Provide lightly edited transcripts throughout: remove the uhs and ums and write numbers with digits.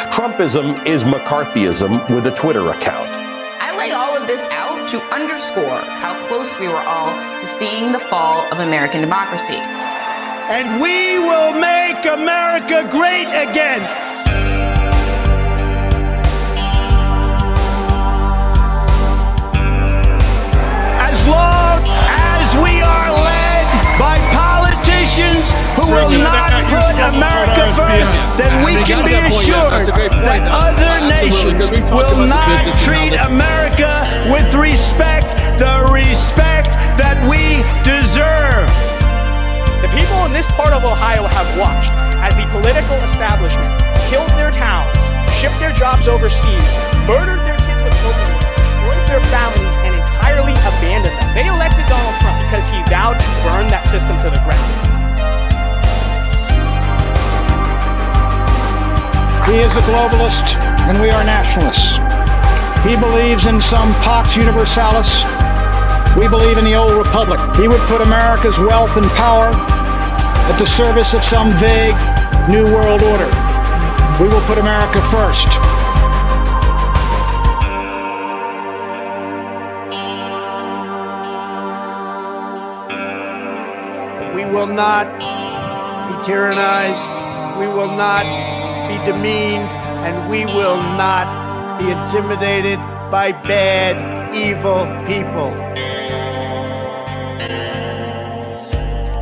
Trumpism is McCarthyism with a Twitter account. I lay all of this out to underscore how close we were all to seeing the fall of American democracy. And we will make America great again. As long as we are led by politicians who will not put America first, then we can be assured that other nations will not treat America with respect, the respect that we deserve. The people in this part of Ohio have watched as the political establishment killed their towns, shipped their jobs overseas, murdered their kids with children, destroyed their families, and entirely abandoned them. They elected Donald Trump because he vowed to burn that system to the ground. He is a globalist, and we are nationalists. He believes in some Pax Universalis. We believe in the old republic. He would put America's wealth and power at the service of some vague new world order. We will put America first. We will not be tyrannized. We will not be demeaned, and we will not be intimidated by bad, evil people.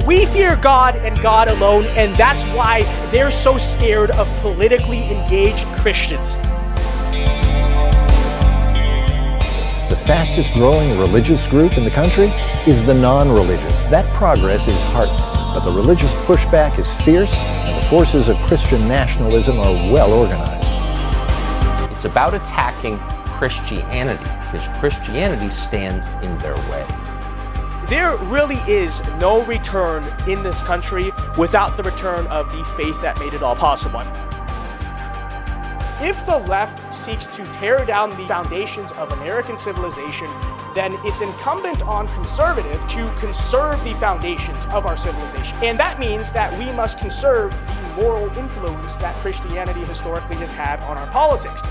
We fear God and God alone, and that's why they're so scared of politically engaged Christians. The fastest growing religious group in the country is the non-religious. That progress is heartening, but the religious pushback is fierce, and the forces of Christian nationalism are well organized. It's about attacking Christianity, because Christianity stands in their way. There really is no return in this country without the return of the faith that made it all possible. If the left seeks to tear down the foundations of American civilization, then it's incumbent on conservative to conserve the foundations of our civilization. And that means that we must conserve the moral influence that Christianity historically has had on our politics.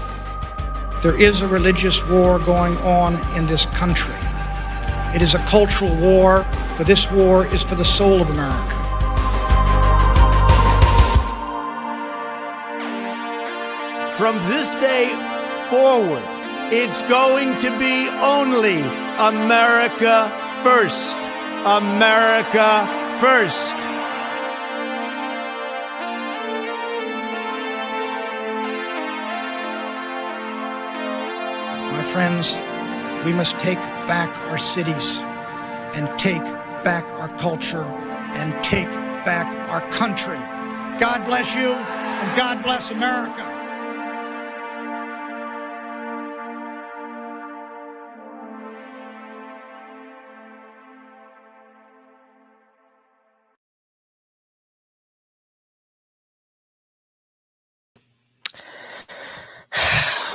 There is a religious war going on in this country. It is a cultural war, for this war is for the soul of America. From this day forward, it's going to be only America first. America first. My friends, we must take back our cities and take back our culture and take back our country. God bless you and God bless America.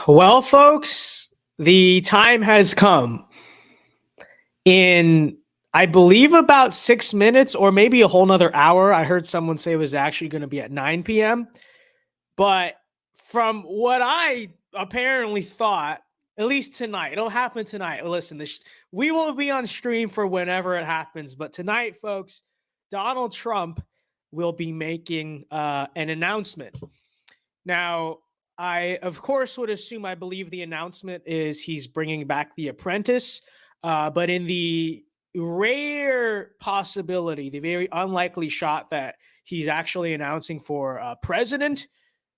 Well, folks, the time has come. In, I believe, about 6 minutes or maybe a whole nother hour. I heard someone say it was actually going to be at 9 p.m. But from what I apparently thought, at least tonight, it'll happen tonight. Listen, we will be on stream for whenever it happens. But tonight, folks, Donald Trump will be making an announcement. Now, I, of course, would assume, I believe the announcement is he's bringing back The Apprentice. But in the rare possibility, the very unlikely shot that he's actually announcing for president,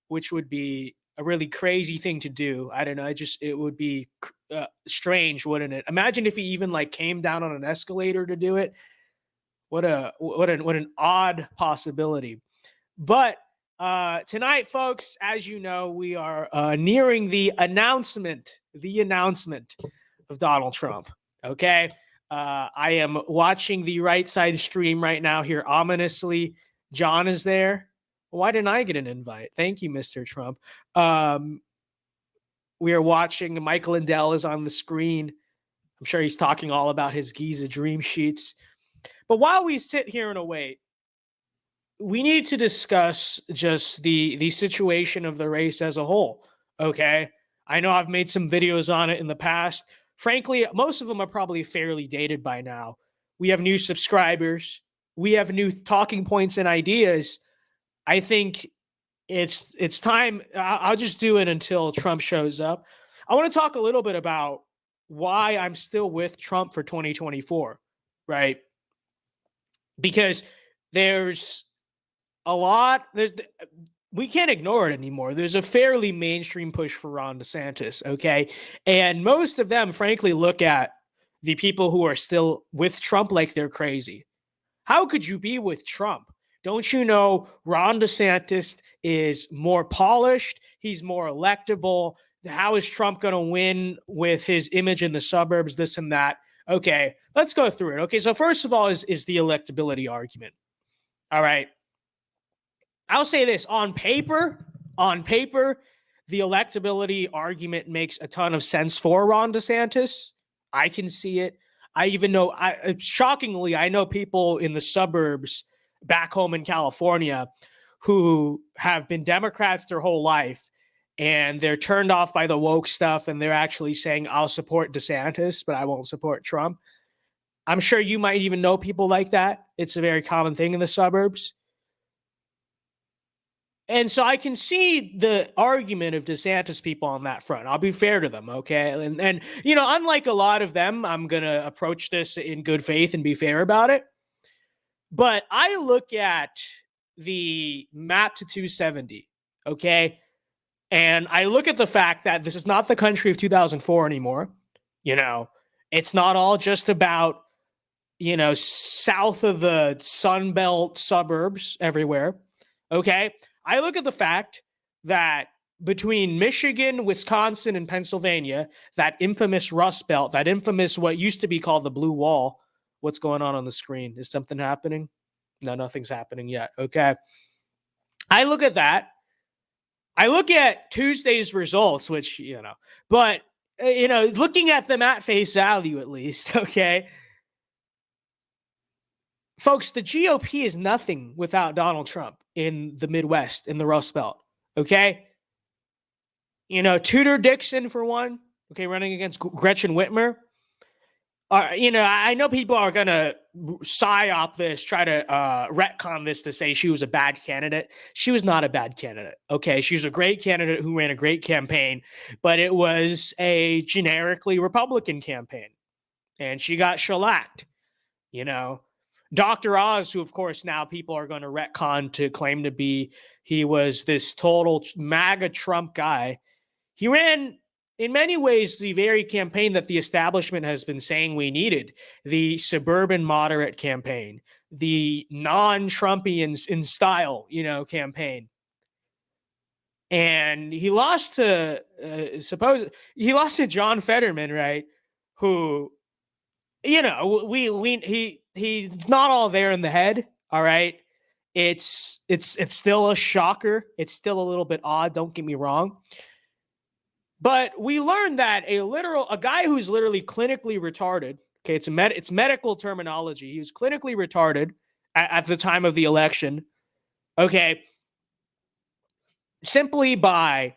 which would be a really crazy thing to do. I don't know. It would be strange, wouldn't it? Imagine if he even came down on an escalator to do it. What an odd possibility. But tonight, folks, as you know, we are nearing the announcement of Donald Trump. Okay. I am watching the right side stream right now here ominously. John is there. Why didn't I get an invite? Thank you, Mr. Trump. We are watching. Michael Lindell is on the screen. I'm sure he's talking all about his Giza dream sheets. But while we sit here and await, we need to discuss just the situation of the race as a whole. Okay. I know I've made some videos on it in the past. Frankly, most of them are probably fairly dated by now. We have new subscribers. We have new talking points and ideas. I think it's time. I'll just do it until Trump shows up. I want to talk a little bit about why I'm still with Trump for 2024, right? Because there's a lot. We can't ignore it anymore. There's a fairly mainstream push for Ron DeSantis, okay? And most of them, frankly, look at the people who are still with Trump like they're crazy. How could you be with Trump? Don't you know Ron DeSantis is more polished? He's more electable. How is Trump going to win with his image in the suburbs, this and that? Okay, let's go through it. Okay, so first of all is the electability argument. All right. I'll say this, on paper, the electability argument makes a ton of sense for Ron DeSantis. I can see it. I even know, shockingly, I know people in the suburbs back home in California who have been Democrats their whole life, and they're turned off by the woke stuff, and they're actually saying, I'll support DeSantis, but I won't support Trump. I'm sure you might even know people like that. It's a very common thing in the suburbs. And so I can see the argument of DeSantis people on that front. I'll be fair to them, okay? And you know, unlike a lot of them, I'm going to approach this in good faith and be fair about it. But I look at the map to 270, okay? And I look at the fact that this is not the country of 2004 anymore. You know, it's not all just about, you know, south of the Sunbelt suburbs everywhere, okay? I look at the fact that between Michigan, Wisconsin, and Pennsylvania, that infamous Rust Belt, that infamous what used to be called the Blue Wall, what's going on the screen? Is something happening? No, nothing's happening yet. Okay. I look at that. I look at Tuesday's results, which, you know, but, you know, looking at them at face value at least, okay? Folks, the GOP is nothing without Donald Trump in the Midwest, in the Rust Belt, okay? You know, Tudor Dixon, for one, okay, running against Gretchen Whitmer. You know, I know people are going to psyop this, try to retcon this to say she was a bad candidate. She was not a bad candidate, okay? She was a great candidate who ran a great campaign, but it was a generically Republican campaign, and she got shellacked, you know? Dr. Oz, who of course now people are going to retcon to claim to be, he was this total MAGA Trump guy. He ran in many ways the very campaign that the establishment has been saying we needed, the suburban moderate campaign, the non-Trumpians in style, you know, campaign. And he lost to, John Fetterman, right? Who, you know, he's not all there in the head. All right. It's still a shocker. It's still a little bit odd. Don't get me wrong. But we learned that a guy who's literally clinically retarded. Okay. It's medical terminology. He was clinically retarded at the time of the election. Okay. Simply by,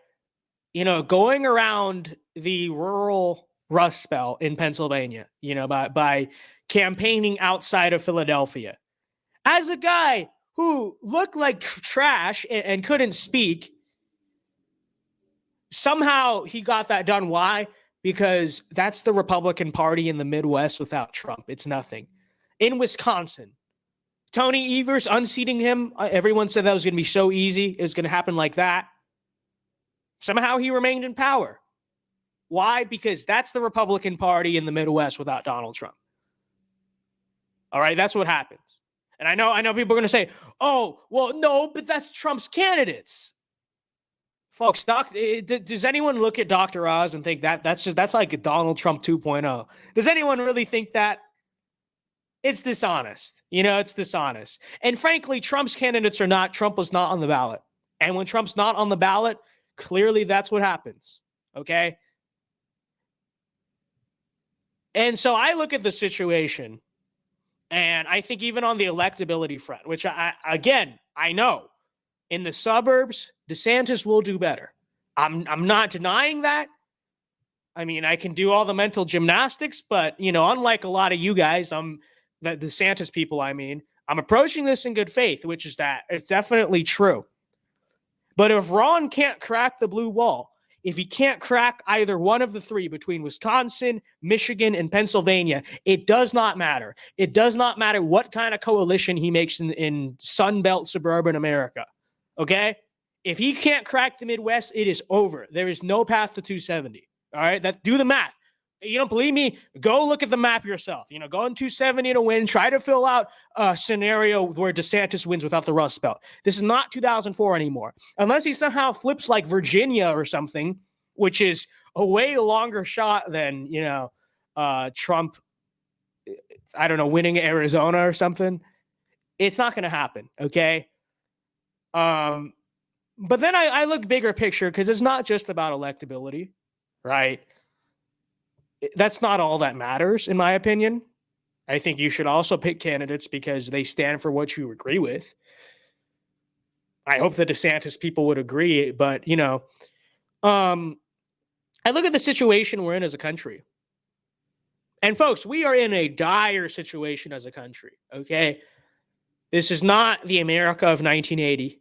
you know, going around the rural Rust Belt in Pennsylvania, you know, by campaigning outside of Philadelphia. As a guy who looked like trash and couldn't speak, somehow he got that done. Why? Because that's the Republican Party in the Midwest without Trump. It's nothing. In Wisconsin, Tony Evers unseating him, everyone said that was going to be so easy. It was going to happen like that. Somehow he remained in power. Why? Because that's the Republican Party in the Midwest without Donald Trump. All right, that's what happens. And I know people are going to say, "Oh, well, no, but that's Trump's candidates." Folks, does anyone look at Dr. Oz and think that's like a Donald Trump 2.0? Does anyone really think that? It's dishonest. You know, it's dishonest. And frankly, Trump's candidates Trump was not on the ballot. And when Trump's not on the ballot, clearly that's what happens. Okay? And so I look at the situation And I think even on the electability front, which I know in the suburbs, DeSantis will do better. I'm not denying that. I mean, I can do all the mental gymnastics, but unlike a lot of you guys, the DeSantis people, I'm approaching this in good faith, which is that it's definitely true. But if Ron can't crack the blue wall, if he can't crack either one of the three between Wisconsin, Michigan, and Pennsylvania, it does not matter. It does not matter what kind of coalition he makes in Sunbelt suburban America. Okay? If he can't crack the Midwest, it is over. There is no path to 270. All right? Do the math. You don't believe me? Go look at the map yourself. Go in 270 to win. Try to fill out a scenario where DeSantis wins without the Rust Belt. This is not 2004 anymore. Unless he somehow flips like Virginia or something, which is a way longer shot than, Trump, I don't know, winning Arizona or something. It's not going to happen, okay? But then I look bigger picture because it's not just about electability, right? That's not all that matters, in my opinion. I think you should also pick candidates because they stand for what you agree with. I hope the DeSantis people would agree, but, I look at the situation we're in as a country. And folks, we are in a dire situation as a country, okay? This is not the America of 1980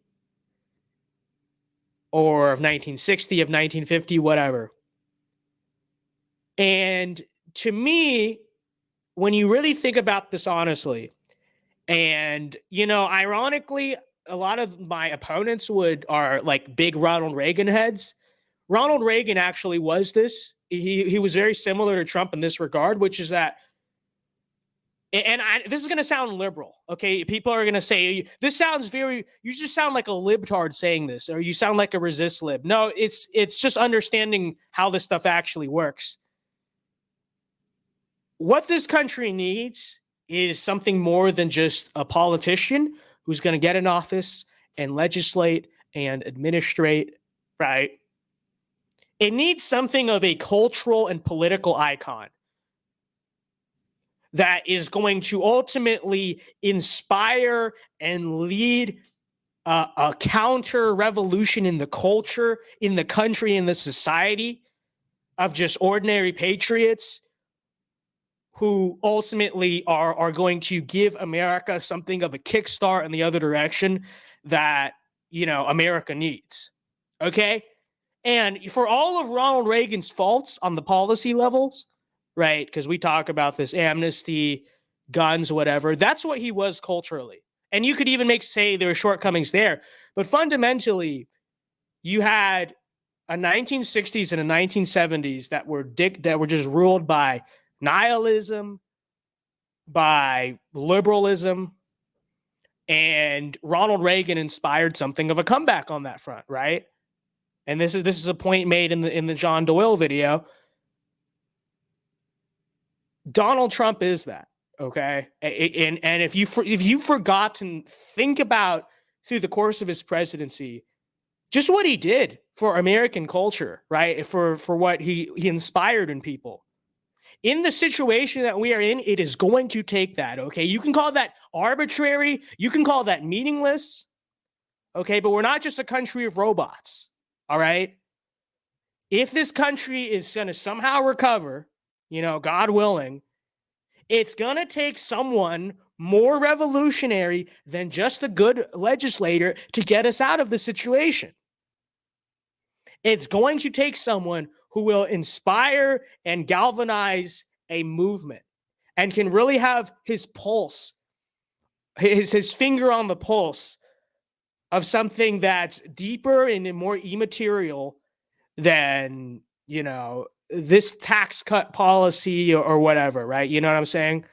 or of 1960, of 1950, whatever. And to me, when you really think about this honestly, and, ironically, a lot of my opponents are like big Ronald Reagan heads. Ronald Reagan actually was this. He was very similar to Trump in this regard, which is that, and this is going to sound liberal, okay? People are going to say, this sounds you just sound like a libtard saying this, or you sound like a resist lib. No, it's just understanding how this stuff actually works. What this country needs is something more than just a politician who's going to get in office and legislate and administrate, right? It needs something of a cultural and political icon that is going to ultimately inspire and lead a counter revolution in the culture, in the country, in the society of just ordinary patriots who ultimately are going to give America something of a kickstart in the other direction that, America needs. Okay? And for all of Ronald Reagan's faults on the policy levels, right? Because we talk about this amnesty, guns, whatever. That's what he was culturally. And you could even say there were shortcomings there. But fundamentally, you had a 1960s and a 1970s that were just ruled by nihilism, by liberalism, and Ronald Reagan inspired something of a comeback on that front, right? And this is a point made in the John Doyle video. Donald Trump is that, okay? And if you've forgotten, think about through the course of his presidency, just what he did for American culture, right? For what he inspired in people. In the situation that we are in, it is going to take that, okay? You can call that arbitrary. You can call that meaningless, okay? But we're not just a country of robots, all right? If this country is going to somehow recover, God willing, it's going to take someone more revolutionary than just a good legislator to get us out of the situation. It's going to take someone who will inspire and galvanize a movement and can really have his pulse, his finger on the pulse of something that's deeper and more immaterial than, this tax cut policy or whatever, right? You know what I'm saying?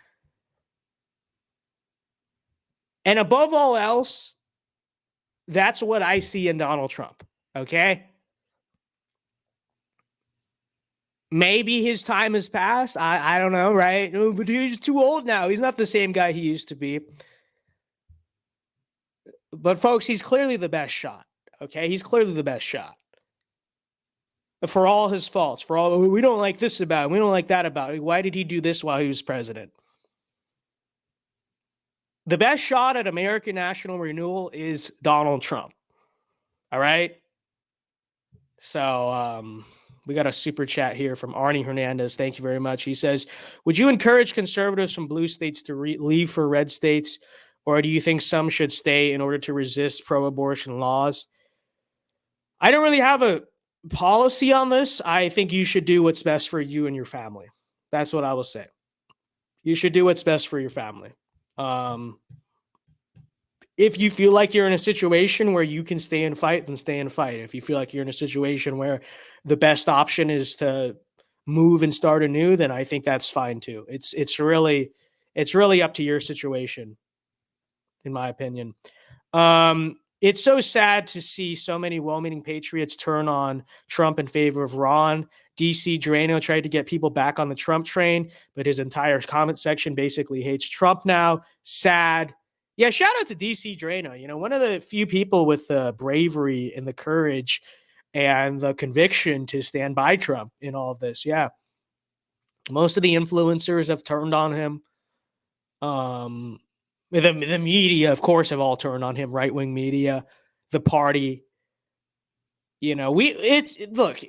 And above all else, that's what I see in Donald Trump, okay? Maybe his time has passed. I don't know, right? But he's too old now. He's not the same guy he used to be. But folks, he's clearly the best shot, okay? He's clearly the best shot. For all his faults, we don't like this about him, we don't like that about him. Why did he do this while he was president? the best shot at American national renewal is Donald Trump. All right. So we got a super chat here from Arnie Hernandez. Thank you very much. He says, would you encourage conservatives from blue states to leave for red states, or do you think some should stay in order to resist pro-abortion laws? I don't really have a policy on this. I think you should do what's best for you and your family. That's what I will say. You should do what's best for your family. If you feel like you're in a situation where you can stay and fight, then stay and fight. If you feel like you're in a situation where the best option is to move and start anew, then I think that's fine too. It's really up to your situation, in my opinion. It's so sad to see so many well-meaning patriots turn on Trump in favor of Ron. DC Drano tried to get people back on the Trump train, but his entire comment section basically hates Trump now. Sad. Yeah, shout out to DC Drano. You know, one of the few people with the bravery and the courage and the conviction to stand by Trump in all of this. Yeah. Most of the influencers have turned on him. The media, of course, have all turned on him. Right-wing media, the party. You know, look,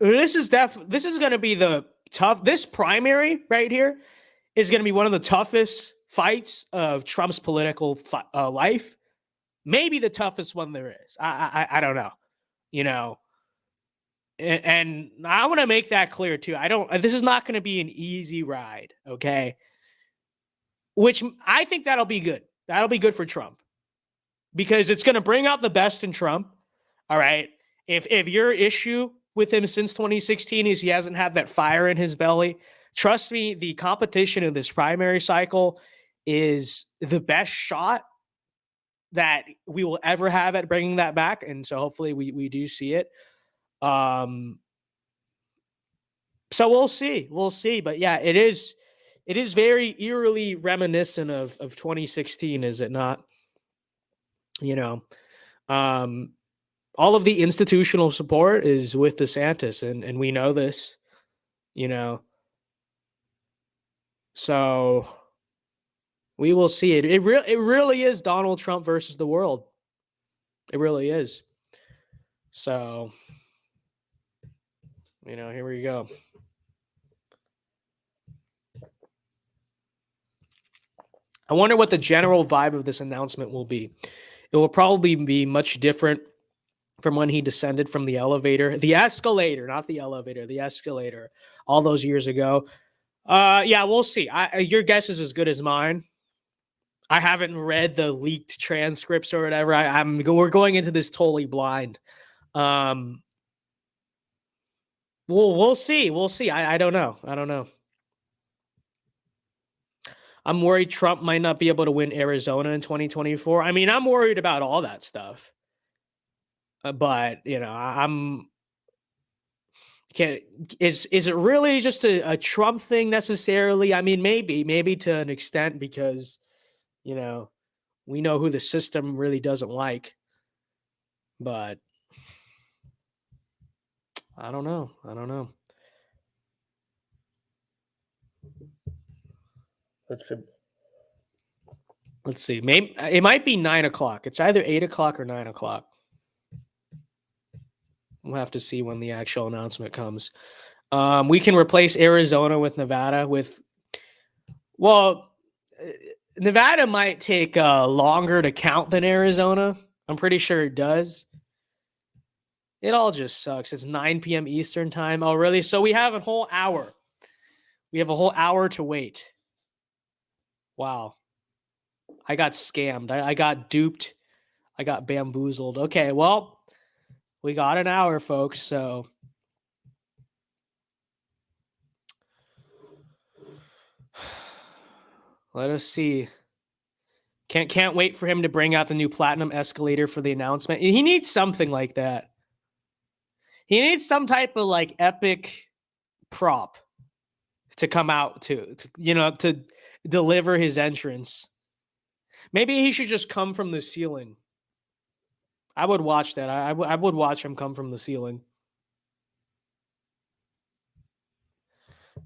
this is going to be this primary right here is going to be one of the toughest fights of Trump's political life. Maybe the toughest one there is. I don't know, you know, and I want to make that clear too. This is not going to be an easy ride. Okay. Which I think that'll be good. That'll be good for Trump because it's going to bring out the best in Trump. All right. If your issue with him since 2016 is he hasn't had that fire in his belly, trust me, the competition in this primary cycle is the best shot that we will ever have at bringing that back. And so hopefully we do see it. So we'll see. But yeah, it is very eerily reminiscent of 2016, is it not? You know, all of the institutional support is with DeSantis, and we know this, you know. So we will see it. It really is Donald Trump versus the world. It really is. So, you know, here we go. I wonder what the general vibe of this announcement will be. It will probably be much different from when he descended from the escalator, not the elevator, the escalator all those years ago. Yeah, we'll see. Your guess is as good as mine. I haven't read the leaked transcripts or whatever. We're going into this totally blind. We'll see. We'll see. I don't know. I'm worried Trump might not be able to win Arizona in 2024. I mean, I'm worried about all that stuff. But, you know, is it really just a Trump thing necessarily? I mean, maybe to an extent, because, you know, we know who the system really doesn't like. But I don't know. Let's see. Maybe it might be 9 o'clock. It's either 8 o'clock or 9 o'clock. We'll have to see when the actual announcement comes. We can replace Arizona with Nevada Nevada might take longer to count than Arizona. I'm pretty sure it does. It all just sucks. It's 9 p.m. Eastern time. Oh, really? So we have a whole hour. We have a whole hour to wait. Wow. I got scammed. I got duped. I got bamboozled. Okay, well, we got an hour, folks, so let us see. Can't wait for him to bring out the new platinum escalator for the announcement. He needs something like that. He needs some type of like epic prop to come out to deliver his entrance. Maybe he should just come from the ceiling. I would watch that. I would watch him come from the ceiling.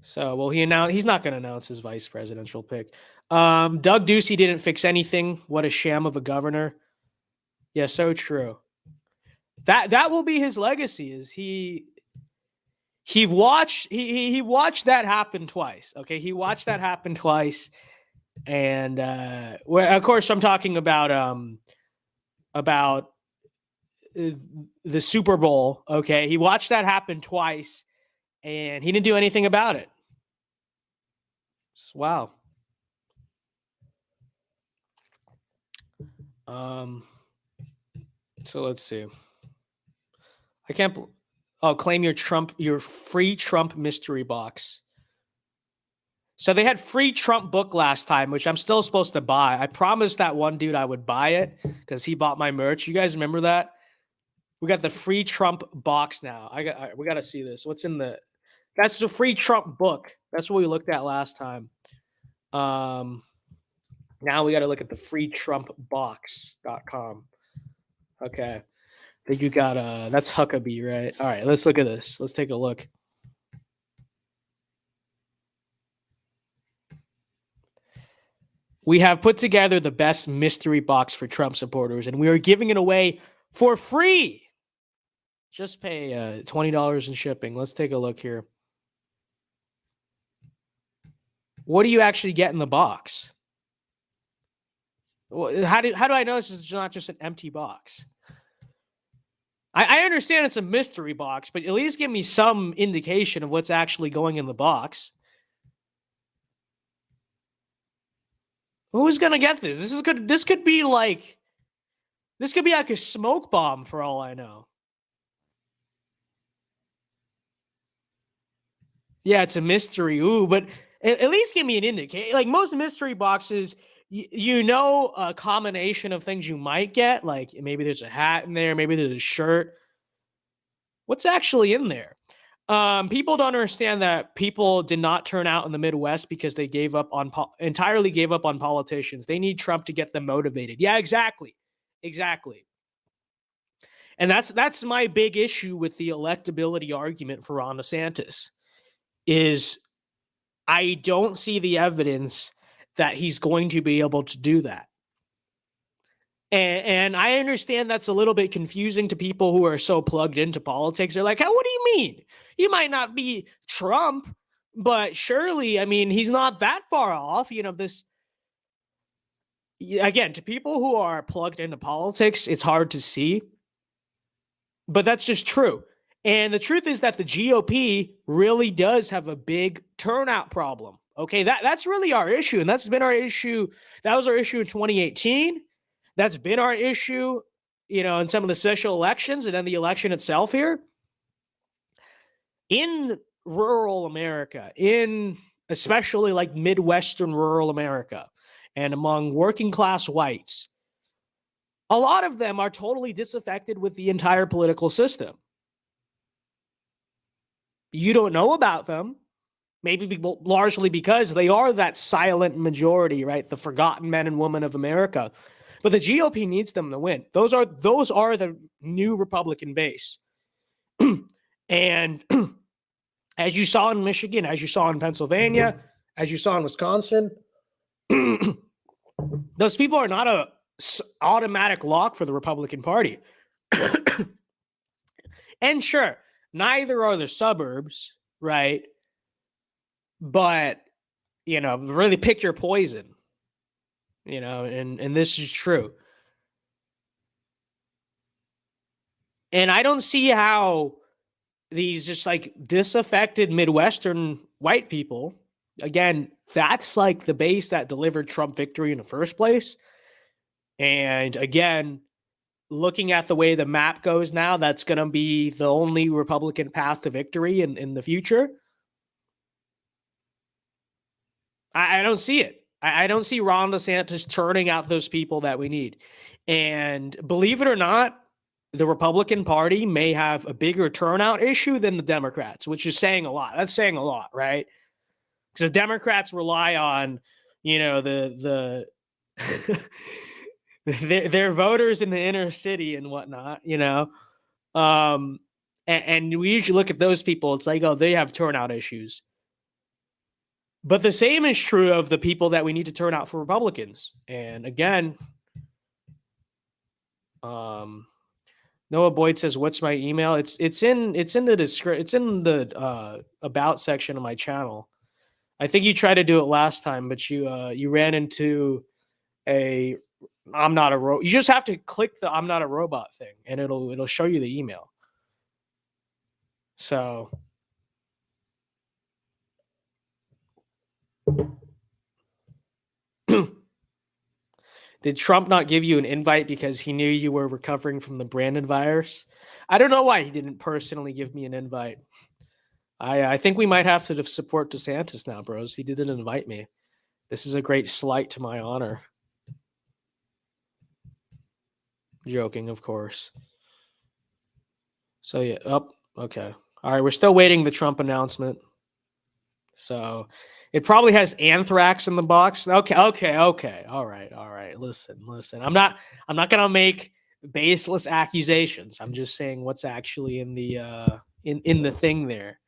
So, well, he's not going to announce his vice presidential pick. Doug Ducey didn't fix anything. What a sham of a governor. Yeah, so true. That will be his legacy. Is he watched that happen twice. Okay, he watched that happen twice, and of course I'm talking about the Super Bowl. Okay, he watched that happen twice, and he didn't do anything about it. Wow. So let's see. I can't. Claim your free Trump mystery box. So they had free Trump book last time, which I'm still supposed to buy. I promised that one dude I would buy it because he bought my merch. You guys remember that? We got the free Trump box now. We got to see this. What's in the? That's the free Trump book. That's what we looked at last time. Now we got to look at the freetrumpbox.com. Okay. I think you got that's Huckabee, right? All right, let's look at this. Let's take a look. We have put together the best mystery box for Trump supporters, and we are giving it away for free. Just pay $20 in shipping. Let's take a look here. What do you actually get in the box? How do I know this is not just an empty box? I understand it's a mystery box, but at least give me some indication of what's actually going in the box. Who's gonna get this? This could be like a smoke bomb for all I know. Yeah, it's a mystery. Ooh, but at least give me an indication. Like most mystery boxes, a combination of things you might get. Like maybe there's a hat in there, maybe there's a shirt. What's actually in there? People don't understand that people did not turn out in the Midwest because they entirely gave up on politicians. They need Trump to get them motivated. Yeah, exactly. And that's my big issue with the electability argument for Ron DeSantis is I don't see the evidence that he's going to be able to do that. And I understand that's a little bit confusing to people who are so plugged into politics. They're like, what do you mean? He might not be Trump, but surely, I mean, he's not that far off. Again, to people who are plugged into politics, it's hard to see. But that's just true. And the truth is that the GOP really does have a big turnout problem. Okay, that's really our issue. And that's been our issue. That was our issue in 2018. That's been our issue, in some of the special elections and then the election itself here. In rural America, in especially like Midwestern rural America, and among working class whites, a lot of them are totally disaffected with the entire political system. You don't know about them, maybe largely because they are that silent majority, right? The forgotten men and women of America. But the GOP needs them to win. Those are the new Republican base. And as you saw in Michigan, as you saw in Pennsylvania, as you saw in Wisconsin, those people are not a automatic lock for the Republican Party. And sure, neither are the suburbs, right? But, really pick your poison. And this is true. And I don't see how these just like disaffected Midwestern white people, again, that's like the base that delivered Trump victory in the first place. And again, looking at the way the map goes now, that's going to be the only Republican path to victory in the future. I don't see it. I don't see Ron DeSantis turning out those people that we need. And believe it or not, the Republican Party may have a bigger turnout issue than the Democrats, which is saying a lot. That's saying a lot, right? Because the Democrats rely on, the their voters in the inner city and whatnot, and we usually look at those people. It's like, oh, they have turnout issues. But the same is true of the people that we need to turn out for Republicans. And again, Noah Boyd says, "What's my email?" It's in the it's in the about section of my channel. I think you tried to do it last time, but you ran into a I'm not a robot. You just have to click the I'm not a robot thing, and it'll show you the email. So did Trump not give you an invite because he knew you were recovering from the Brandon virus? I don't know why he didn't personally give me an invite. I think we might have to support DeSantis now, bros. He didn't invite me. This is a great slight to my honor. Joking, of course. So yeah, okay. All right, we're still waiting the Trump announcement. So it probably has anthrax in the box. Okay. All right. Listen. I'm not gonna make baseless accusations. I'm just saying what's actually in the in the thing there.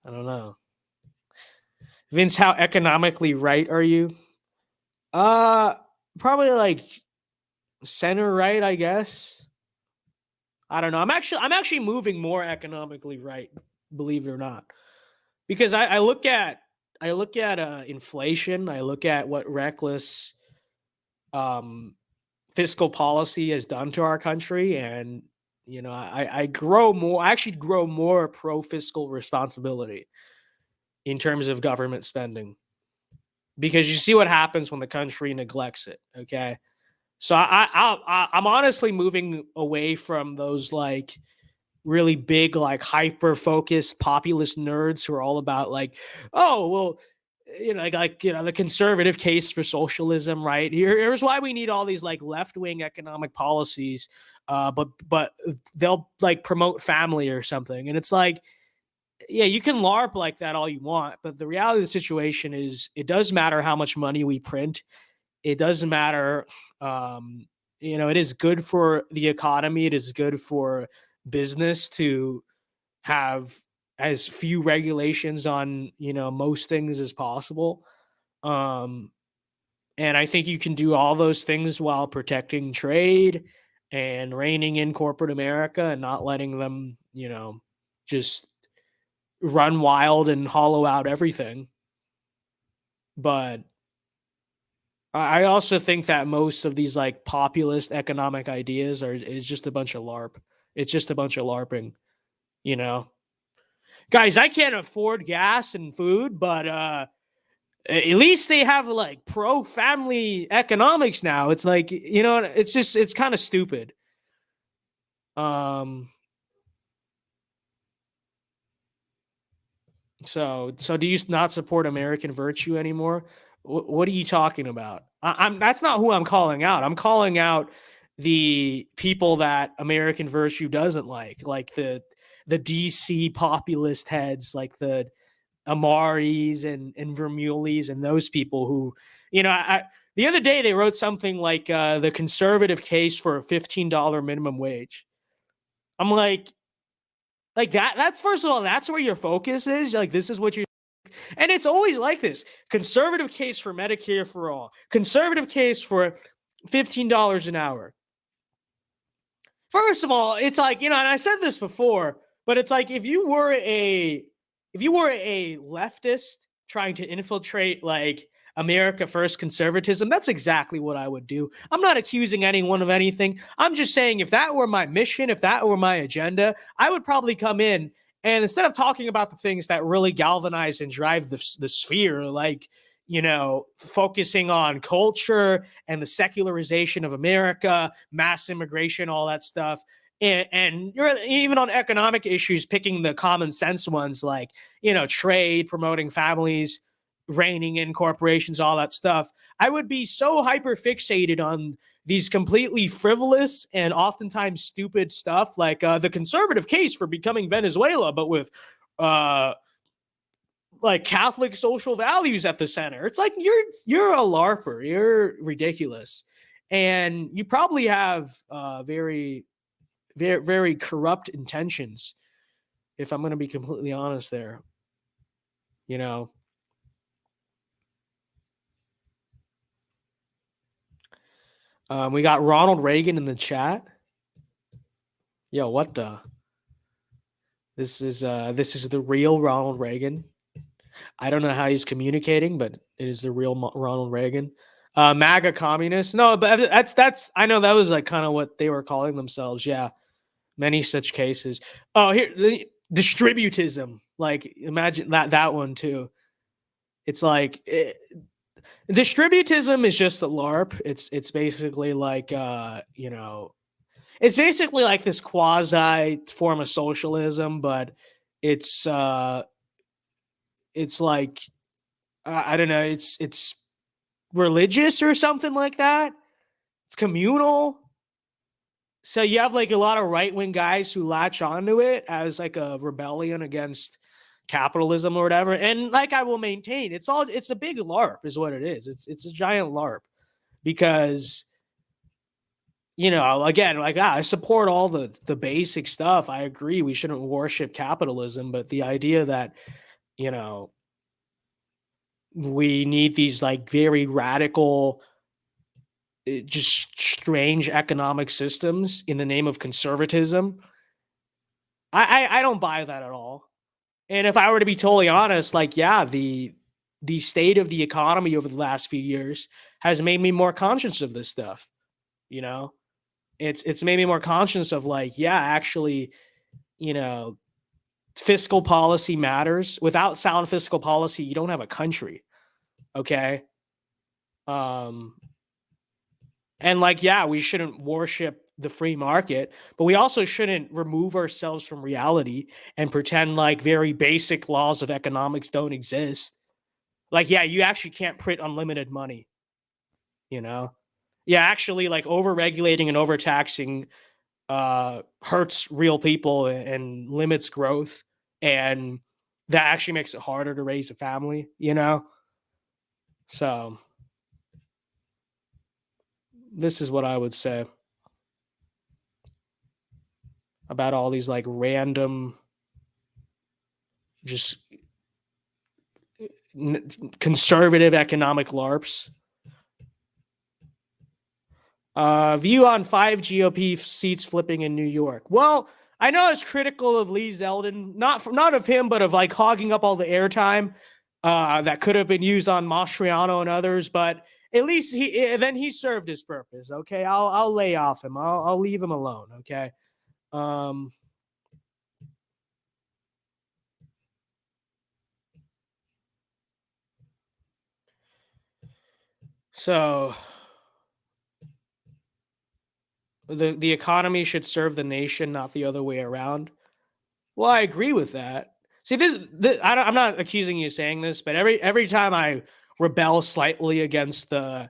I don't know. Vince, how economically right are you? Probably like center right, I guess. I don't know. I'm actually moving more economically right, believe it or not. Because I look at inflation, I look at what reckless fiscal policy has done to our country, and I actually grow more pro fiscal responsibility in terms of government spending, because you see what happens when the country neglects it. Okay, so I'm honestly moving away from those like really big, like hyper focused populist nerds who are all about like, oh, well, the conservative case for socialism, right? Here's why we need all these like left wing economic policies, but they'll like promote family or something, and it's like, yeah, you can LARP like that all you want, but the reality of the situation is, it does matter how much money we print. It doesn't matter. It is good for the economy. It is good for business to have as few regulations on most things as possible, and I think you can do all those things while protecting trade and reining in corporate America and not letting them just run wild and hollow out everything. But I also think that most of these like populist economic ideas is just a bunch of LARP. It's just a bunch of LARPing, Guys, I can't afford gas and food, but at least they have like pro-family economics now. It's like, it's kind of stupid. So do you not support American virtue anymore? What are you talking about? That's not who I'm calling out. I'm calling out the people that American virtue doesn't like the DC populist heads, like the Amaris and Vermeules and those people who, the other day they wrote something like the conservative case for a $15 minimum wage. I'm like that's, first of all, that's where your focus is. Like, this is what you're, and it's always like this: conservative case for Medicare for all, conservative case for $15 an hour. First of all, it's like, and I said this before, but it's like, if you were a leftist trying to infiltrate like America First conservatism, that's exactly what I would do. I'm not accusing anyone of anything. I'm just saying, if that were my mission, if that were my agenda, I would probably come in, and instead of talking about the things that really galvanize and drive the sphere, like, focusing on culture and the secularization of America, mass immigration, all that stuff, and you're even on economic issues, picking the common sense ones, like, trade, promoting families, reining in corporations, all that stuff, I would be so hyper fixated on these completely frivolous and oftentimes stupid stuff, like the conservative case for becoming Venezuela, but with like Catholic social values at the center. It's like, you're a LARPer. You're ridiculous, and you probably have very, very, very corrupt intentions, if I'm going to be completely honest there. We got Ronald Reagan in the chat. Yo, what the? This is the real Ronald Reagan. I don't know how he's communicating, but it is the real Ronald Reagan. MAGA communists. No, but that's I know that was like kind of what they were calling themselves. Yeah, many such cases. Oh, here the distributism. Like imagine that one too. It's like distributism is just a LARP. It's basically like it's basically like this quasi form of socialism, but it's like I don't know, it's religious or something like that. It's communal. So you have like a lot of right-wing guys who latch onto it as like a rebellion against capitalism or whatever. And like I will maintain, it's a big LARP is what it is. It's a giant LARP because again, like I support all the basic stuff. I agree we shouldn't worship capitalism, but the idea that we need these like very radical just strange economic systems in the name of conservatism. I don't buy that at all. And if I were to be totally honest, like, yeah, the state of the economy over the last few years has made me more conscious of this stuff. It's made me more conscious of like, yeah, actually, fiscal policy matters. Without sound fiscal policy, you don't have a country. Okay. And like, yeah, we shouldn't worship the free market, but we also shouldn't remove ourselves from reality and pretend like very basic laws of economics don't exist. Like, yeah, you actually can't print unlimited money. Yeah, actually, like over-regulating and overtaxing hurts real people and limits growth, and that actually makes it harder to raise a family. So this is what I would say about all these like random, just conservative economic LARPs. View on 5 GOP seats flipping in New York. Well, I know it's critical of Lee Zeldin, not of him, but of like hogging up all the airtime that could have been used on Mastriano and others. But at least he served his purpose. Okay, I'll lay off him. I'll leave him alone. Okay. So the economy should serve the nation, not the other way around. Well, I agree with that. See, I'm not accusing you of saying this, but every time I rebel slightly against the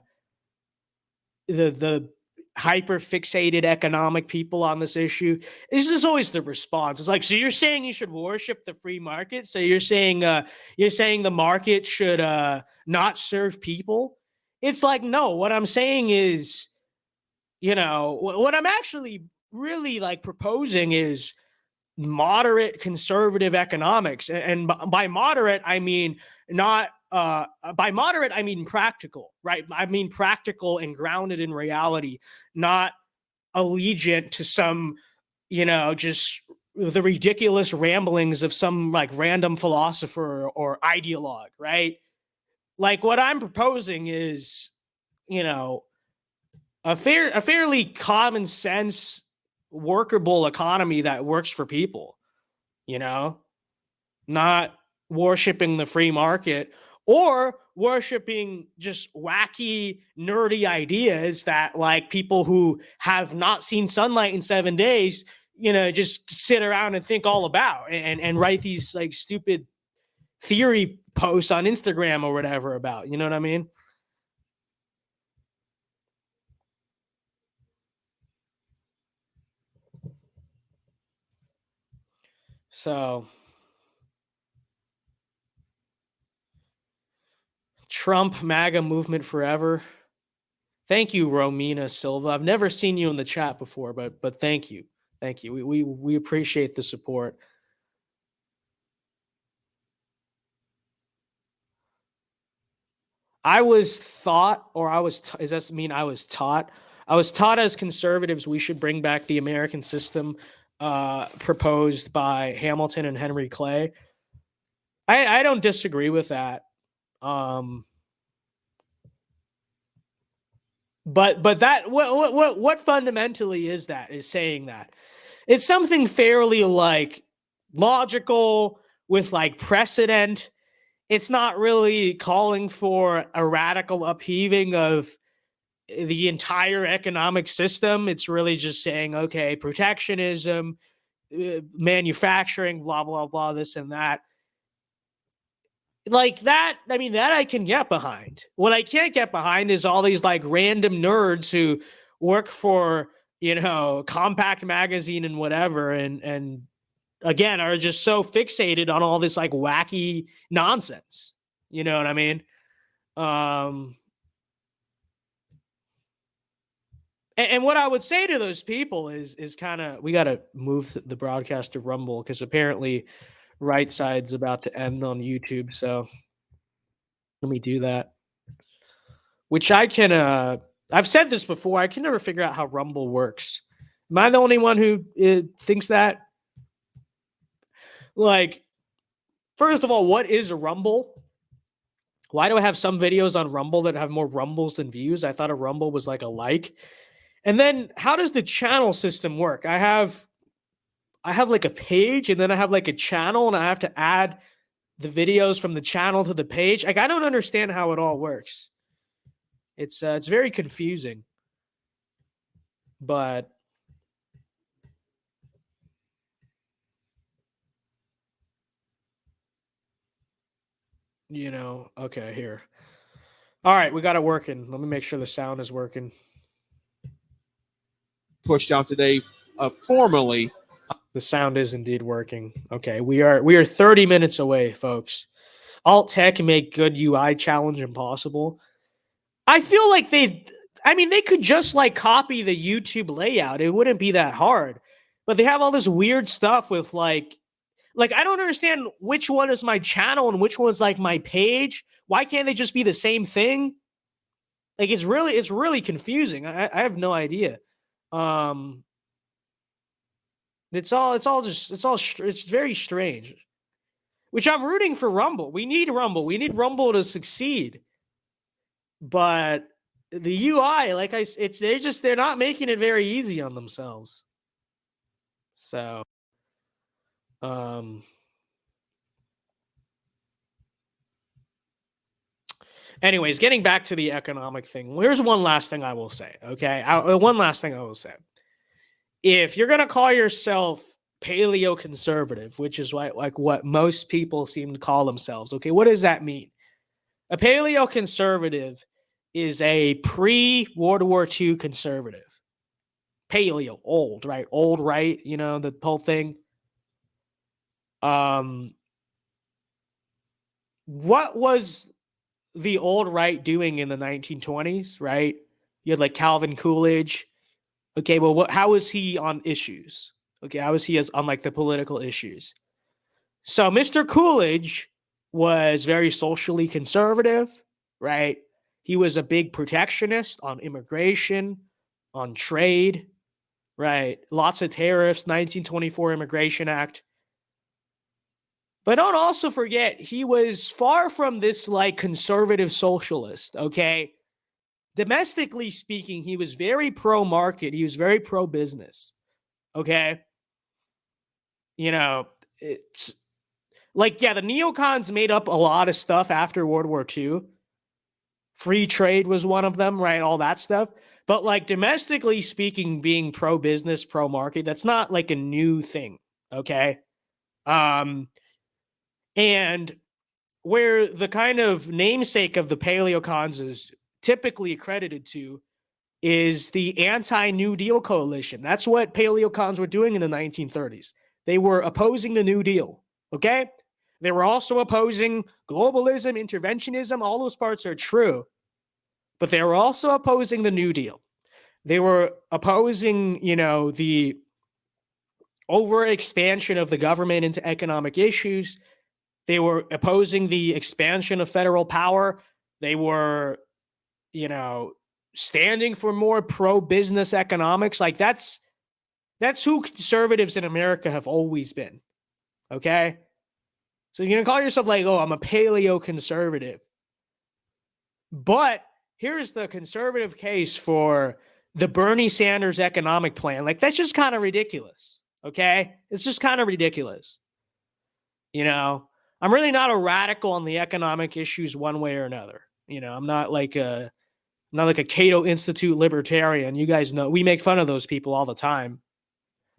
hyper fixated economic people on this issue, this is always the response. It's like, so you're saying you should worship the free market? So you're saying the market should not serve people? It's like, no. What I'm saying is, what I'm actually really like proposing is moderate conservative economics. And by moderate, I mean practical, right? I mean practical and grounded in reality, not allegiant to some, just the ridiculous ramblings of some like random philosopher or ideologue, right? Like what I'm proposing is, a fairly common sense, workable economy that works for people, not worshiping the free market or worshiping just wacky, nerdy ideas that like people who have not seen sunlight in 7 days, just sit around and think all about and write these like stupid theory posts on Instagram or whatever about, you know what I mean? So Trump MAGA movement forever. Thank you, Romina Silva. I've never seen you in the chat before, but thank you. Thank you. We appreciate the support. I was taught, or I was, does that mean I was taught? I was taught as conservatives we should bring back the American system proposed by Hamilton and Henry Clay. I don't disagree with that. But that what fundamentally is that? Is saying that it's something fairly like logical with like precedent. It's not really calling for a radical upheaving of the entire economic system. It's really just saying, okay, protectionism, manufacturing, blah, blah, blah, this and that. Like that, I mean, that I can get behind. What I can't get behind is all these like random nerds who work for, Compact Magazine and whatever, and again, are just so fixated on all this like wacky nonsense. You know what I mean? And what I would say to those people is kind of, we got to move the broadcast to Rumble because apparently Right Side's about to end on YouTube. So let me do that. Which I can, I've said this before, I can never figure out how Rumble works. Am I the only one who thinks that? Like, first of all, what is a Rumble? Why do I have some videos on Rumble that have more rumbles than views? I thought a Rumble was like a like. And then how does the channel system work? I have like a page and then I have like a channel and I have to add the videos from the channel to the page. Like, I don't understand how it all works. It's very confusing. But okay, here. All right, we got it working. Let me make sure the sound is working. Pushed out today formally. The sound is indeed working. Okay, we are 30 minutes away, folks. Alt Tech make good UI challenge impossible. I feel like they could just like copy the YouTube layout. It wouldn't be that hard. But they have all this weird stuff with like I don't understand which one is my channel and which one's like my page. Why can't they just be the same thing? Like, it's really confusing. I have no idea. It's very strange. Which I'm rooting for Rumble. We need Rumble. We need Rumble to succeed. But the UI, they're not making it very easy on themselves. So, anyways, getting back to the economic thing, here's one last thing I will say, okay? One last thing I will say. If you're going to call yourself paleo-conservative, which is like what most people seem to call themselves, okay, what does that mean? A paleo-conservative is a pre-World War II conservative. Paleo, old, right? Old right, the whole thing. What was the old right doing in the 1920s, right? You had like Calvin Coolidge. Okay, well, how is he on issues? Okay, how is he on like the political issues? So Mr. Coolidge was very socially conservative, right? He was a big protectionist on immigration, on trade, right? Lots of tariffs, 1924 Immigration Act. But don't also forget, he was far from this like conservative socialist, okay? Domestically speaking, he was very pro-market. He was very pro-business, okay? It's like, yeah, the neocons made up a lot of stuff after World War II. Free trade was one of them, right? All that stuff. But like domestically speaking, being pro-business, pro-market, that's not like a new thing, okay? And where the kind of namesake of the paleocons is typically accredited to is the anti-New Deal coalition. That's what paleocons were doing in the 1930s. They were opposing the New Deal, okay? They were also opposing globalism, interventionism. All those parts are true. But they were also opposing the New Deal. They were opposing, the overexpansion of the government into economic issues. They were opposing the expansion of federal power. They were, standing for more pro-business economics. Like that's who conservatives in America have always been. Okay? So you're going to call yourself like, oh, I'm a paleo conservative. But here's the conservative case for the Bernie Sanders economic plan. Like, that's just kind of ridiculous. Okay? It's just kind of ridiculous. You know, I'm really not a radical on the economic issues one way or another. You know, I'm not like a Cato Institute libertarian. You guys know we make fun of those people all the time.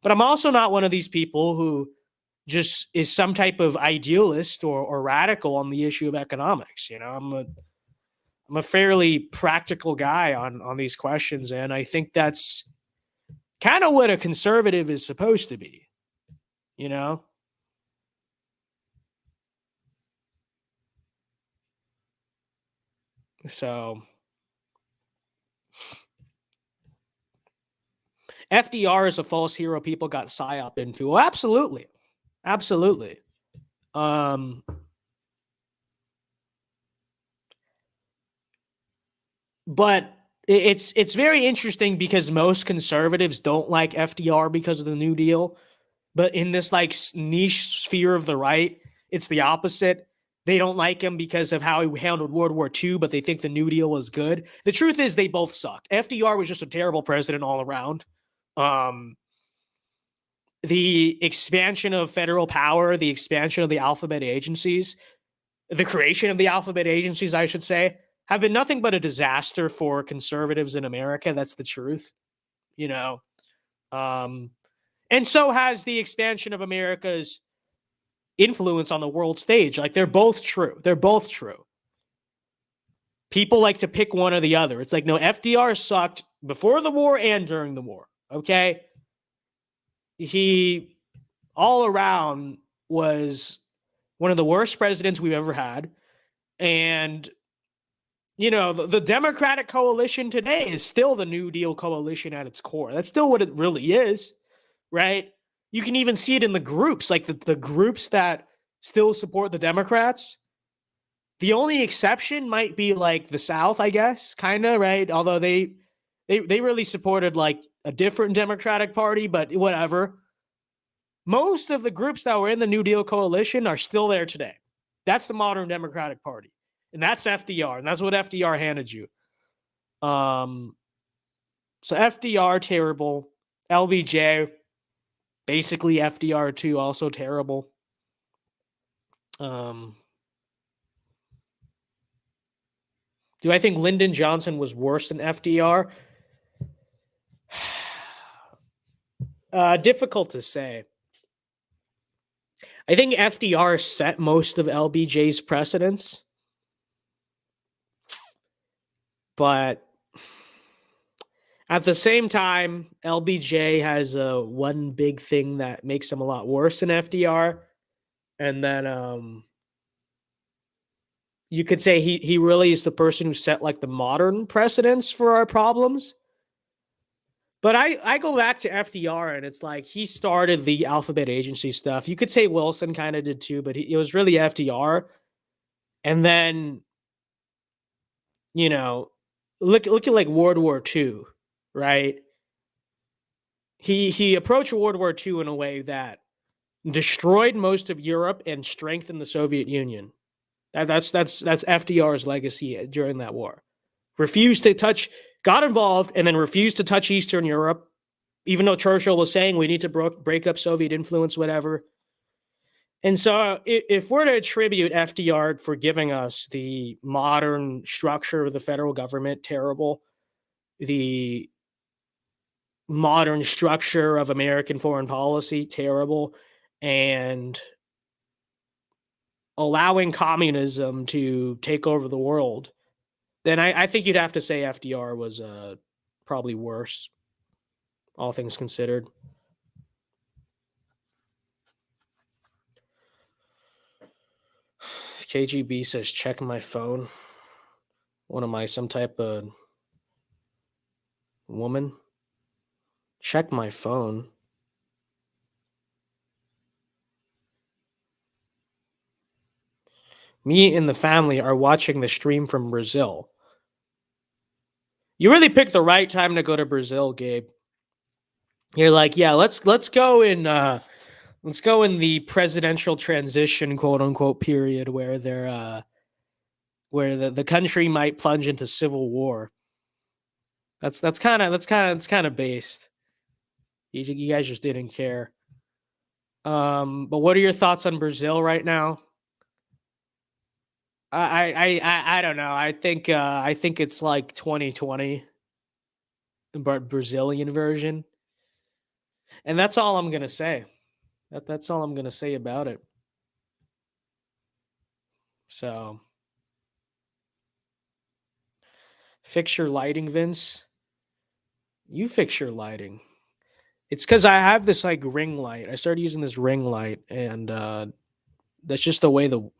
But I'm also not one of these people who just is some type of idealist or radical on the issue of economics. You know, I'm a fairly practical guy on these questions, and I think that's kind of what a conservative is supposed to be. You know? So FDR is a false hero people got psyop into. Oh, absolutely. Absolutely. But it's very interesting because most conservatives don't like FDR because of the New Deal. But in this like niche sphere of the right, it's the opposite. They don't like him because of how he handled World War II, but they think the New Deal was good. The truth is they both sucked. FDR was just a terrible president all around. The expansion of federal power, the expansion of the alphabet agencies, the creation of the alphabet agencies, I should say, have been nothing but a disaster for conservatives in America. That's the truth, you know. And so has the expansion of America's influence on the world stage. Like, they're both true. They're both true. People like to pick one or the other. It's like, no, FDR sucked before the war and during the war. Okay. He all around was one of the worst presidents we've ever had. And, you know, the Democratic coalition today is still the New Deal coalition at its core. That's still what it really is, right? You can even see it in the groups, like the groups that still support the Democrats. The only exception might be like the South, I guess, kind of, right? Although they really supported like a different Democratic Party, but whatever. Most of the groups that were in the New Deal coalition are still there today. That's the modern Democratic Party. And that's FDR. And that's what FDR handed you. So FDR, terrible. LBJ, basically FDR too, also terrible. Do I think Lyndon Johnson was worse than FDR? Difficult to say. I think FDR set most of LBJ's precedents. But at the same time, LBJ has one big thing that makes him a lot worse than FDR. And then you could say he really is the person who set like the modern precedents for our problems. But I go back to FDR, and it's like he started the alphabet agency stuff. You could say Wilson kind of did too, but it was really FDR. And then, you know, look at like World War II, right? He approached World War II in a way that destroyed most of Europe and strengthened the Soviet Union. That's FDR's legacy during that war. Refused to touch, got involved, and then refused to touch Eastern Europe, even though Churchill was saying we need to break up Soviet influence, whatever. And so if we're to attribute FDR for giving us the modern structure of the federal government, terrible, the modern structure of American foreign policy, terrible, and allowing communism to take over the world, then I think you'd have to say FDR was probably worse, all things considered. KGB says, check my phone. What am I, some type of woman? Check my phone. Me and the family are watching the stream from Brazil. You really picked the right time to go to Brazil, Gabe. You're like, yeah, let's go in the presidential transition, quote unquote, period where where the country might plunge into civil war. That's kind of based. You guys just didn't care. But what are your thoughts on Brazil right now? I don't know. I think it's like 2020, but Brazilian version. And that's all I'm gonna say. That's all I'm gonna say about it. So fix your lighting, Vince. You fix your lighting. It's because I have this like ring light. I started using this ring light, and that's just the way the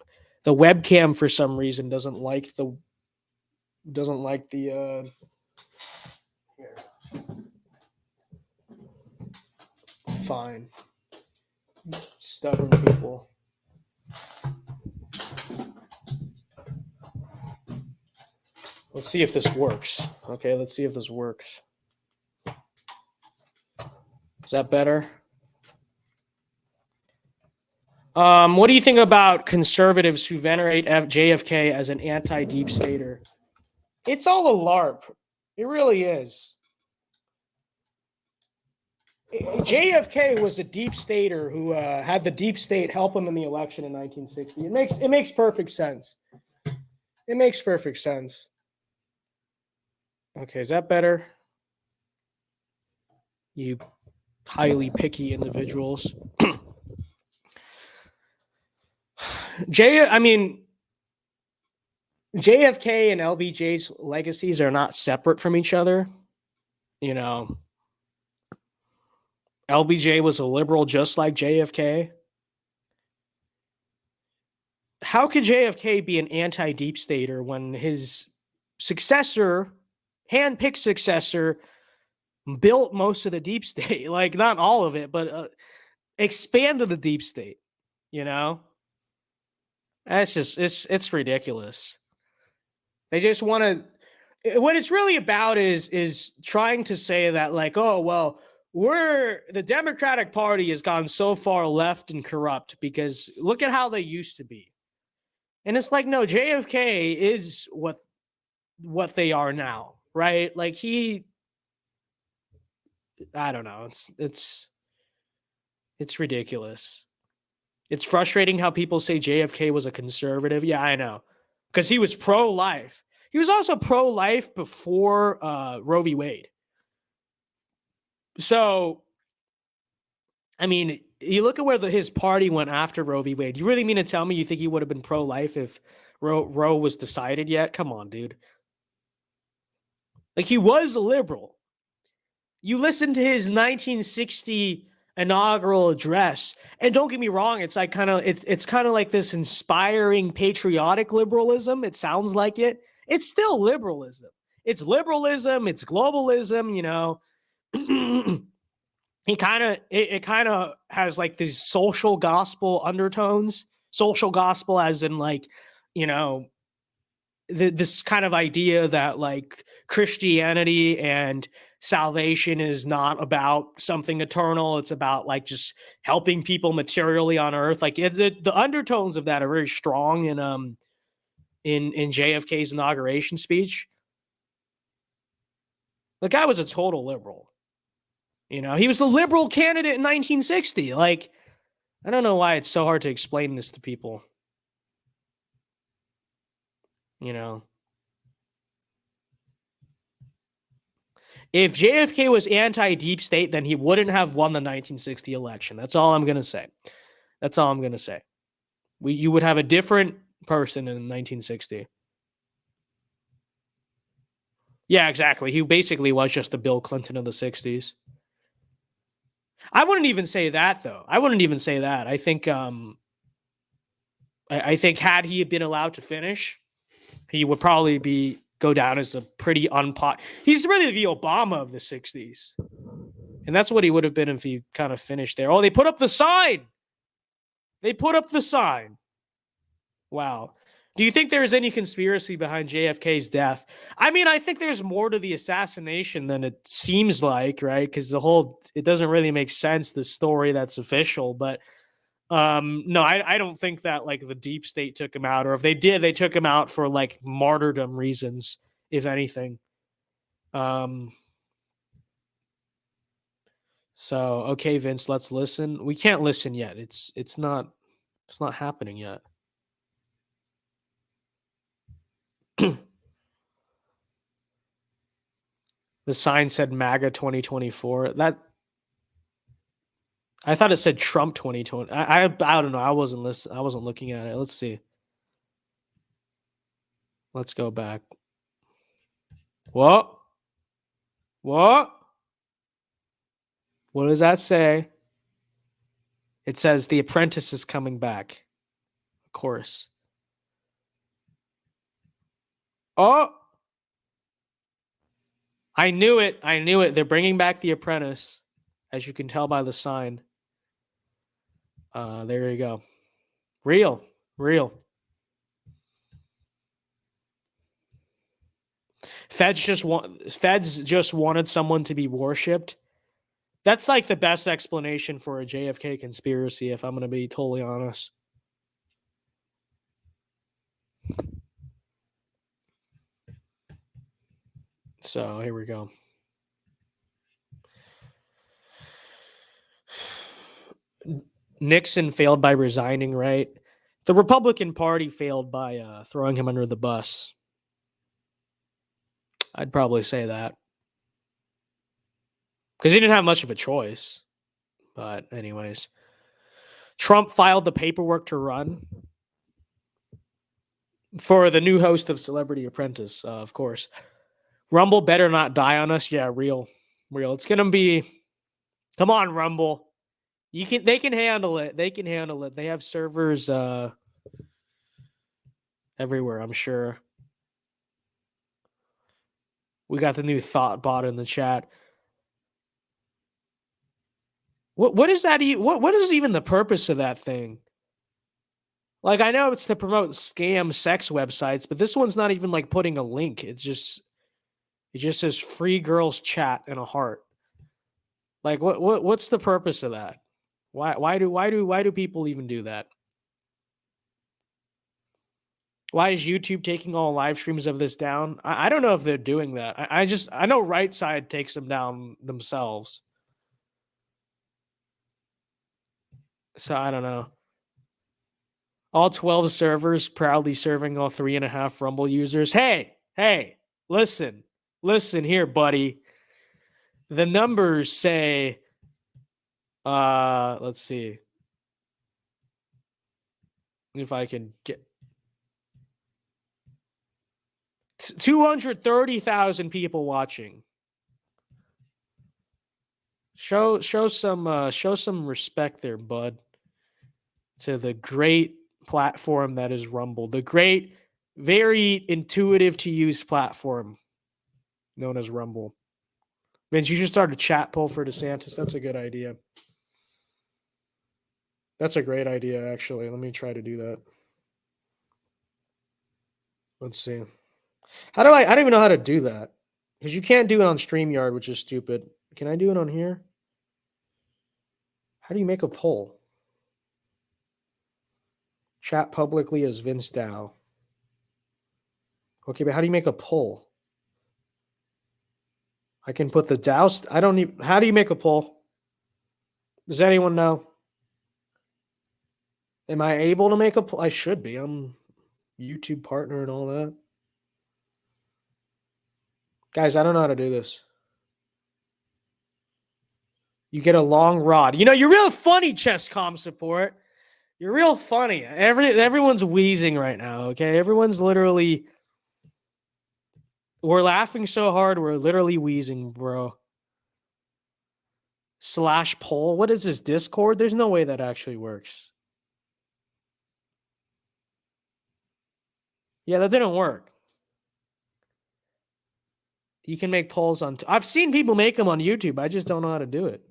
webcam for some reason doesn't like the here. Fine. Stubborn people. Let's see if this works. Okay, let's see if this works. Is that better? What do you think about conservatives who venerate JFK as an anti-deep stater? It's all a LARP. It really is. JFK was a deep stater who had the deep state help him in the election in 1960. It makes perfect sense. It makes perfect sense. Okay, is that better? You highly picky individuals. JFK and LBJ's legacies are not separate from each other. You know, LBJ was a liberal just like JFK. How could JFK be an anti-deep stater when his successor, hand-picked successor, built most of the deep state? Like, not all of it, but expanded the deep state, you know? That's just, it's ridiculous. They just want to, what it's really about is trying to say that, like, oh, well, the Democratic Party has gone so far left and corrupt because look at how they used to be. And it's like, no, JFK is what they are now, right? Like I don't know. It's ridiculous. It's frustrating how people say JFK was a conservative. Yeah, I know. Because he was pro-life. He was also pro-life before Roe v. Wade. So, I mean, you look at where his party went after Roe v. Wade. You really mean to tell me you think he would have been pro-life if Roe was decided yet? Come on, dude. Like, he was a liberal. You listen to his 1960 inaugural address, and don't get me wrong, it's like it's kind of like this inspiring patriotic liberalism. It sounds like it. It's still liberalism. It's liberalism. It's globalism. You know, it kind of has like these social gospel undertones. Social gospel, as in like, you know, this kind of idea that like Christianity and salvation is not about something eternal. It's about like just helping people materially on earth. Like the undertones of that are very strong in JFK's inauguration speech. The guy was a total liberal. You know, he was the liberal candidate in 1960. Like, I don't know why it's so hard to explain this to people. You know, if JFK was anti-deep state, then he wouldn't have won the 1960 election. That's all I'm going to say. That's all I'm going to say. You would have a different person in 1960. Yeah, exactly. He basically was just the Bill Clinton of the 60s. I wouldn't even say that, though. I wouldn't even say that. I think I think had he been allowed to finish, he would probably go down as a pretty he's really the Obama of the 60s. And that's what he would have been if he kind of finished there. Oh, they put up the sign. Wow. Do you think there's any conspiracy behind JFK's death? I mean, I think there's more to the assassination than it seems like, right? Because it doesn't really make sense, the story that's official. But no, I don't think that like the deep state took him out, or if they did, they took him out for like martyrdom reasons, if anything. So okay, Vince, let's listen. We can't listen yet. It's not happening yet. The sign said MAGA 2024. That I thought it said Trump 2020. I don't know. I wasn't looking at it. Let's see. Let's go back. What? What? What does that say? It says The Apprentice is coming back. Of course. Oh! I knew it. I knew it. They're bringing back The Apprentice, as you can tell by the sign. There you go. Real. Feds just wanted someone to be worshipped. That's like the best explanation for a JFK conspiracy, if I'm going to be totally honest. So here we go. Nixon failed by resigning, right? The Republican Party failed by throwing him under the bus. I'd probably say that. Because he didn't have much of a choice. But anyways. Trump filed the paperwork to run for the new host of Celebrity Apprentice, of course. Rumble better not die on us. Yeah, real. It's going to be... Come on, Rumble. They can handle it. They have servers everywhere, I'm sure. We got the new thought bot in the chat. What is that? What is even the purpose of that thing? Like, I know it's to promote scam sex websites, but this one's not even like putting a link. It just says free girls chat and a heart. Like, what's the purpose of that? Why do people even do that? Why is YouTube taking all live streams of this down? I don't know if they're doing that. I know Right Side takes them down themselves. So I don't know. All 12 servers proudly serving all 3.5 Rumble users. Hey, listen here, buddy. The numbers say, let's see if I can get 230,000 people watching. Show some respect there, bud, to the great platform that is Rumble, the great, very intuitive to use platform known as Rumble. Vince, you should start a chat poll for DeSantis. That's a good idea. That's a great idea, actually. Let me try to do that. Let's see. I don't even know how to do that, because you can't do it on StreamYard, which is stupid. Can I do it on here? How do you make a poll? Chat publicly as Vince Dow. Okay, but how do you make a poll? I can put the Dow. How do you make a poll? Does anyone know? Am I able to make a poll? I should be. I'm YouTube partner and all that. Guys, I don't know how to do this. You get a long rod. You know, you're real funny, Chesscom support. You're real funny. Everyone's wheezing right now, okay? Everyone's literally... We're laughing so hard, we're literally wheezing, bro. /poll. What is this, Discord? There's no way that actually works. Yeah, that didn't work. You can make polls on... I've seen people make them on YouTube. I just don't know how to do it.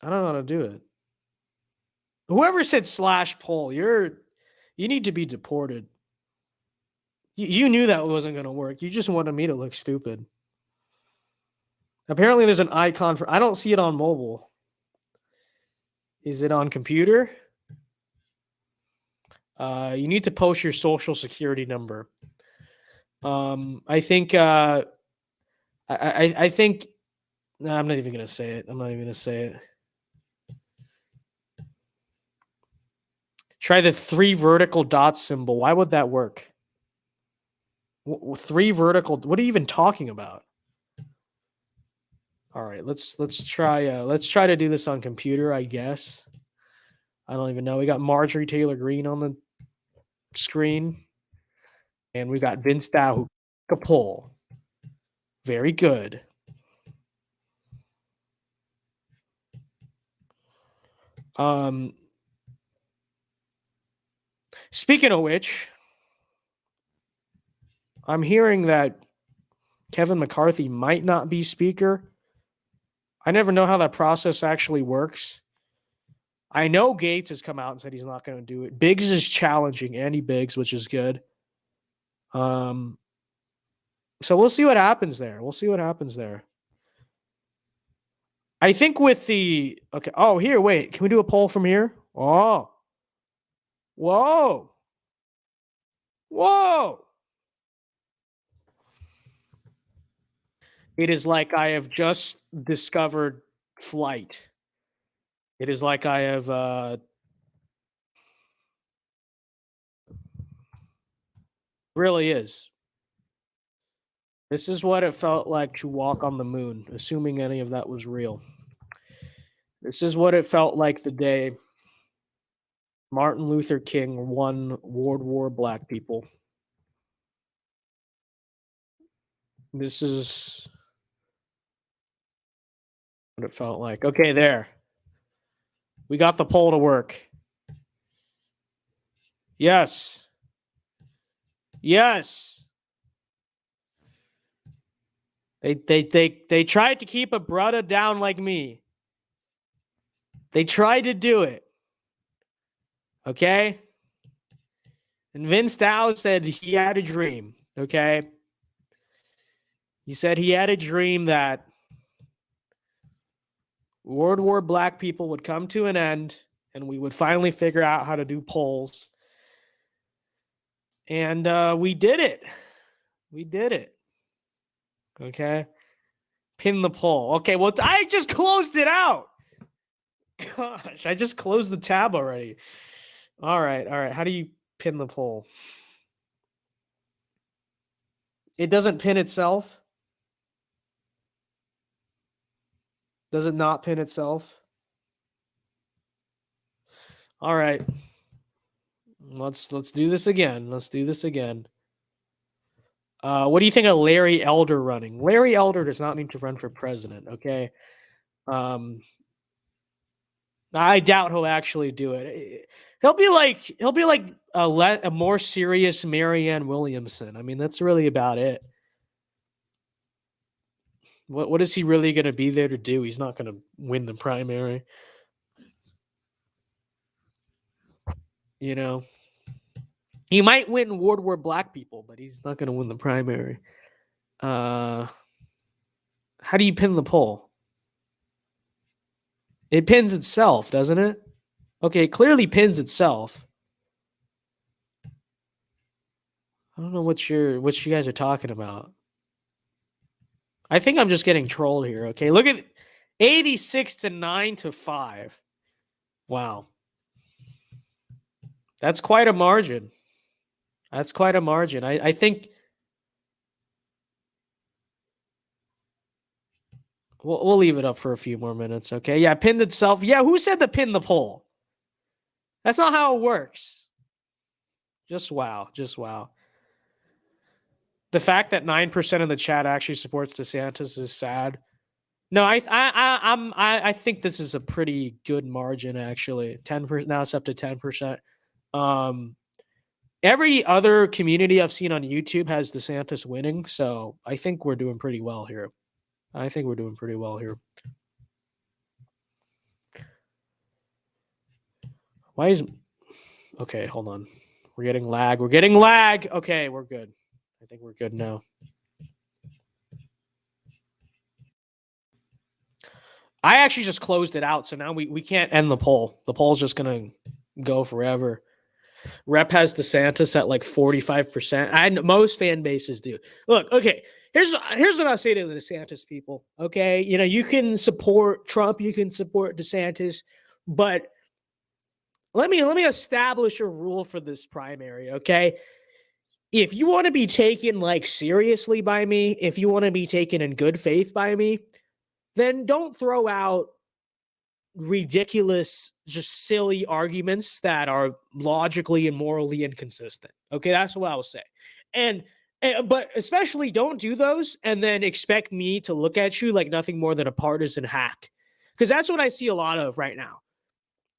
I don't know how to do it. Whoever said /poll, you're You need to be deported. You knew that wasn't going to work. You just wanted me to look stupid. Apparently, there's an icon for. I don't see it on mobile. Is it on computer? You need to post your social security number. I think. I think. No, I'm not even gonna say it. I'm not even gonna say it. Try the 3 vertical dot symbol. Why would that work? 3 vertical. What are you even talking about? All right, let's try to do this on computer, I guess. I don't even know. We got Marjorie Taylor Greene on the screen, and we got Vince Dow who took a poll. Very good. Speaking of which, I'm hearing that Kevin McCarthy might not be speaker. I never know how that process actually works. I know Gates has come out and said he's not going to do it. Biggs is challenging Andy Biggs, which is good. So we'll see what happens there. I think with the okay. Oh, here, wait. Can we do a poll from here? Oh, whoa. It is like I have just discovered flight. It is like I have really is. This is what it felt like to walk on the moon, assuming any of that was real. This is what it felt like the day Martin Luther King won World War Black people. This is what it felt like. Okay, there. We got the poll to work. Yes. They tried to keep a brother down like me. They tried to do it. Okay? And Vince Dow said he had a dream. Okay? He said he had a dream that World War Black people would come to an end and we would finally figure out how to do polls. And we did it. Okay. Pin the poll. Okay, well, I just closed it out. Gosh, I just closed the tab already. All right. How do you pin the poll? It doesn't pin itself? Does it not pin itself? All right. Let's do this again. What do you think of Larry Elder running? Larry Elder does not need to run for president, okay? I doubt he'll actually do it. He'll be like a more serious Marianne Williamson. I mean, that's really about it. What is he really going to be there to do? He's not going to win the primary. You know, he might win World War Black people, but he's not going to win the primary. How do you pin the poll? It pins itself, doesn't it? Okay, it clearly pins itself. I don't know what you guys are talking about. I think I'm just getting trolled here. Okay, look at 86 to 9 to 5. Wow. That's quite a margin. I think we'll leave it up for a few more minutes, okay? Yeah, pinned itself. Yeah, who said to pin the poll? That's not how it works. Just wow. The fact that 9% of the chat actually supports DeSantis is sad. No, I think this is a pretty good margin actually. 10%, now it's up to 10%. Every other community I've seen on YouTube has DeSantis winning, so I think we're doing pretty well here. Why is okay? Hold on. We're getting lag. We're getting lag. Okay, we're good. I think we're good now. I actually just closed it out, so now we can't end the poll. The poll's just going to go forever. Rep has DeSantis at like 45%. And most fan bases do. Look, okay, here's what I'll say to the DeSantis people, okay? You know, you can support Trump, you can support DeSantis, but let me establish a rule for this primary, okay? If you want to be taken like seriously by me, if you want to be taken in good faith by me, then don't throw out ridiculous, just silly arguments that are logically and morally inconsistent. Okay, that's what I will say. But especially don't do those and then expect me to look at you like nothing more than a partisan hack. Because that's what I see a lot of right now.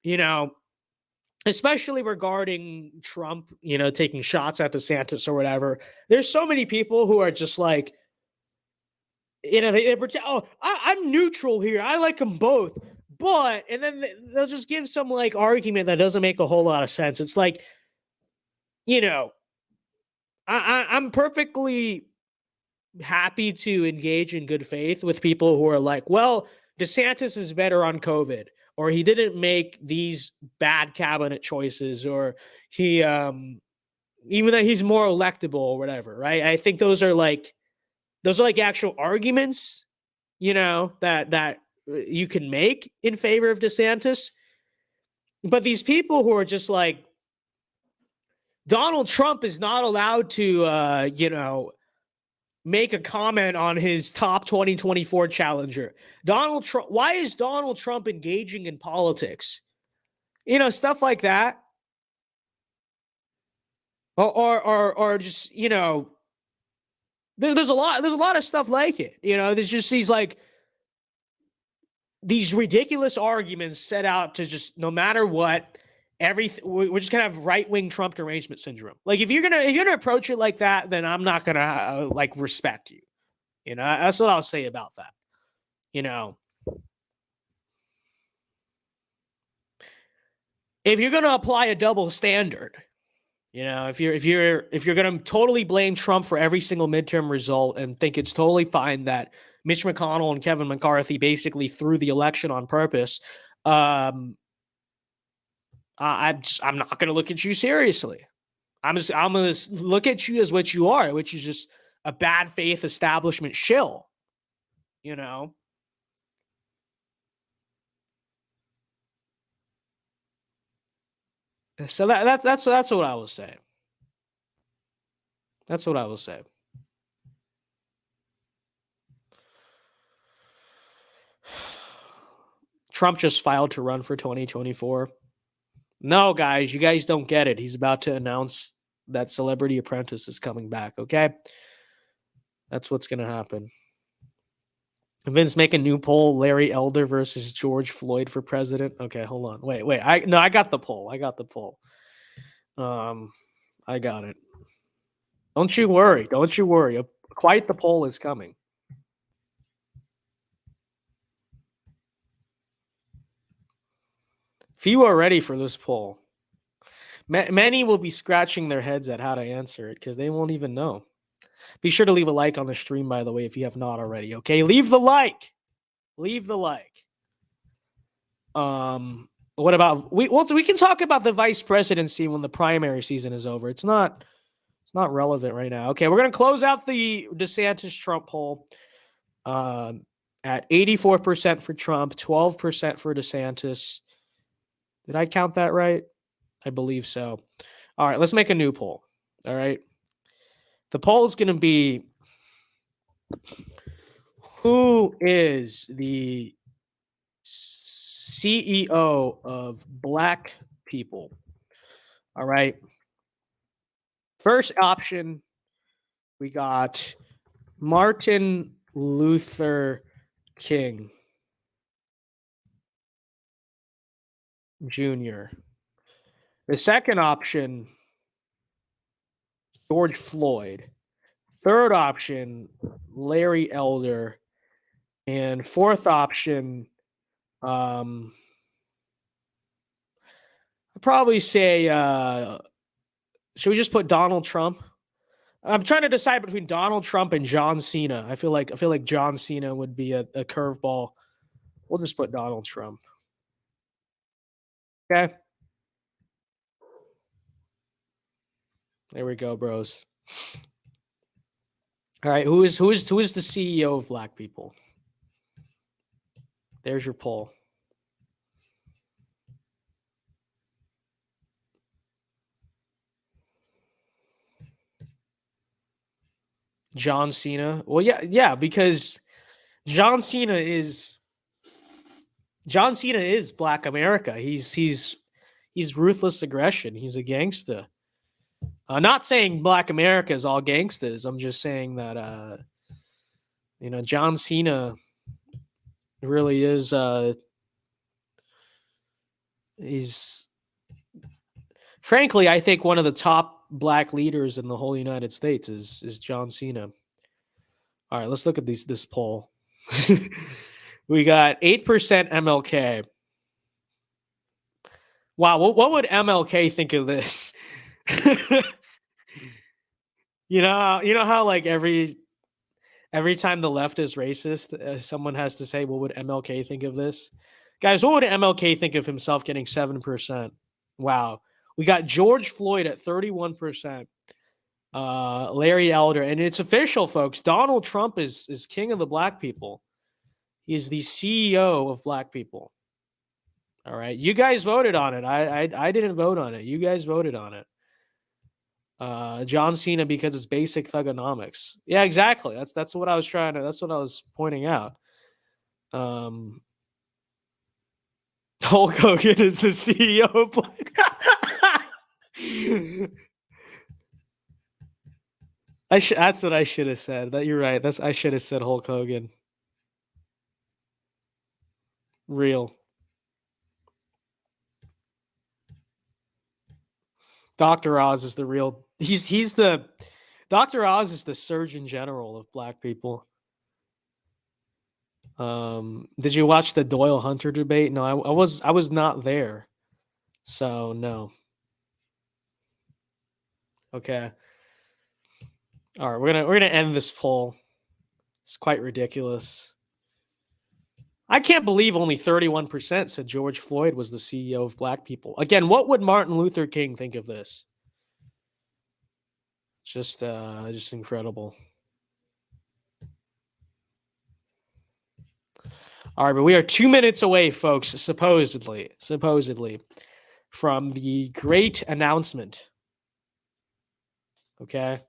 You know, especially regarding Trump, you know, taking shots at DeSantis or whatever. There's so many people who are just like, you know, they pretend, oh, I'm neutral here. I like them both. But, and then they'll just give some like argument that doesn't make a whole lot of sense. It's like, you know, I'm perfectly happy to engage in good faith with people who are like, well, DeSantis is better on COVID, or he didn't make these bad cabinet choices, or he, even though he's more electable or whatever, right? I think those are like actual arguments, you know, that you can make in favor of DeSantis. But these people who are just like, Donald Trump is not allowed to, you know, make a comment on his top 2024 challenger. Donald Trump, why is Donald Trump engaging in politics? You know, stuff like that. Or just, you know, there's a lot of stuff like it. You know, there's just these ridiculous arguments set out to just, no matter what, we're just gonna have right-wing Trump derangement syndrome. Like if you're gonna approach it like that, then I'm not gonna like respect you. You know, that's what I'll say about that. You know, if you're gonna apply a double standard, you know, if you're gonna totally blame Trump for every single midterm result and think it's totally fine that Mitch McConnell and Kevin McCarthy basically threw the election on purpose, I'm not going to look at you seriously. I'm going to look at you as what you are, which is just a bad faith establishment shill. You know. So that's what I will say. That's what I will say. Trump just filed to run for 2024. No, guys, you guys don't get it. He's about to announce that Celebrity Apprentice is coming back, okay? That's what's going to happen. Vince, make a new poll, Larry Elder versus George Floyd for president. Okay, hold on. Wait. I got the poll. I got it. Don't you worry. Quite the poll is coming. Few are ready for this poll. Many will be scratching their heads at how to answer it because they won't even know. Be sure to leave a like on the stream, by the way, if you have not already. Okay, leave the like. What about we can talk about the vice presidency when the primary season is over. It's not relevant right now. Okay, we're gonna close out the DeSantis Trump poll at 84% for Trump, 12% for DeSantis. Did I count that right? I believe so. All right, let's make a new poll. All right. The poll is going to be, who is the CEO of Black People? All right. First option, we got Martin Luther King Jr. The second option, George Floyd. Third option, Larry Elder. And fourth option, I'd probably say Should we just put Donald Trump? I'm trying to decide between Donald Trump and John Cena. I feel like John Cena would be a curveball. We'll just put Donald Trump. Okay. There we go, bros. All right, who is the CEO of Black People? There's your poll. John Cena. Well, yeah, because John Cena is Black America. He's ruthless aggression. He's a gangster. Not saying Black America is all gangsters. I'm just saying that John Cena really is he's frankly, I think one of the top Black leaders in the whole United States is John Cena. All right, let's look at this poll. We got 8% MLK. Wow, what would MLK think of this? You know how like every time the left is racist, someone has to say, what would MLK think of this? Guys, what would MLK think of himself getting 7%? Wow. We got George Floyd at 31%. Larry Elder. And it's official, folks. Donald Trump is king of the Black people. He is the CEO of Black people. All right. You guys voted on it. I didn't vote on it. You guys voted on it. John Cena because it's basic thugonomics. Yeah, exactly. That's what I was pointing out. Hulk Hogan is the CEO of Black. That's what I should have said. That you're right. I should have said Hulk Hogan. Real. Dr. Oz is the real. He's the Dr. Oz is the Surgeon General of Black people. Did you watch the Doyle Hunter debate? No, I was not there. So no. Okay. All right, we're gonna end this poll. It's quite ridiculous. I can't believe only 31% said George Floyd was the CEO of Black people. Again, what would Martin Luther King think of this? Just incredible. All right, but we are 2 minutes away, folks, supposedly, from the great announcement. Okay.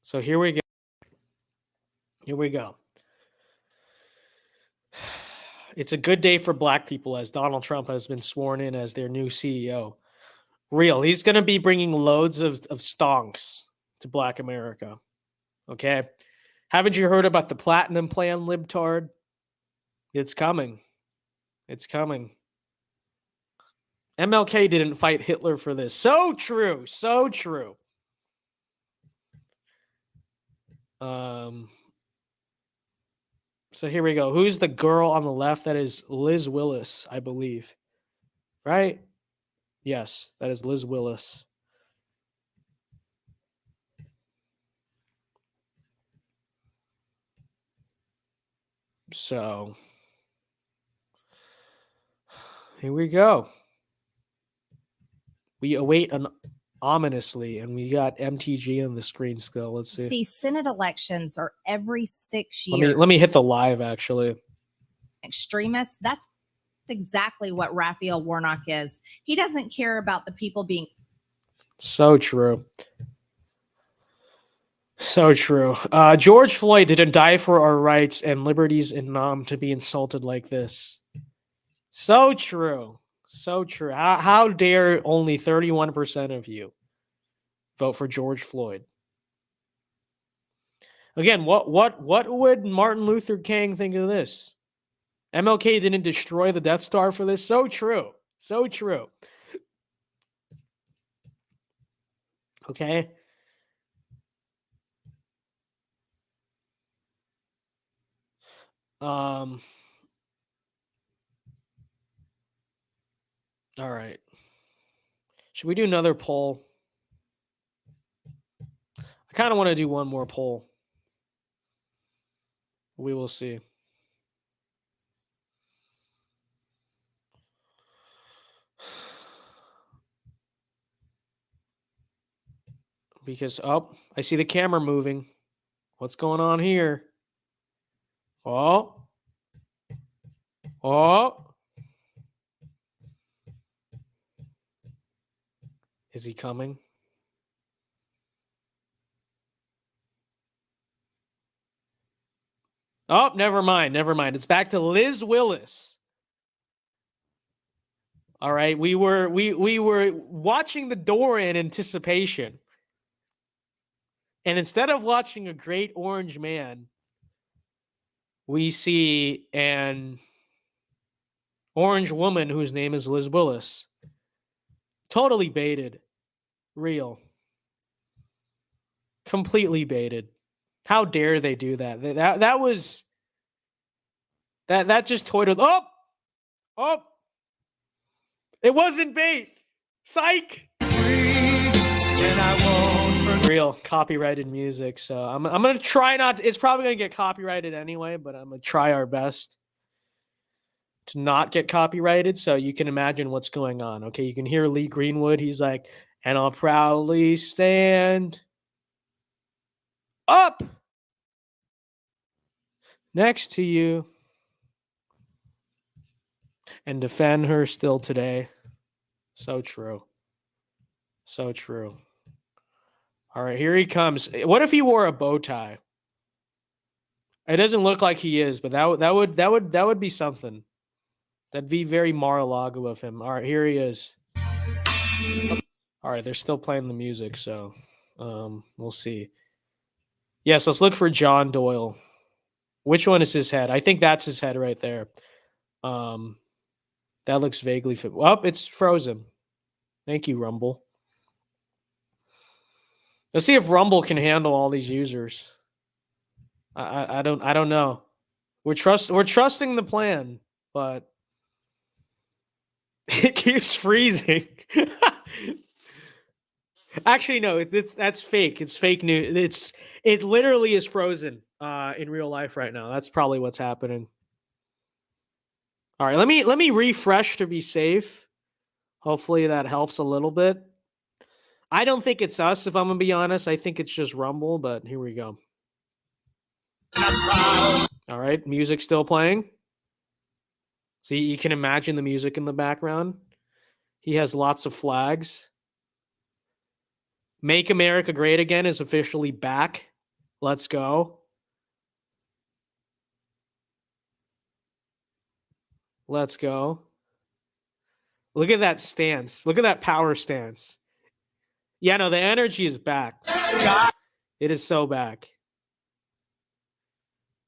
So here we go. It's a good day for Black people as Donald Trump has been sworn in as their new CEO. Real. He's going to be bringing loads of stonks to Black America. Okay. Haven't you heard about the Platinum Plan, libtard? It's coming. It's coming. MLK didn't fight Hitler for this. So true. So true. So here we go. Who's the girl on the left? That is Liz Willis, I believe. Right? Yes, that is Liz Willis. So here we go. We await ominously, and we got MTG on the screen still. Let's see. Senate elections are every 6 years. Let me hit the live, actually. Extremists, that's exactly what Raphael Warnock is. He doesn't care about the people being. So true. So true. George Floyd didn't die for our rights and liberties in Nam to be insulted like this. So true. So true. How dare only 31% of you vote for George Floyd? Again, what would Martin Luther King think of this? MLK didn't destroy the Death Star for this. So true. So true. Okay. All right. Should we do another poll? I kind of want to do one more poll. We will see. Because, oh, I see the camera moving. What's going on here? Oh. Oh. Is he coming? Oh, never mind. Never mind. It's back to Liz Willis. All right. We were watching the door in anticipation. And instead of watching a great orange man, we see an orange woman whose name is Liz Willis. Totally baited. Real. Completely baited. How dare they do that? That was that just toyed with. Oh, it wasn't bait. Psych. Real copyrighted music. So I'm gonna try not. It's probably gonna get copyrighted anyway, but I'm gonna try our best to not get copyrighted. So you can imagine what's going on. Okay, you can hear Lee Greenwood. He's like, and I'll proudly stand up next to you and defend her still today. So true. So true. All right, here he comes. What if he wore a bow tie? It doesn't look like he is, but that would be something. That'd be very Mar-a-Lago of him. All right, here he is. All right, they're still playing the music, so we'll see. Yes, let's look for John Doyle. Which one is his head? I think that's his head right there. That looks vaguely fit. Oh, it's frozen. Thank you, Rumble. Let's see if Rumble can handle all these users. I don't know. We're trusting the plan, but it keeps freezing. Actually, no, that's fake. It's fake news. It literally is frozen in real life right now. That's probably what's happening. All right, let me refresh to be safe. Hopefully that helps a little bit. I don't think it's us, if I'm gonna be honest. I think it's just Rumble, but here we go. All right, music still playing. See, you can imagine the music in the background. He has lots of flags. Make America Great Again is officially back. Let's go. Let's go. Look at that stance. Look at that power stance. Yeah, no, the energy is back. It is so back.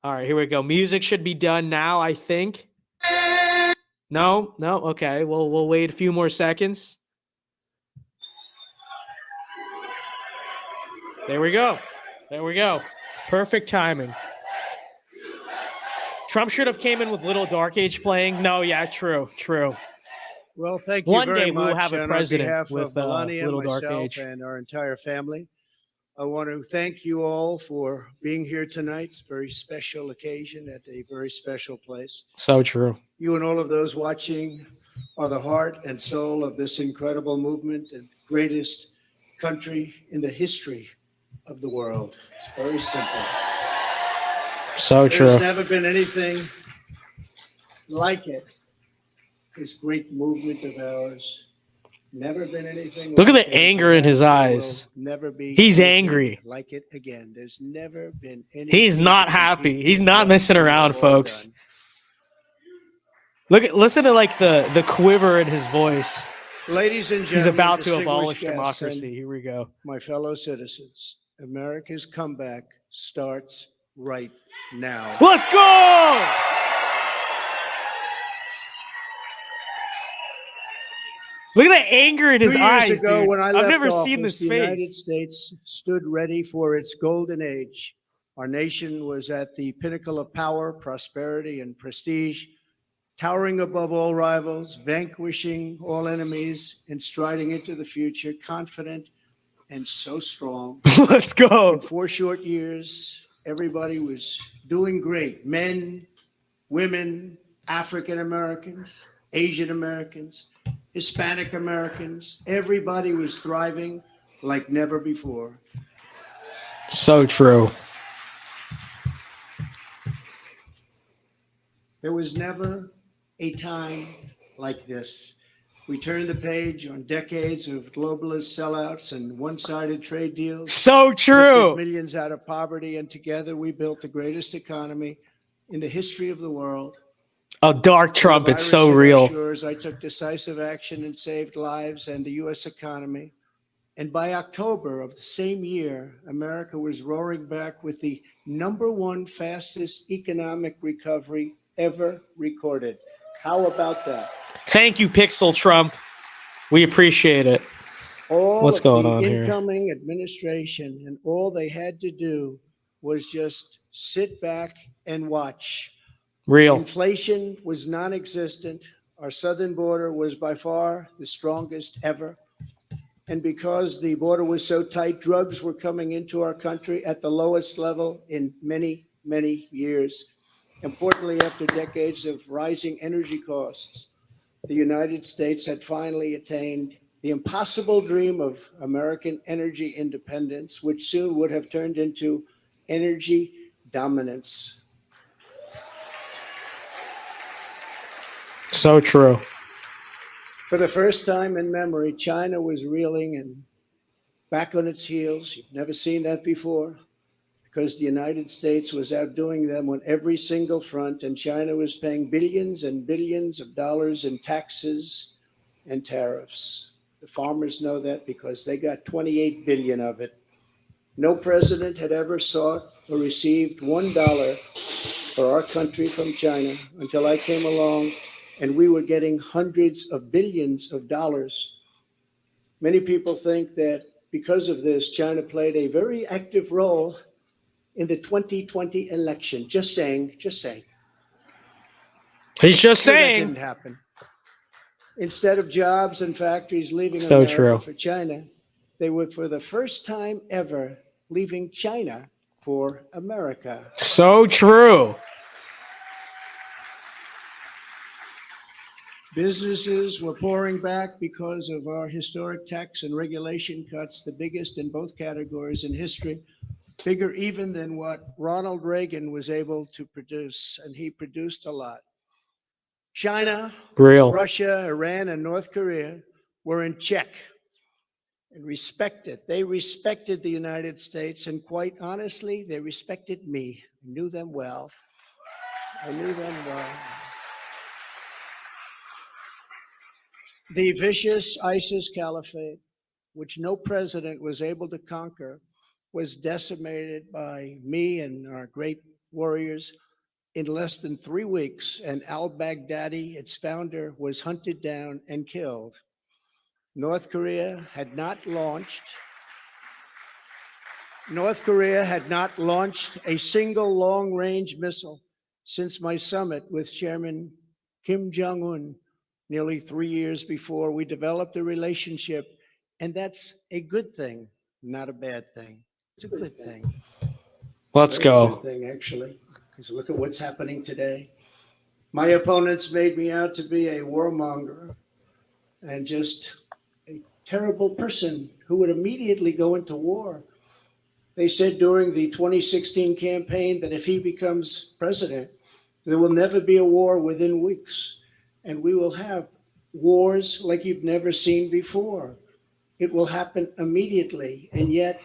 All right, here we go. Music should be done now, I think. No. Okay, we'll wait a few more seconds. There we go. Perfect timing. Trump should have came in with Little Dark Age playing. No, yeah, true. Well, thank you One very day much. we'll have a president on behalf with of Melania, Little Dark myself, Age. and our entire family, I want to thank you all for being here tonight. It's a very special occasion at a very special place. So true. You and all of those watching are the heart and soul of this incredible movement and greatest country in the history of the world. It's very simple. So true. There's never been anything like it. This great movement of ours. Never been anything. Look like at the it. anger in his There eyes. will Never be. He's anything angry. Like it again. There's never been any. He's not happy. He's not messing around, folks. Listen to like the quiver in his voice. Ladies and gentlemen, He's about to distinguished abolish guests, democracy. and Here we go. my fellow citizens, America's comeback starts right now. Let's go! Look at the anger in his 2 years eyes, ago, dude. when I I've left never office, seen this the United face. States stood ready for its golden age. Our nation was at the pinnacle of power, prosperity, and prestige. towering above all rivals, vanquishing all enemies, and striding into the future, confident and so strong. Let's go. In 4 short years, everybody was doing great. Men, women, African Americans, Asian Americans, Hispanic Americans, everybody was thriving like never before. So true. There was never a time like this. We turned the page on decades of globalist sellouts and one-sided trade deals. So true. Lifted millions out of poverty, and together we built the greatest economy in the history of the world. Oh, Dark Trump, it's so real. Shores, I took decisive action and saved lives and the U.S. economy. And by October of the same year, America was roaring back with the #1 fastest economic recovery ever recorded. How about that? Thank you, Pixel Trump. We appreciate it. What's going on here? The incoming administration, and all they had to do was just sit back and watch. Real. Inflation was non-existent. Our southern border was by far the strongest ever. And because the border was so tight, drugs were coming into our country at the lowest level in many, many years. Importantly, after decades of rising energy costs, the United States had finally attained the impossible dream of American energy independence, which soon would have turned into energy dominance. So true. For the first time in memory, China was reeling and back on its heels. You've never seen that before, because the United States was outdoing them on every single front, and China was paying billions and billions of dollars in taxes and tariffs. The farmers know that because they got 28 billion of it. No president had ever sought or received $1 for our country from China until I came along, and we were getting hundreds of billions of dollars. Many people think that because of this, China played a very active role in the 2020 election. Just saying, just saying. He's just That saying. didn't happen. Instead of jobs and factories leaving So America true. for China, they were for the first time ever leaving China for America. So true. Businesses were pouring back because of our historic tax and regulation cuts, the biggest in both categories in history, bigger even than what Ronald Reagan was able to produce, and he produced a lot. China, Real. Russia, Iran, and North Korea were in check and respected. They respected the United States, and quite honestly, they respected me. I knew them well. I knew them well. The vicious ISIS caliphate, which no president was able to conquer, was decimated by me and our great warriors in less than 3 weeks, and al-Baghdadi, its founder, was hunted down and killed. North Korea had not launched a single long-range missile since my summit with Chairman Kim Jong-un nearly 3 years before. We developed a relationship, and that's a good thing, not a bad thing. It's a good thing. Let's go. Good thing, actually, because look at what's happening today. My opponents made me out to be a warmonger and just a terrible person who would immediately go into war. They said during the 2016 campaign that if he becomes president, there will never be a war within weeks, and we will have wars like you've never seen before. It will happen immediately, and yet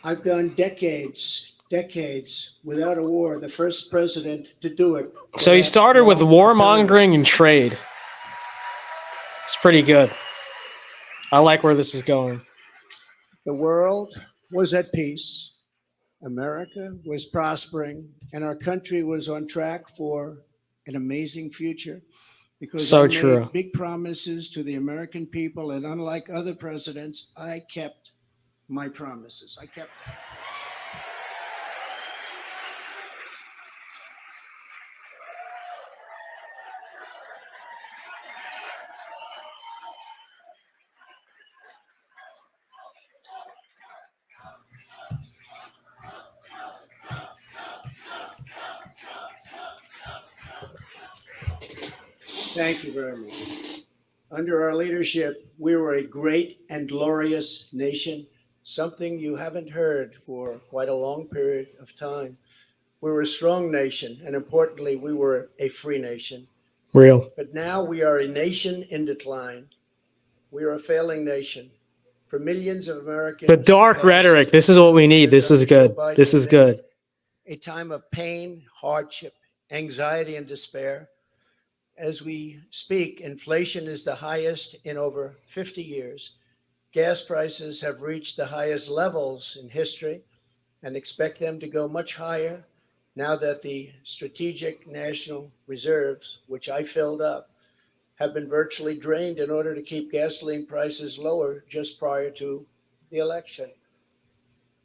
I've gone decades without a war, the first president to do it. So he started with warmongering and trade. It's pretty good. I like where this is going. The world was at peace. America was prospering, and our country was on track for an amazing future because I made big promises to the American people, and unlike other presidents, I kept my promises. I kept them. Thank you very much. Under our leadership, we were a great and glorious nation, something you haven't heard for quite a long period of time. We were a strong nation, and importantly, we were a free nation. Real. But now we are a nation in decline. We are a failing nation. For millions of Americans, The dark rhetoric. This is what we need. This is good. This is good. a time of pain, hardship, anxiety, and despair. As we speak, inflation is the highest in over 50 years. Gas prices have reached the highest levels in history and expect them to go much higher now that the strategic national reserves, which I filled up, have been virtually drained in order to keep gasoline prices lower just prior to the election.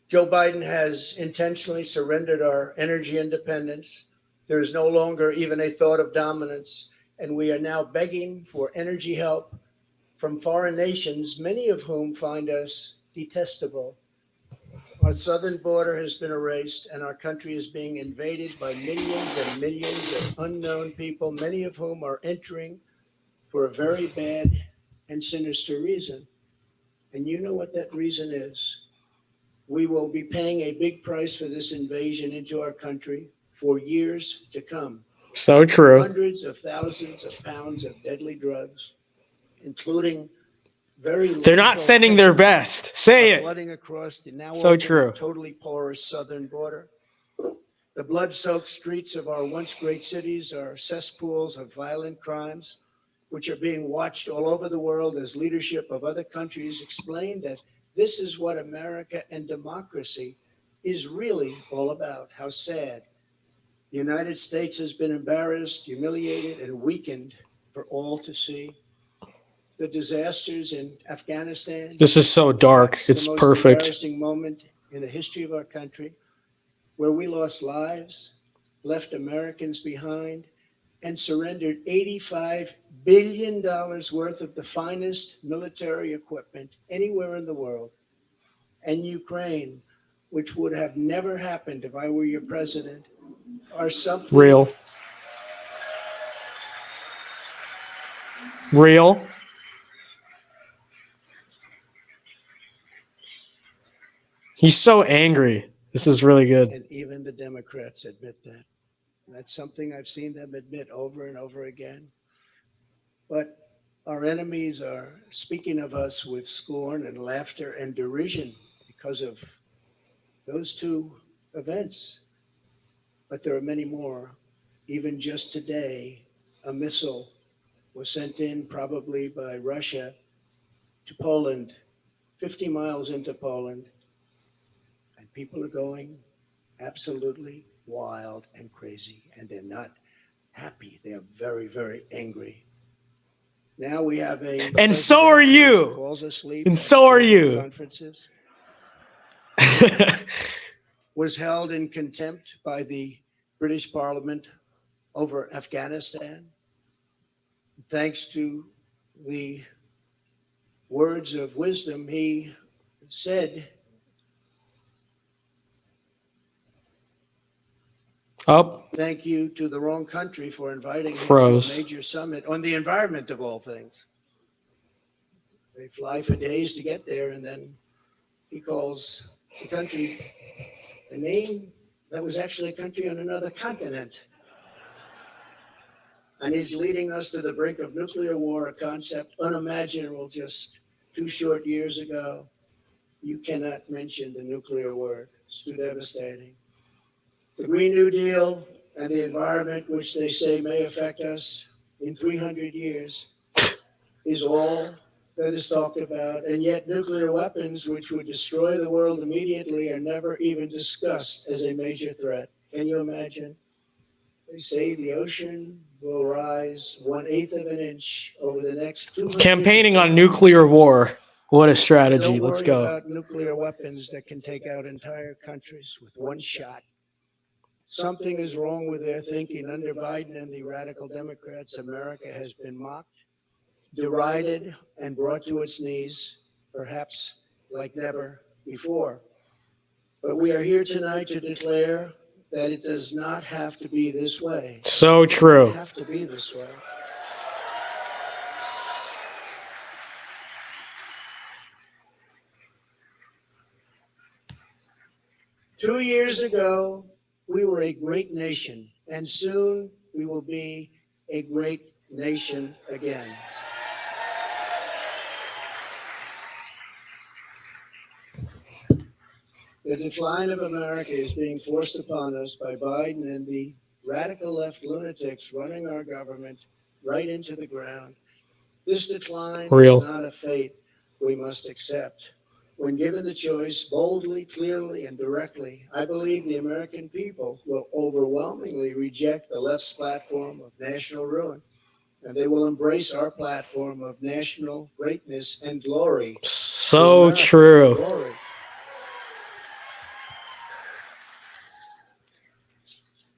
Joe Biden has intentionally surrendered our energy independence. There is no longer even a thought of dominance, and we are now begging for energy help from foreign nations, many of whom find us detestable. Our southern border has been erased, and our country is being invaded by millions and millions of unknown people, many of whom are entering for a very bad and sinister reason. And you know what that reason is. We will be paying a big price for this invasion into our country for years to come. So true. Hundreds of thousands of pounds of deadly drugs, including very They're not sending their best. Say it. flooding across the now So open, true. totally porous southern border. The blood-soaked streets of our once great cities are cesspools of violent crimes, which are being watched all over the world as leadership of other countries explain that this is what America and democracy is really all about. How sad. The United States has been embarrassed, humiliated, and weakened for all to see. The disasters in Afghanistan. This is so dark. It's the It's most perfect. embarrassing moment in the history of our country, where we lost lives, left Americans behind, and surrendered $85 billion worth of the finest military equipment anywhere in the world. And Ukraine, which would have never happened if I were your president, are something Real. He's so angry. This is really good. And even the Democrats admit that. That's something I've seen them admit over and over again. But our enemies are speaking of us with scorn and laughter and derision because of those two events. But there are many more. Even just today, a missile was sent in, probably by Russia, to Poland, 50 miles into Poland. And people are going absolutely wild and crazy, and they're not happy. They are very, very angry. Now we have a And so are you. who falls asleep And at so are you. conferences. Was held in contempt by the British Parliament over Afghanistan. Thanks to the words of wisdom, he said, thank you to the wrong country for inviting him to a major summit on the environment of all things. They fly for days to get there, and then he calls the country a name that was actually a country on another continent. And he's leading us to the brink of nuclear war, a concept unimaginable just 2 short years ago. You cannot mention the nuclear word. It's too devastating. The Green New Deal and the environment, which they say may affect us in 300 years, is all that is talked about. And yet nuclear weapons, which would destroy the world immediately, are never even discussed as a major threat. Can you imagine? They say the ocean will rise 1/8 of an inch over the next 200 Campaigning on nuclear war. What a strategy. Don't Let's worry go. about nuclear weapons that can take out entire countries with one shot. Something is wrong with their thinking. Under Biden and the radical Democrats, America has been mocked, derided, and brought to its knees, perhaps like never before. But we are here tonight to declare that it does not have to be this way. So It true. doesn't have to be this way. 2 years ago, we were a great nation, and soon we will be a great nation again. The decline of America is being forced upon us by Biden and the radical left lunatics running our government right into the ground. This decline is not a fate we must accept. When given the choice, boldly, clearly, and directly, I believe the American people will overwhelmingly reject the left's platform of national ruin, and they will embrace our platform of national greatness and glory. So true. Glory.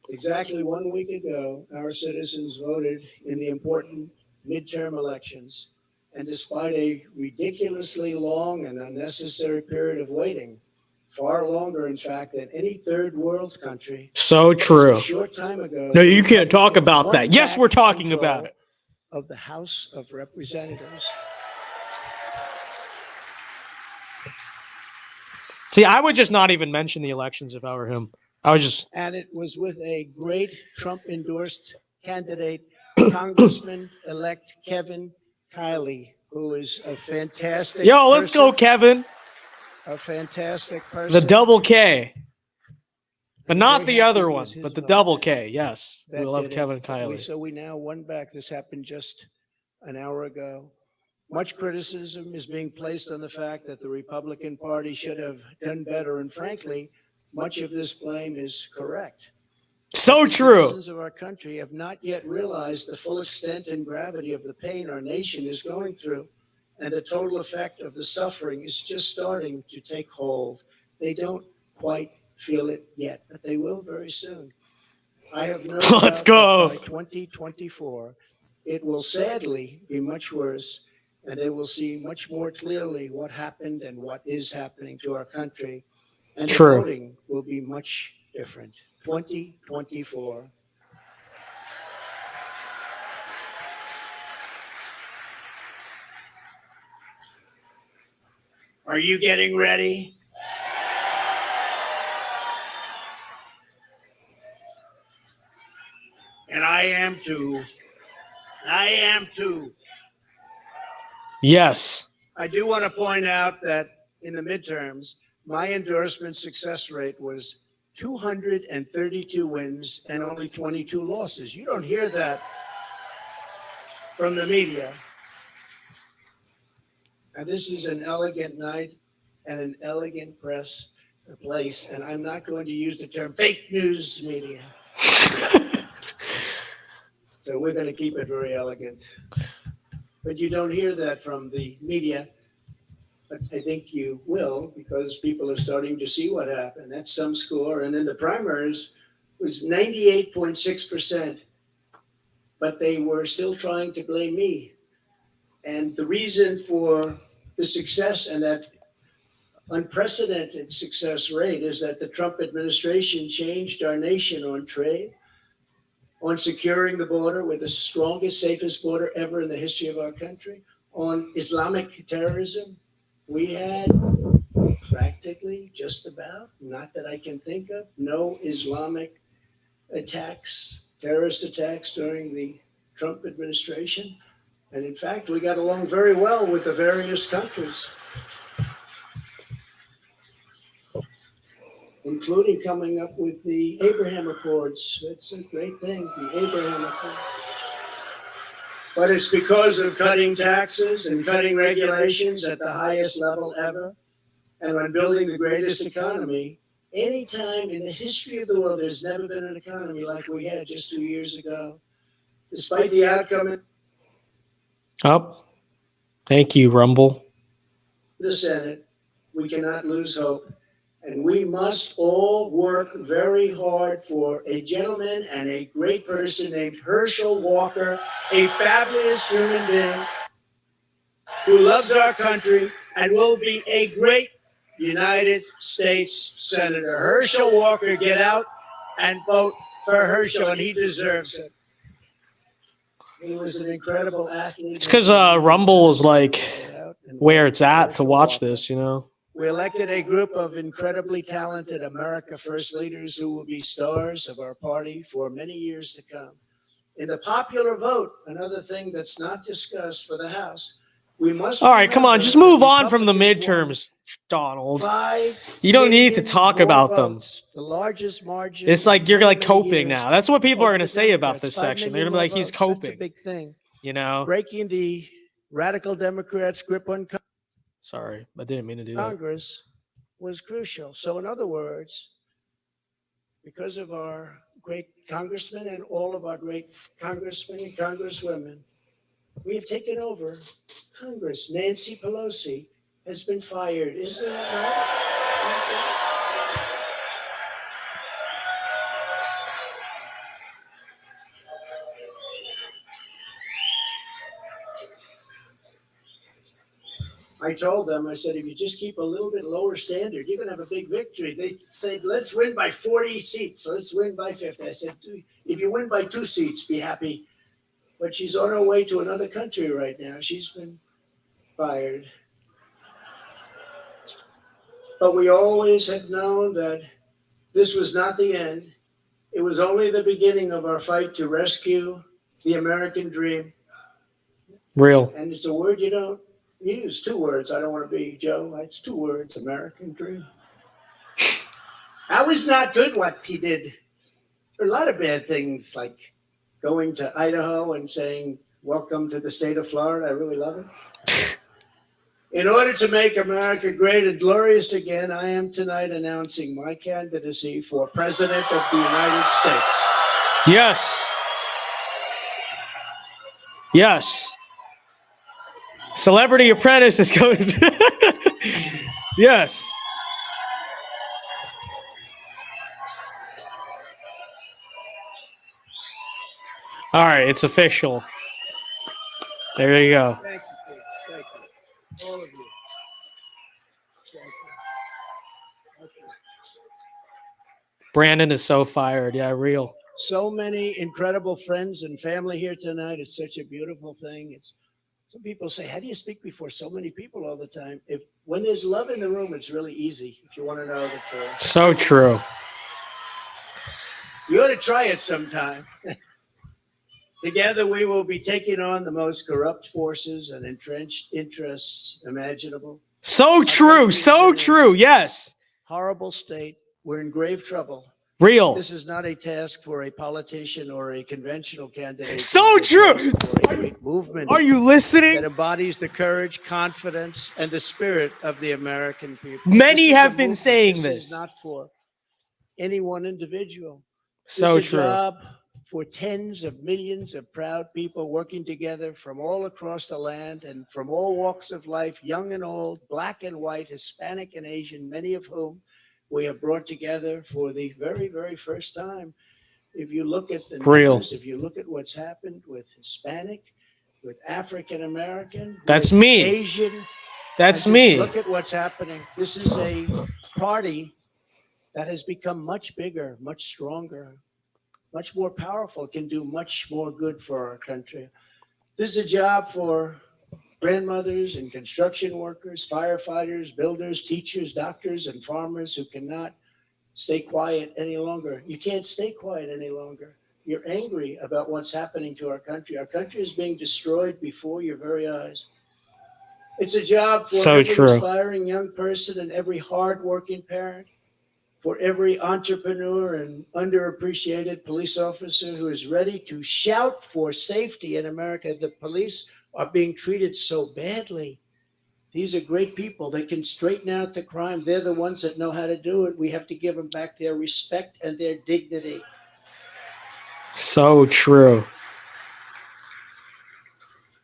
Exactly 1 week ago, our citizens voted in the important midterm elections. And despite a ridiculously long and unnecessary period of waiting, far longer, in fact, than any third world country. So true. A short time ago, No, you can't talk about that. Yes, we're talking about it. Of the House of Representatives. See, I would just not even mention the elections if I were him. I would just. And it was with a great Trump-endorsed candidate, Congressman-elect Kevin Kiley, who is a fantastic Yo, let's go, Kevin. A fantastic person. The double K. But not the other one, but the double K. Yes. We love Kevin Kiley. So we now won back. This happened just an hour ago. Much criticism is being placed on the fact that the Republican Party should have done better. And frankly, much of this blame is correct. So true. Citizens of our country have not yet realized the full extent and gravity of the pain our nation is going through, and the total effect of the suffering is just starting to take hold. They don't quite feel it yet, but they will very soon. I have no doubt Let's go. that by 2024, it will sadly be much worse, and they will see much more clearly what happened and what is happening to our country, and True. the voting will be much different. 2024. Are you getting ready? And I am too. I am too. Yes. I do want to point out that in the midterms, my endorsement success rate was 232 wins and only 22 losses. You don't hear that from the media. And this is an elegant night and an elegant place, and I'm not going to use the term fake news media. So we're going to keep it very elegant. But you don't hear that from the media. But I think you will, because people are starting to see what happened. That's some score. And in the primaries was 98.6%. But they were still trying to blame me. And the reason for the success and that unprecedented success rate is that the Trump administration changed our nation on trade, on securing the border. We're the strongest, safest border ever in the history of our country. On Islamic terrorism, we had practically just about, not that I can think of, no Islamic attacks, terrorist attacks during the Trump administration. And in fact, we got along very well with the various countries, including coming up with the Abraham Accords. That's a great thing, the Abraham Accords. But it's because of cutting taxes and cutting regulations at the highest level ever, and on building the greatest economy. Any time in the history of the world, there's never been an economy like we had just 2 years ago. Despite the outcome Up. Thank you, Rumble. the Senate, we cannot lose hope. And we must all work very hard for a gentleman and a great person named Herschel Walker, a fabulous human being who loves our country and will be a great United States Senator. Herschel Walker, get out and vote for Herschel, and he deserves it. He was an incredible athlete. It's because Rumble is like where it's at to watch this, you know? We elected a group of incredibly talented America First leaders who will be stars of our party for many years to come. In the popular vote, another thing that's not discussed for the House, we must. All right, come on, just move on from the midterms, Donald. You don't need to talk about them. The largest margin. It's like you're like coping now. That's what people are going to say about this section. They're going to be like, he's coping. That's a big thing. You know? Breaking the radical Democrats' grip on Sorry, I didn't mean to do that. Congress was crucial. So in other words, because of our great congressmen and all of our great congressmen and congresswomen, we have taken over Congress. Nancy Pelosi has been fired. Isn't that right? I told them, I said, if you just keep a little bit lower standard, you're going to have a big victory. They said, let's win by 40 seats. Let's win by 50. I said, if you win by 2 seats, be happy. But she's on her way to another country right now. She's been fired. But we always have known that this was not the end. It was only the beginning of our fight to rescue the American dream. Real. And it's a word you don't use. 2 words. I don't want to be Joe. It's 2 words. American dream. That was not good what he did. There are a lot of bad things like going to Idaho and saying, welcome to the state of Florida. I really love it. In order to make America great and glorious again, I am tonight announcing my candidacy for President of the United States. Yes. Yes. Celebrity Apprentice is going. Yes. All right, it's official. There you go. Thank you, please. Thank you. All of you. Thank you. Okay. Brandon is so fired. Yeah, real. So many incredible friends and family here tonight. It's such a beautiful thing. Some people say, how do you speak before so many people all the time? When there's love in the room, it's really easy. If you want to know that. So true. You ought to try it sometime. Together, we will be taking on the most corrupt forces and entrenched interests imaginable. So true. So true. Yes. Horrible state. We're in grave trouble. Real. This is not a task for a politician or a conventional candidate. So true. For a great movement. Are you listening? That embodies the courage, confidence, and the spirit of the American people. Many have been saying this. This is not for any one individual. So it's a true. job for tens of millions of proud people working together from all across the land and from all walks of life, young and old, black and white, Hispanic and Asian, many of whom we have brought together for the very, very first time. If you look at the numbers, if you look at what's happened with Hispanic, with African American, that's with me. Asian, that's me. Look at what's happening. This is a party that has become much bigger, much stronger, much more powerful, can do much more good for our country. This is a job for grandmothers and construction workers, firefighters, builders, teachers, doctors, and farmers who cannot stay quiet any longer. You can't stay quiet any longer. You're angry about what's happening to our country. Our country is being destroyed before your very eyes. It's a job for every aspiring young person and every hardworking parent, for every entrepreneur and underappreciated police officer who is ready to shout for safety in America. The police are being treated so badly. These are great people. They can straighten out the crime. They're the ones that know how to do it. We have to give them back their respect and their dignity. So true.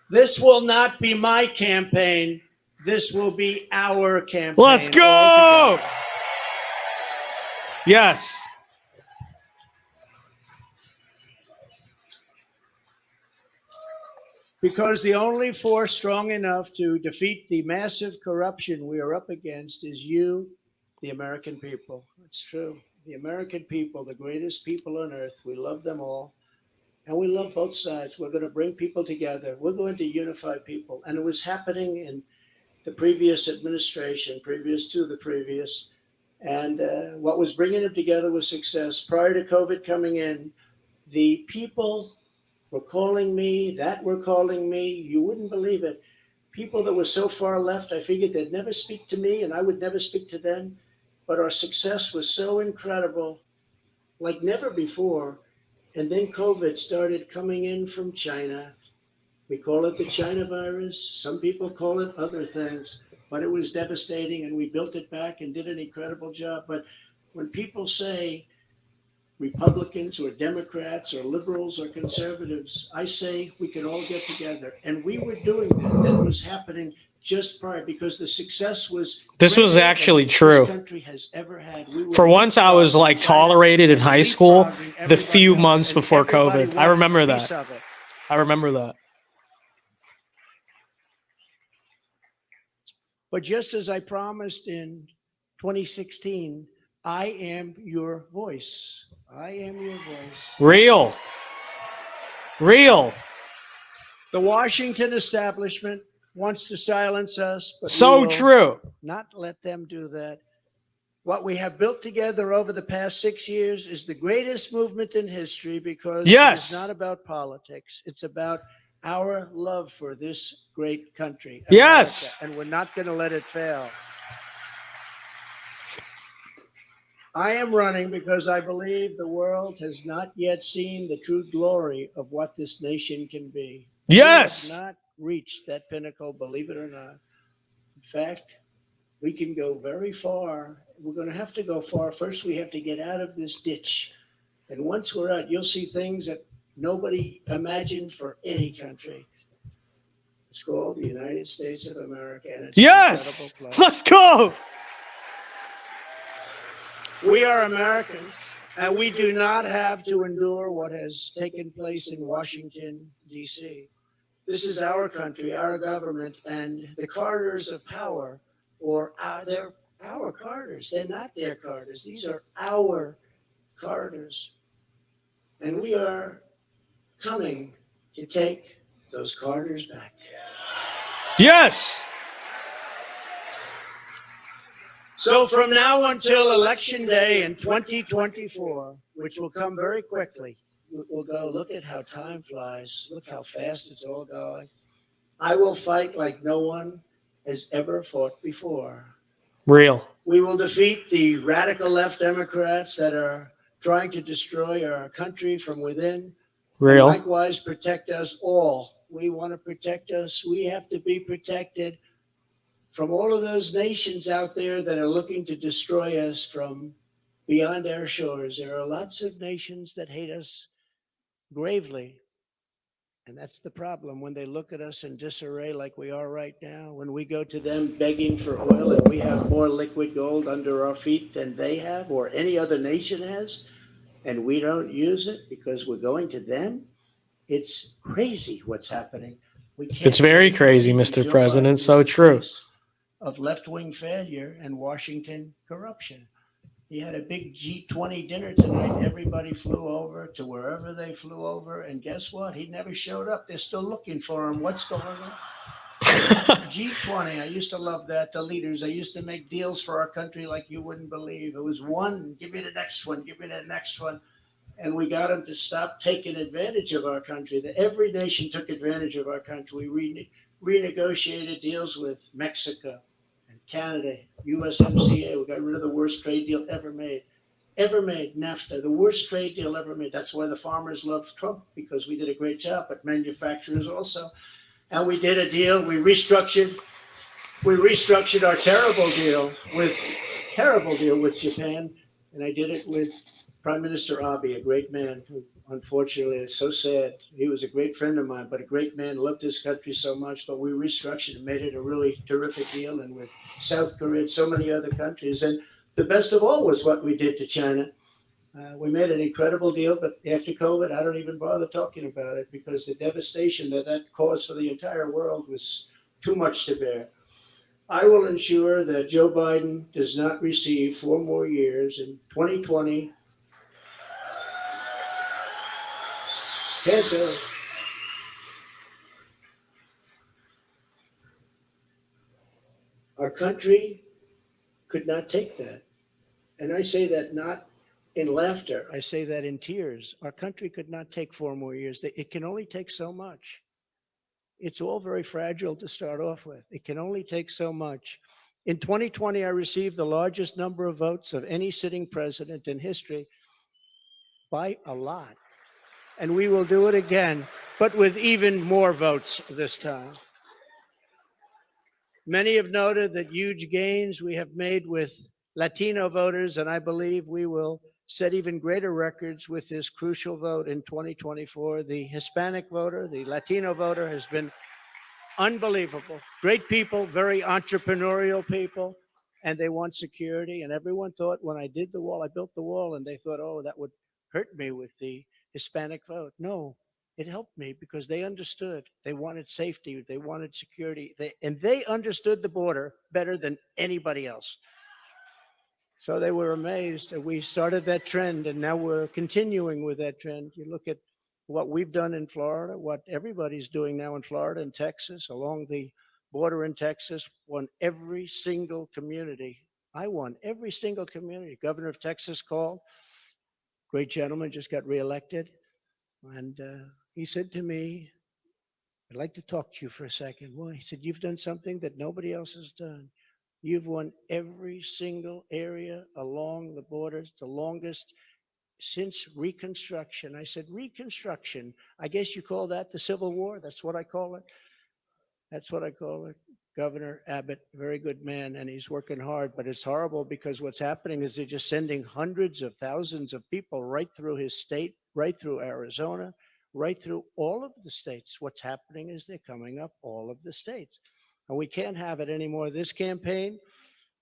This will not be my campaign. This will be our campaign. Let's go! Yes. Because the only force strong enough to defeat the massive corruption we are up against is you, the American people. It's true. The American people, the greatest people on earth. We love them all. And we love both sides. We're going to bring people together. We're going to unify people. And it was happening in the previous administration, previous to the previous. And what was bringing them together was success. Prior to COVID coming in, the people were calling me, you wouldn't believe it. People that were so far left, I figured they'd never speak to me and I would never speak to them. But our success was so incredible, like never before. And then COVID started coming in from China. We call it the China virus. Some people call it other things, but it was devastating and we built it back and did an incredible job. But when people say Republicans or Democrats or liberals or conservatives, I say we can all get together. And we were doing that. That was happening just prior because the success was. This was actually true. This country has ever had. For once, I was like tolerated in high school the few months before COVID. I remember that. I remember that. But just as I promised in 2016, I am your voice. I am your voice. Real. The Washington establishment wants to silence us, but so true. Not let them do that. What we have built together over the past 6 years is the greatest movement in history because it's not about politics. It's about our love for this great country. America, yes. And we're not going to let it fail. I am running because I believe the world has not yet seen the true glory of what this nation can be. Yes. We have not reached that pinnacle, believe it or not. In fact, we can go very far. We're going to have to go far. First, we have to get out of this ditch. And once we're out, you'll see things that nobody imagined for any country. It's called the United States of America. And it's yes. Let's go. We are Americans, and we do not have to endure what has taken place in Washington, D.C. This is our country, our government, and the corridors of power, they're our corridors. They're not their corridors. These are our corridors. And we are coming to take those corridors back. Yes. So from now until Election Day in 2024, which will come very quickly, we'll go, look at how time flies. Look how fast it's all going. I will fight like no one has ever fought before. Real. We will defeat the radical left Democrats that are trying to destroy our country from within. Real. And likewise, protect us all. We want to protect us. We have to be protected from all of those nations out there that are looking to destroy us from beyond our shores. There are lots of nations that hate us gravely. And that's the problem when they look at us in disarray like we are right now. When we go to them begging for oil and we have more liquid gold under our feet than they have or any other nation has, and we don't use it because we're going to them, it's crazy what's happening. It's very crazy, Mr. President. So true. Of left-wing failure and Washington corruption. He had a big G20 dinner tonight. Everybody flew over to wherever they flew over. And guess what? He never showed up. They're still looking for him. What's going on? G20, I used to love that. The leaders, they used to make deals for our country like you wouldn't believe. It was one, give me the next one, give me the next one. And we got them to stop taking advantage of our country. Every nation took advantage of our country. We renegotiated deals with Mexico, Canada, USMCA. We got rid of the worst trade deal ever made. NAFTA, the worst trade deal ever made. That's why the farmers love Trump, because we did a great job, but manufacturers also. And we did a deal, we restructured our terrible deal with Japan. And I did it with Prime Minister Abe, a great man who unfortunately is so sad. He was a great friend of mine, but a great man, loved his country so much. But we restructured and made it a really terrific deal. And with South Korea and so many other countries. And the best of all was what we did to China. We made an incredible deal, but after COVID, I don't even bother talking about it because the devastation that caused for the entire world was too much to bear. I will ensure that Joe Biden does not receive 4 more years in 2020. Can't do it. country could not take that. And I say that not in laughter, I say that in tears. Our country could not take 4 more years. It can only take so much. It's all very fragile to start off with. It can only take so much. In 2020, I received the largest number of votes of any sitting president in history by a lot. And we will do it again, but with even more votes this time. Many have noted that huge gains we have made with Latino voters, and I believe we will set even greater records with this crucial vote in 2024. The Hispanic voter, the Latino voter has been unbelievable. Great people, very entrepreneurial people, and they want security. And everyone thought when I did the wall, I built the wall, and they thought, oh, that would hurt me with the Hispanic vote. No, it helped me because they understood. They wanted safety. They wanted security. And they understood the border better than anybody else. So they were amazed. And we started that trend, and now we're continuing with that trend. You look at what we've done in Florida, what everybody's doing now in Florida and Texas, along the border in Texas, won every single community. I won every single community. Governor of Texas called. Great gentleman, just got reelected. And he said to me, I'd like to talk to you for a second. Well, he said, you've done something that nobody else has done. You've won every single area along the borders, the longest since Reconstruction. I said, Reconstruction, I guess you call that the Civil War? That's what I call it. That's what I call it. Governor Abbott, very good man, and he's working hard, but it's horrible because what's happening is they're just sending hundreds of thousands of people right through his state, right through Arizona, right through all of the states. What's happening is they're coming up all of the states. And we can't have it anymore. This campaign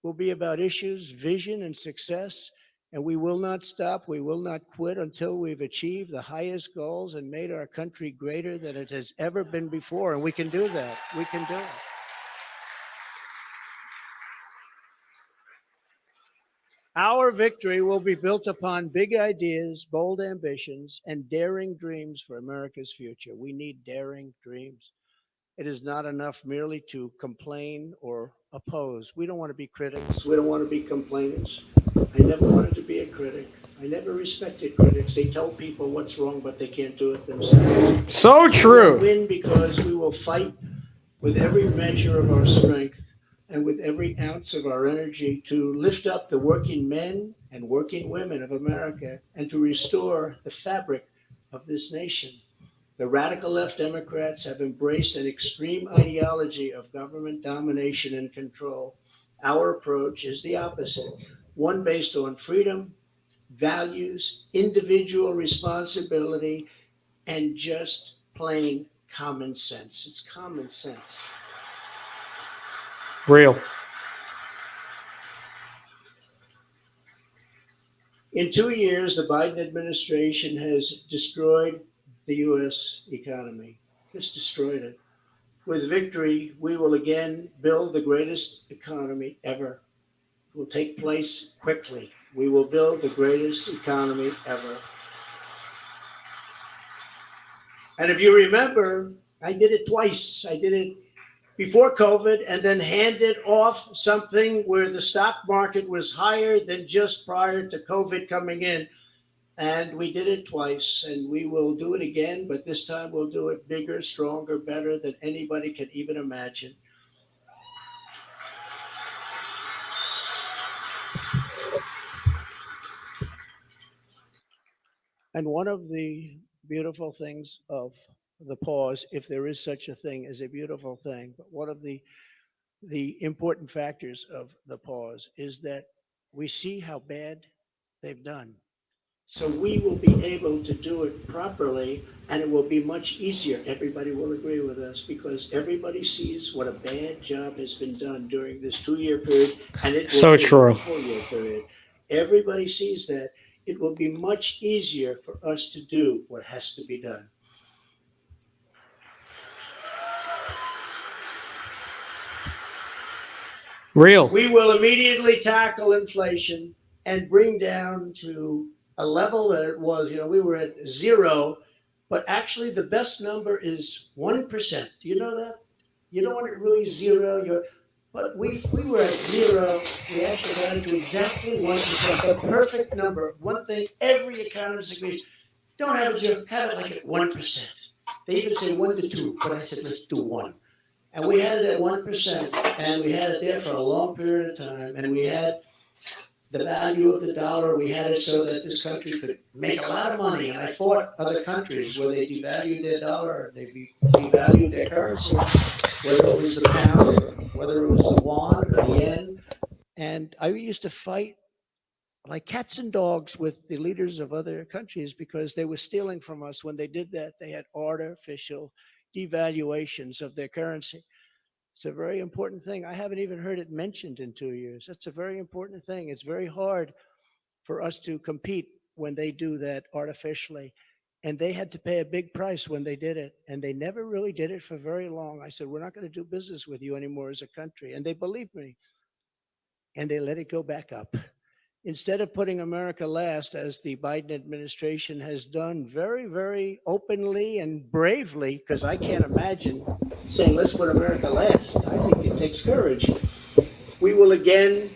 will be about issues, vision, and success. And we will not stop. We will not quit until we've achieved the highest goals and made our country greater than it has ever been before. And we can do that. We can do it. Our victory will be built upon big ideas, bold ambitions, and daring dreams for America's future. We need daring dreams. It is not enough merely to complain or oppose. We don't want to be critics. We don't want to be complainers. I never wanted to be a critic. I never respected critics. They tell people what's wrong, but they can't do it themselves. So true. We will win because we will fight with every measure of our strength and with every ounce of our energy to lift up the working men and working women of America and to restore the fabric of this nation. The radical left Democrats have embraced an extreme ideology of government domination and control. Our approach is the opposite, one based on freedom, values, individual responsibility, and just plain common sense. It's common sense. Real. In 2 years, the Biden administration has destroyed the U.S. economy, just destroyed it. With victory, we will again build the greatest economy ever. It will take place quickly. We will build the greatest economy ever. And if you remember, I did it twice. I did it before COVID and then handed off something where the stock market was higher than just prior to COVID coming in. And we did it twice, and we will do it again, but this time we'll do it bigger, stronger, better than anybody can even imagine. And one of the beautiful things of the pause, if there is such a thing as a beautiful thing, but one of the important factors of the pause is that we see how bad they've done. So we will be able to do it properly, and it will be much easier. Everybody will agree with us because everybody sees what a bad job has been done during this 2-year period, and it will be a 4-year period. Everybody sees that. It will be much easier for us to do what has to be done. Real. We will immediately tackle inflation and bring down to a level that it was, we were at 0, but actually the best number is 1%. Do you know that? You don't want it really 0. But we were at zero. We actually got into exactly 1%, the perfect number. One thing every economist agrees: don't have it like at 1%. They even say 1 to 2, but I said let's do 1. And we had it at 1%, and we had it there for a long period of time, and we had the value of the dollar. We had it so that this country could make a lot of money. And I fought other countries where they devalued their dollar, or they devalued their currency, whether it was the pound, whether it was the yuan or the yen. And I used to fight like cats and dogs with the leaders of other countries because they were stealing from us. When they did that, they had artificial devaluations of their currency. It's a very important thing. I haven't even heard it mentioned in 2 years. That's a very important thing. It's very hard for us to compete when they do that artificially. And they had to pay a big price when they did it. And they never really did it for very long. I said, we're not going to do business with you anymore as a country. And they believed me. And they let it go back up. Instead of putting America last, as the Biden administration has done very, very openly and bravely, because I can't imagine saying, let's put America last. I think it takes courage. We will again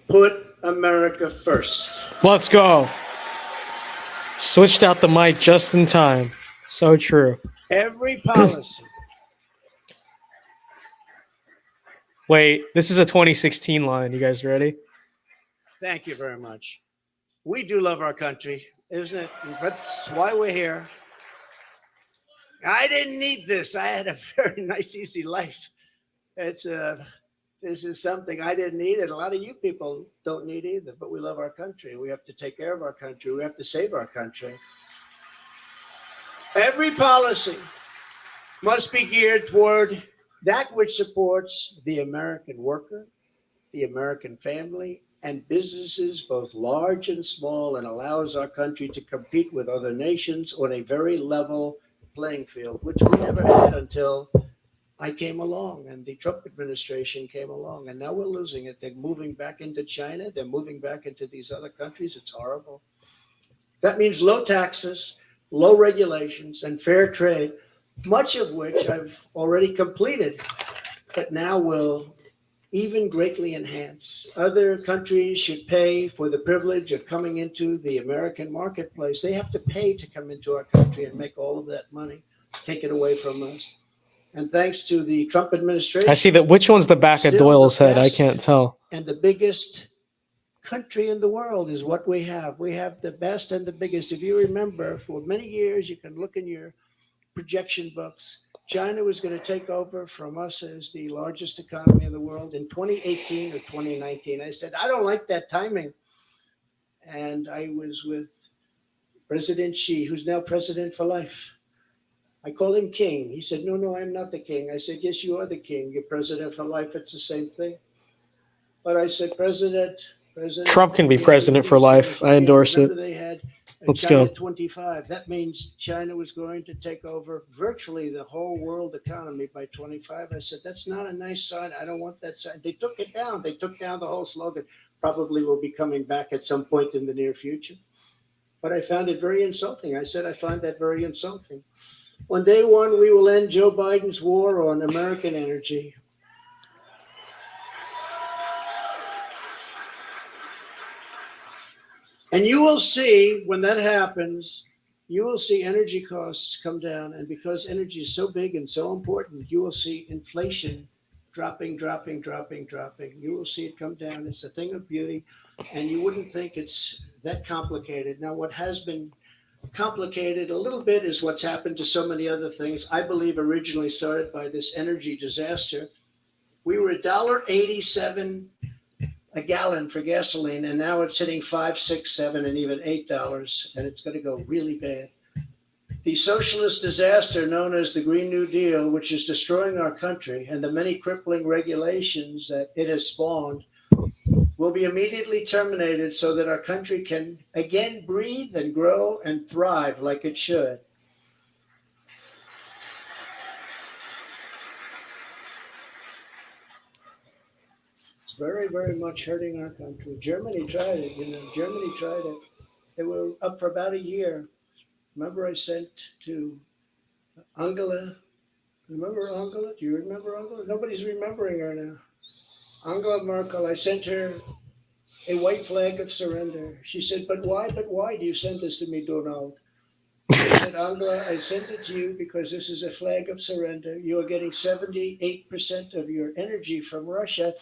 put America first. Let's go. Switched out the mic just in time. So true. Every policy. Wait, this is a 2016 line. You guys ready? Thank you very much. We do love our country, isn't it? That's why we're here. I didn't need this. I had a very nice, easy life. This is something I didn't need, and a lot of you people don't need either. But we love our country. We have to take care of our country. We have to save our country. Every policy must be geared toward that which supports the American worker, the American family, and businesses, both large and small, and allows our country to compete with other nations on a very level playing field, which we never had until I came along and the Trump administration came along. And now we're losing it. They're moving back into China. They're moving back into these other countries. It's horrible. That means low taxes, low regulations, and fair trade, much of which I've already completed, but now will even greatly enhance. Other countries should pay for the privilege of coming into the American marketplace. They have to pay to come into our country and make all of that money, take it away from us. And thanks to the Trump administration. I see that. Which one's the back of Doyle's head? I can't tell. And the biggest country in the world is what we have. We have the best and the biggest. If you remember, for many years, you can look in your projection books, China was going to take over from us as the largest economy in the world in 2018 or 2019. I said, I don't like that timing. And I was with President Xi, who's now president for life. I called him king. He said, no, I'm not the king. I said, yes, you are the king. You're president for life. It's the same thing. But I said, President. Trump can be president for life. I endorse it. They had Let's China go. 25. That means China was going to take over virtually the whole world economy by 25. I said, that's not a nice sign. I don't want that sign. They took it down. They took down the whole slogan. Probably will be coming back at some point in the near future. But I found it very insulting. I said, I find that very insulting. On day one, we will end Joe Biden's war on American energy. And you will see, when that happens, you will see energy costs come down. And because energy is so big and so important, you will see inflation dropping. You will see it come down. It's a thing of beauty. And you wouldn't think it's that complicated. Now, what has been complicated a little bit is what's happened to so many other things. I believe originally started by this energy disaster. We were $1.87 a gallon for gasoline, and now it's hitting $5, $6, $7, and even $8, and it's going to go really bad. The socialist disaster known as the Green New Deal, which is destroying our country, and the many crippling regulations that it has spawned, will be immediately terminated so that our country can again breathe and grow and thrive like it should. Very, very much hurting our country. Germany tried it. They were up for about a year. Remember I sent to Angela. Remember Angela? Do you remember Angela? Nobody's remembering her now. Angela Merkel, I sent her a white flag of surrender. She said, but why do you send this to me, Donald? I said, Angela, I sent it to you because this is a flag of surrender. You are getting 78% of your energy from Russia.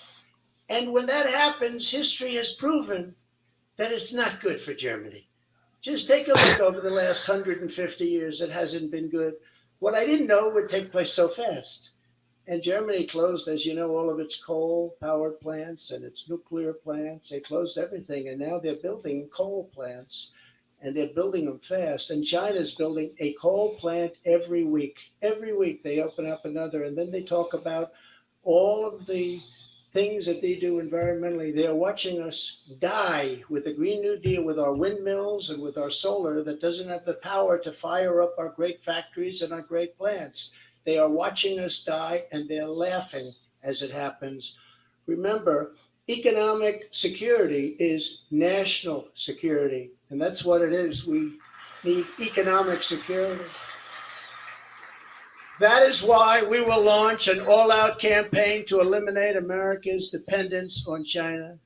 And when that happens, history has proven that it's not good for Germany. Just take a look over the last 150 years. It hasn't been good. What I didn't know would take place so fast. And Germany closed, as you know, all of its coal-powered plants and its nuclear plants. They closed everything, and now they're building coal plants, and they're building them fast. And China's building a coal plant every week. Every week they open up another, and then they talk about all of the things that they do environmentally. They are watching us die with the Green New Deal, with our windmills and with our solar that doesn't have the power to fire up our great factories and our great plants. They are watching us die, and they're laughing as it happens. Remember, economic security is national security, and that's what it is. We need economic security. That is why we will launch an all-out campaign to eliminate America's dependence on China.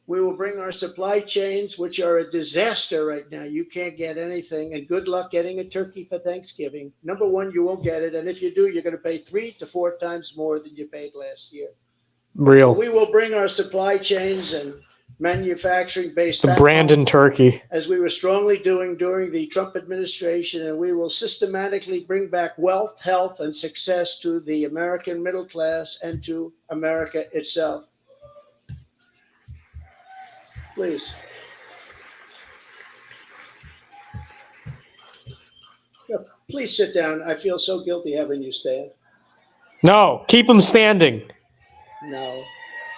We will bring our supply chains, which are a disaster right now. You can't get anything, and good luck getting a turkey for Thanksgiving. Number one, you won't get it, and if you do, you're going to pay 3 to 4 times more than you paid last year. Real. We will bring our supply chains and manufacturing based the Brandon turkey, as we were strongly doing during the Trump administration, and we will systematically bring back wealth, health, and success to the American middle class and to America itself. Please. Please sit down. I feel so guilty having you stand. No, keep him standing. No.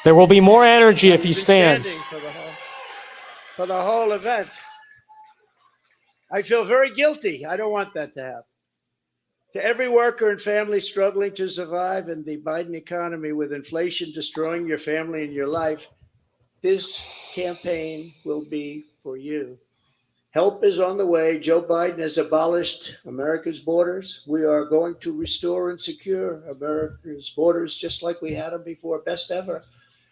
There will be more energy if he stands. For the whole event. I feel very guilty. I don't want that to happen. To every worker and family struggling to survive in the Biden economy with inflation destroying your family and your life, this campaign will be for you. Help is on the way. Joe Biden has abolished America's borders. We are going to restore and secure America's borders just like we had them before, best ever.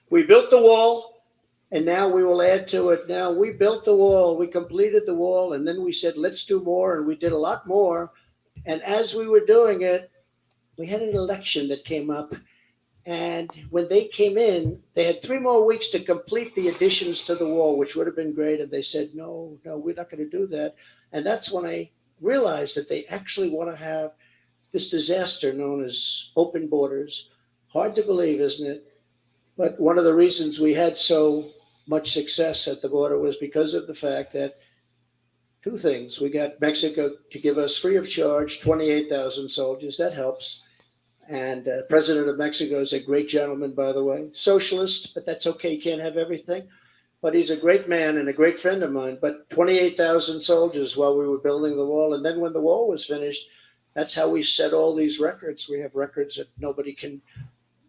We built the wall, and now we will add to it. Now, we built the wall, we completed the wall, and then we said, let's do more, and we did a lot more. And as we were doing it, we had an election that came up. And when they came in, they had 3 more weeks to complete the additions to the wall, which would have been great. And they said, no, we're not going to do that. And that's when I realized that they actually want to have this disaster known as open borders. Hard to believe, isn't it? But one of the reasons we had so much success at the border was because of the fact that 2 things. We got Mexico to give us free of charge 28,000 soldiers. That helps. And President of Mexico is a great gentleman, by the way. Socialist, but that's okay. You can't have everything. But he's a great man and a great friend of mine. But 28,000 soldiers while we were building the wall. And then when the wall was finished, that's how we set all these records. We have records that nobody can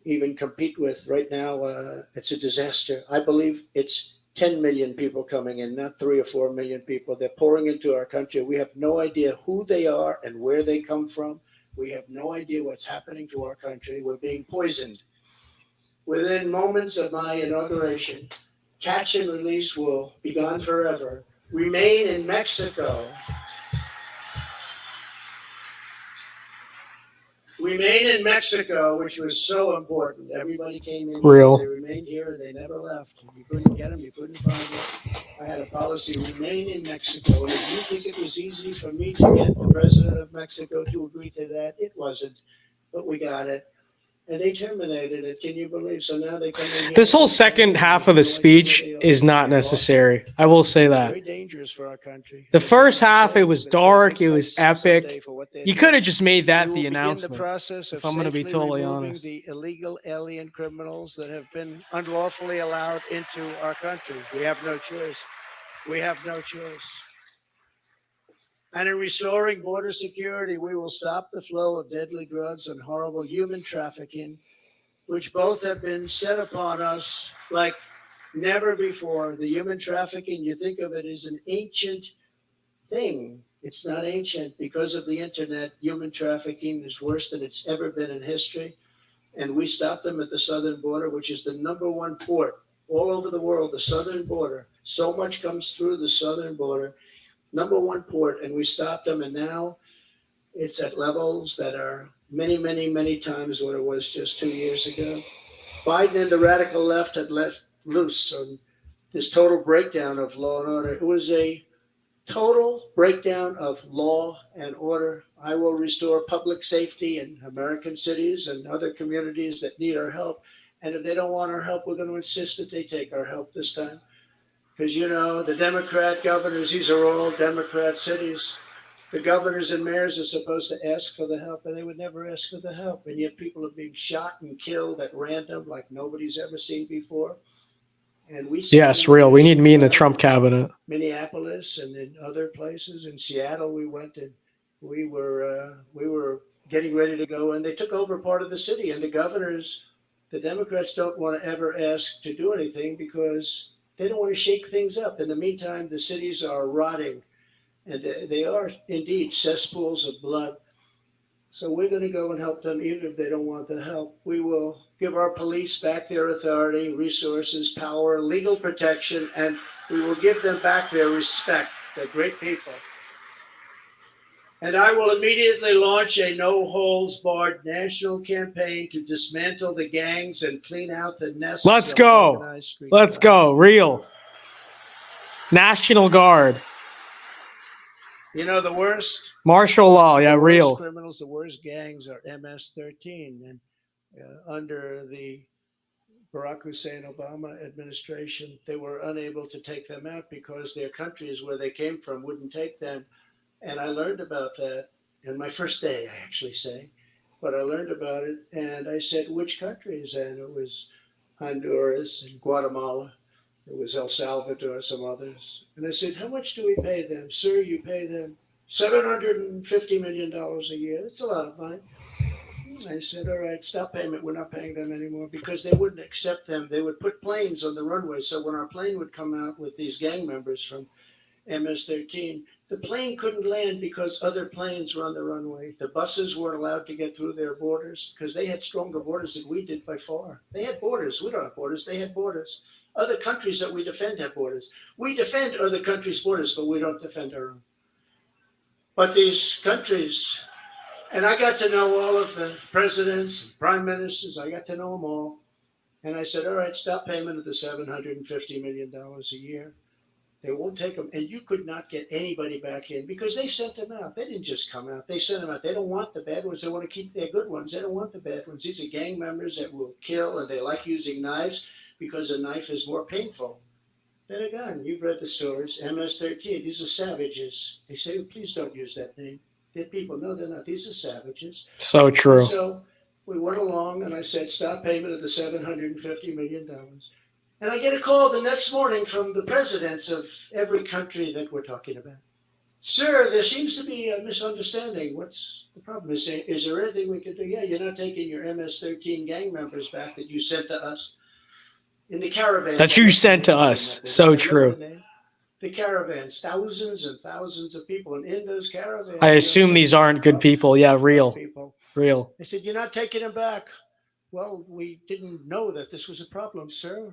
even compete with right now. It's a disaster. I believe it's 10 million people coming in, not 3 or 4 million people. They're pouring into our country. We have no idea who they are and where they come from. We have no idea what's happening to our country. We're being poisoned. Within moments of my inauguration, catch and release will be gone forever. Remain in Mexico. Remain in Mexico, which was so important. Everybody came in. Real. They remained here, and they never left. You couldn't get them. You couldn't find them. I had a policy, remain in Mexico. And if you think it was easy for me to get the president of Mexico to agree to that, it wasn't. But we got it. And they terminated it. Can you believe? So now they come in here. This whole second half of the speech is not necessary. I will say that. Very dangerous for our country. The first half, it was dark. It was epic. You could have just made that the announcement. If I'm going to be totally honest. The illegal alien criminals that have been unlawfully allowed into our country. We have no choice. We have no choice. And in restoring border security, we will stop the flow of deadly drugs and horrible human trafficking, which both have been set upon us like never before. The human trafficking, you think of it as an ancient thing. It's not ancient. Because of the internet, human trafficking is worse than it's ever been in history. and we stopped them at the southern border, which is the number one port all over the world, the southern border. So much comes through the southern border, number one port, and we stopped them, and now it's at levels that are many, many, many times what it was just 2 years ago. Biden and the radical left had let loose on this total breakdown of law and order. It was a total breakdown of law and order. I will restore public safety in American cities and other communities that need our help. And if they don't want our help, we're going to insist that they take our help this time. Because, you know, the Democrat governors, these are all Democrat cities. The governors and mayors are supposed to ask for the help, and they would never ask for the help. And yet people are being shot and killed at random like nobody's ever seen before. And we Yes, real. We need me in the Trump cabinet. Minneapolis and in other places. In Seattle, we went and we were getting ready to go, and they took over part of the city. And the governors, the Democrats don't want to ever ask to do anything because they don't want to shake things up. In the meantime, the cities are rotting, and they are indeed cesspools of blood. So we're going to go and help them, even if they don't want the help. We will give our police back their authority, resources, power, legal protection, and we will give them back their respect. They're great people. And I will immediately launch a no-holds-barred national campaign to dismantle the gangs and clean out the nests. Let's go. Let's go. Real. National Guard. You know, the worst martial law. Yeah, real. Criminals, the worst gangs are MS-13. And under the Barack Hussein Obama administration, they were unable to take them out because their countries where they came from wouldn't take them. And I learned about that in my first day, I actually say. But I learned about it, and I said, which countries? And it was Honduras and Guatemala. It was El Salvador, some others. And I said, how much do we pay them? Sir, you pay them $750 million a year. That's a lot of money. I said, all right, stop payment. We're not paying them anymore because they wouldn't accept them. They would put planes on the runway. So when our plane would come out with these gang members from MS-13, the plane couldn't land because other planes were on the runway. The buses weren't allowed to get through their borders because they had stronger borders than we did by far. They had borders. We don't have borders. They had borders. Other countries that we defend have borders. We defend other countries' borders, but we don't defend our own. But these countries, and I got to know all of the presidents, and prime ministers. I got to know them all. And I said, all right, stop payment of the $750 million a year. They won't take them. And you could not get anybody back in because they sent them out. They didn't just come out. They sent them out. They don't want the bad ones. They want to keep their good ones. They don't want the bad ones. These are gang members that will kill, and they like using knives because a knife is more painful than a gun. You've read the stories. MS-13, these are savages. They say, oh, please don't use that name. They're people. No, they're not. These are savages. So true. And so we went along, and I said, stop payment of the $750 million. And I get a call the next morning from the presidents of every country that we're talking about. Sir, there seems to be a misunderstanding. What's the problem? Is there anything we can do? Yeah, you're not taking your MS-13 gang members back that you sent to us in the caravan. That you sent to us. So true. The caravans, thousands and thousands of people. And in those caravans, I assume these aren't good people. Yeah, real. Real. I said, you're not taking them back. Well, we didn't know that this was a problem, sir.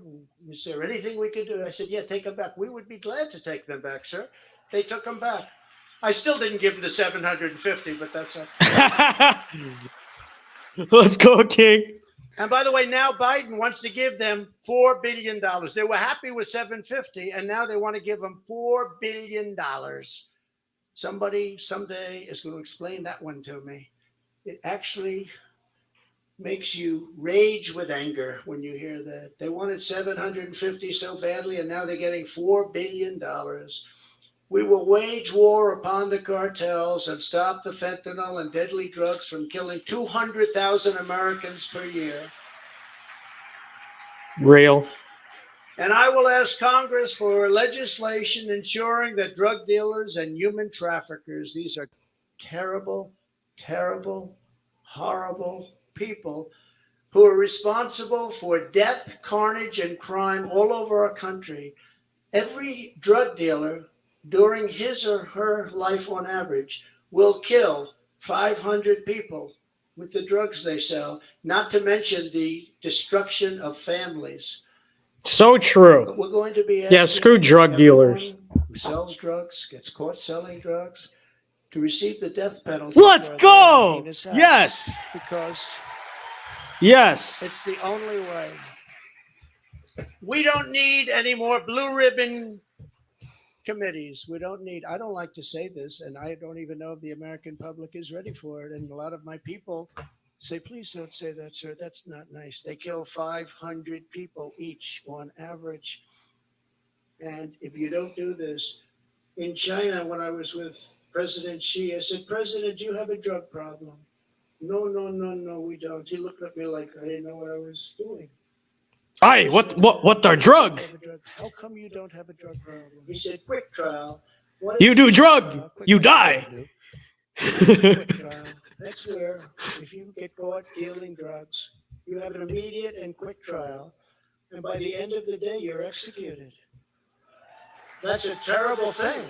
Is there anything we could do? I said, yeah, take them back. We would be glad to take them back, sir. They took them back. I still didn't give them the 750, but that's Let's go, King. And by the way, now Biden wants to give them $4 billion. They were happy with 750, and now they want to give them $4 billion. Somebody someday is going to explain that one to me. It actually makes you rage with anger when you hear that. They wanted 750 so badly, and now they're getting $4 billion. We will wage war upon the cartels and stop the fentanyl and deadly drugs from killing 200,000 Americans per year. Real. And I will ask Congress for legislation ensuring that drug dealers and human traffickers, these are terrible, terrible, horrible people who are responsible for death, carnage, and crime all over our country. Every drug dealer during his or her life on average will kill 500 people with the drugs they sell, not to mention the destruction of families. So true. But we're going to be asking Screw drug dealers. everyone who sells drugs, gets caught selling drugs, to receive the death penalty. Let's for their go! heinous acts, Yes. because Yes. it's the only way. We don't need any more blue ribbon committees. We don't need, I don't like to say this, and I don't even know if the American public is ready for it. And a lot of my people say, please don't say that, sir. That's not nice. They kill 500 people each on average. And if you don't do this, in China, when I was with President Xi, I said, President, do you have a drug problem? No, we don't. He looked at me like I didn't know what I was doing. Aye, what our drug? How come you don't have a drug problem? He said, quick trial. You do drug, you die. Quick trial. That's where, if you get caught dealing drugs, you have an immediate and quick trial, and by the end of the day, you're executed. That's a terrible thing.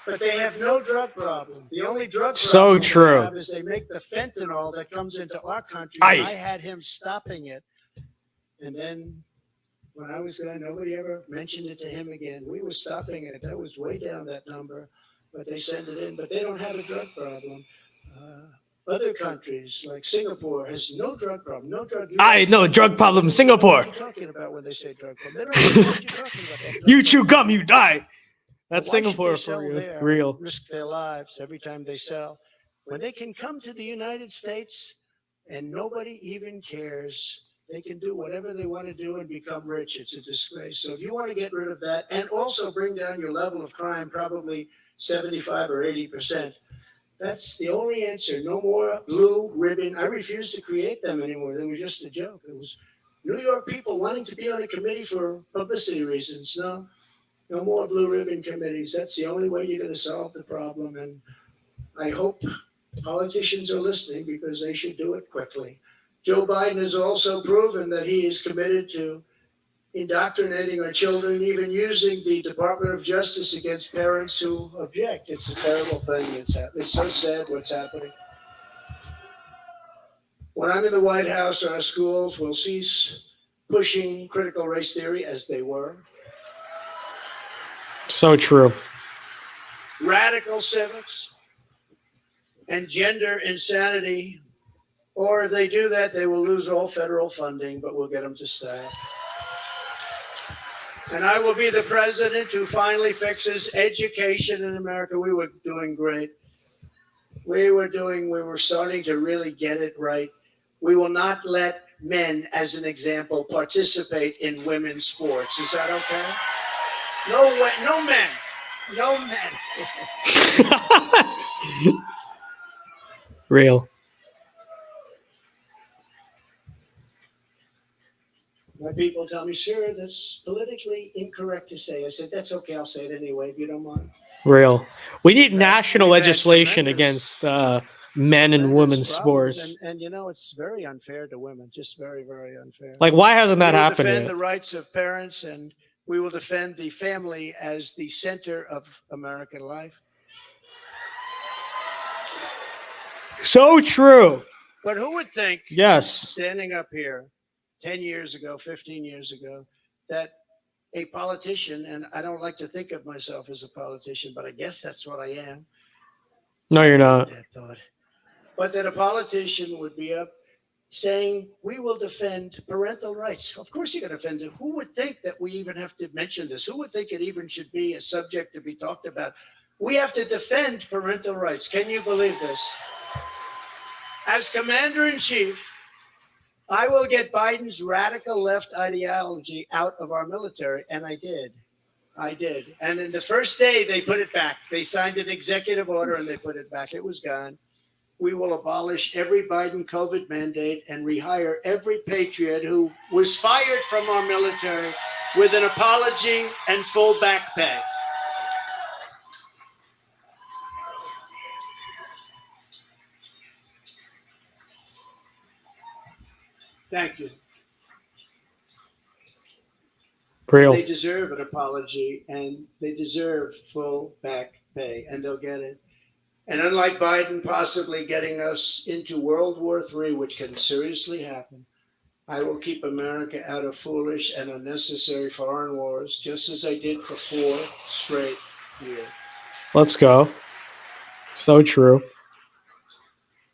But they have no drug problem. The only drug problem they have is they make the fentanyl that comes into our country. I had him stopping it. And then when I was gone, nobody ever mentioned it to him again. We were stopping it. That was way down that number. But they send it in. But they don't have a drug problem. Other countries like Singapore has no drug problem. No drug. No drug problem in Singapore. What are you talking about when they say drug problem? They don't know what you're talking about. You chew gum, you die. That's Singapore for real. Risk their lives every time they sell. When they can come to the United States and nobody even cares, they can do whatever they want to do and become rich. It's a disgrace. So if you want to get rid of that and also bring down your level of crime, probably 75 or 80%, that's the only answer. No more blue ribbon. I refuse to create them anymore. They were just a joke. It was New York people wanting to be on a committee for publicity reasons. No more blue ribbon committees. That's the only way you're going to solve the problem. And I hope politicians are listening because they should do it quickly. Joe Biden has also proven that he is committed to indoctrinating our children, even using the Department of Justice against parents who object. It's a terrible thing that's happening. It's so sad what's happening. When I'm in the White House, our schools will cease pushing critical race theory as they were. So true. Radical civics and gender insanity. Or if they do that, they will lose all federal funding, but we'll get them to stay. And I will be the president who finally fixes education in America. We were doing great. We were starting to really get it right. We will not let men, as an example, participate in women's sports. Is that okay? No way, no men. No men. Real. My people tell me, sir, that's politically incorrect to say. I said, that's okay. I'll say it anyway, if you don't mind. Real. We need national legislation against men and women's sports. And it's very unfair to women, just very, very unfair. Like, why hasn't that happened yet? We will defend the rights of parents, and we will defend the family as the center of American life. So true. But who would think, standing up here 10 years ago, 15 years ago, that a politician, and I don't like to think of myself as a politician, but I guess that's what I am. No, you're not. That thought. But that a politician would be up saying, we will defend parental rights. Of course you're going to defend it. Who would think that we even have to mention this? Who would think it even should be a subject to be talked about? We have to defend parental rights. Can you believe this? As commander-in-chief, I will get Biden's radical left ideology out of our military. And I did. And in the first day, they put it back. They signed an executive order and they put it back. It was gone. We will abolish every Biden COVID mandate and rehire every patriot who was fired from our military with an apology and full back pay. Thank you. Real. They deserve an apology and they deserve full back pay, and they'll get it. And unlike Biden possibly getting us into World War III, which can seriously happen, I will keep America out of foolish and unnecessary foreign wars, just as I did for 4 straight years. Let's go. So true.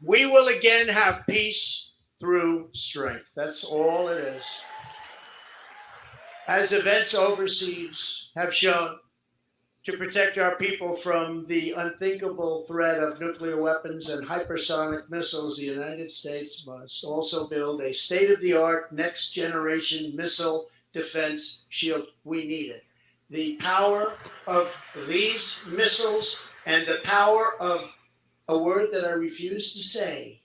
We will again have peace through strength. That's all it is. As events overseas have shown, to protect our people from the unthinkable threat of nuclear weapons and hypersonic missiles, the United States must also build a state-of-the-art next-generation missile defense shield. We need it. The power of these missiles and the power of a word that I refuse to say,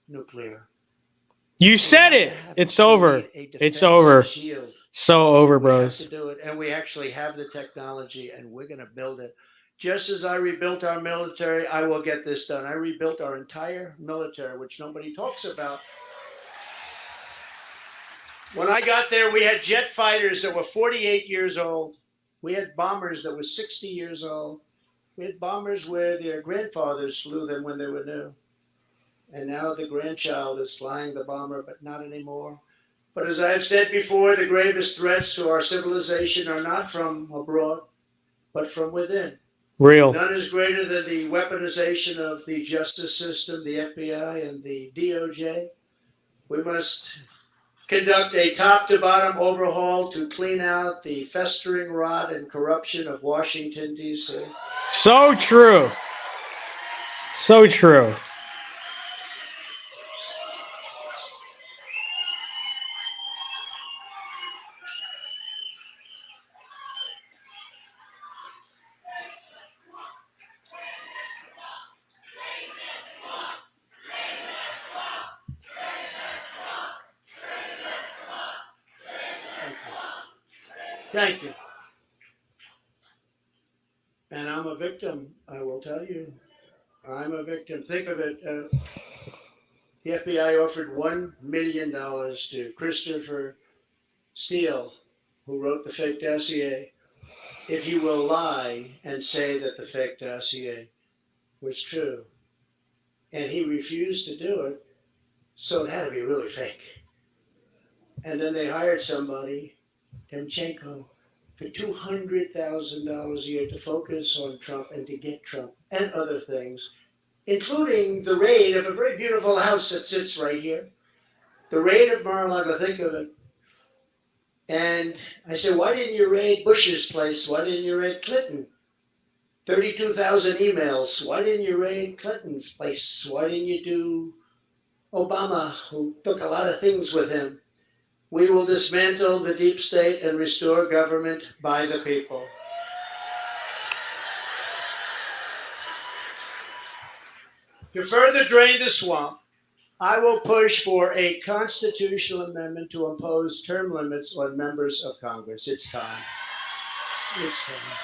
nuclear. You said it. It's over. It's over. Shield. So over, We have bros. to do it, and we actually have the technology, and we're going to build it. Just as I rebuilt our military, I will get this done. I rebuilt our entire military, which nobody talks about. When I got there, we had jet fighters that were 48 years old. We had bombers that were 60 years old. We had bombers where their grandfathers flew them when they were new. And now the grandchild is flying the bomber, but not anymore. But as I have said before, the gravest threats to our civilization are not from abroad, but from within. Real. None is greater than the weaponization of the justice system, the FBI, and the DOJ. We must conduct a top-to-bottom overhaul to clean out the festering rot and corruption of Washington, D.C. So true. So true. Thank you. And I'm a victim, I will tell you. I'm a victim. Think of it. The FBI offered $1 million to Christopher Steele, who wrote the fake dossier, if he will lie and say that the fake dossier was true. And he refused to do it, so it had to be really fake. And then they hired somebody, Timchenko, for $200,000 a year to focus on Trump and to get Trump and other things, including the raid of a very beautiful house that sits right here. The raid of Mar-a-Lago, think of it. And I said, why didn't you raid Bush's place? Why didn't you raid Clinton? 32,000 emails. Why didn't you raid Clinton's place? Why didn't you do Obama, who took a lot of things with him? We will dismantle the deep state and restore government by the people. To further drain the swamp, I will push for a constitutional amendment to impose term limits on members of Congress. It's time. It's time.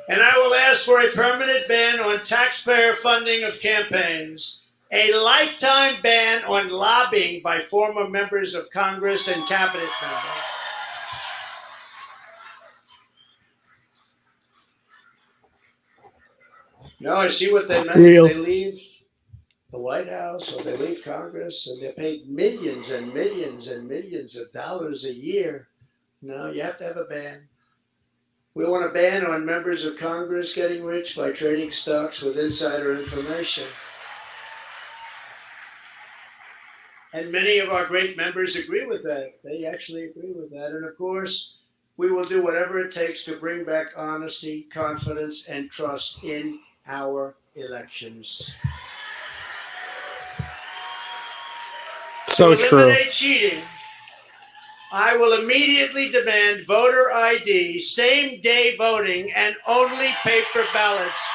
And I will ask for a permanent ban on taxpayer funding of campaigns, a lifetime ban on lobbying by former members of Congress and cabinet members. No, I see what they meant. Real. They leave the White House or they leave Congress and they're paid millions and millions and millions of dollars a year. No, you have to have a ban. We want a ban on members of Congress getting rich by trading stocks with insider information. And many of our great members agree with that. They actually agree with that. And of course, we will do whatever it takes to bring back honesty, confidence, and trust in our elections. So to true. eliminate cheating, I will immediately demand voter ID, same-day voting, and only paper ballots.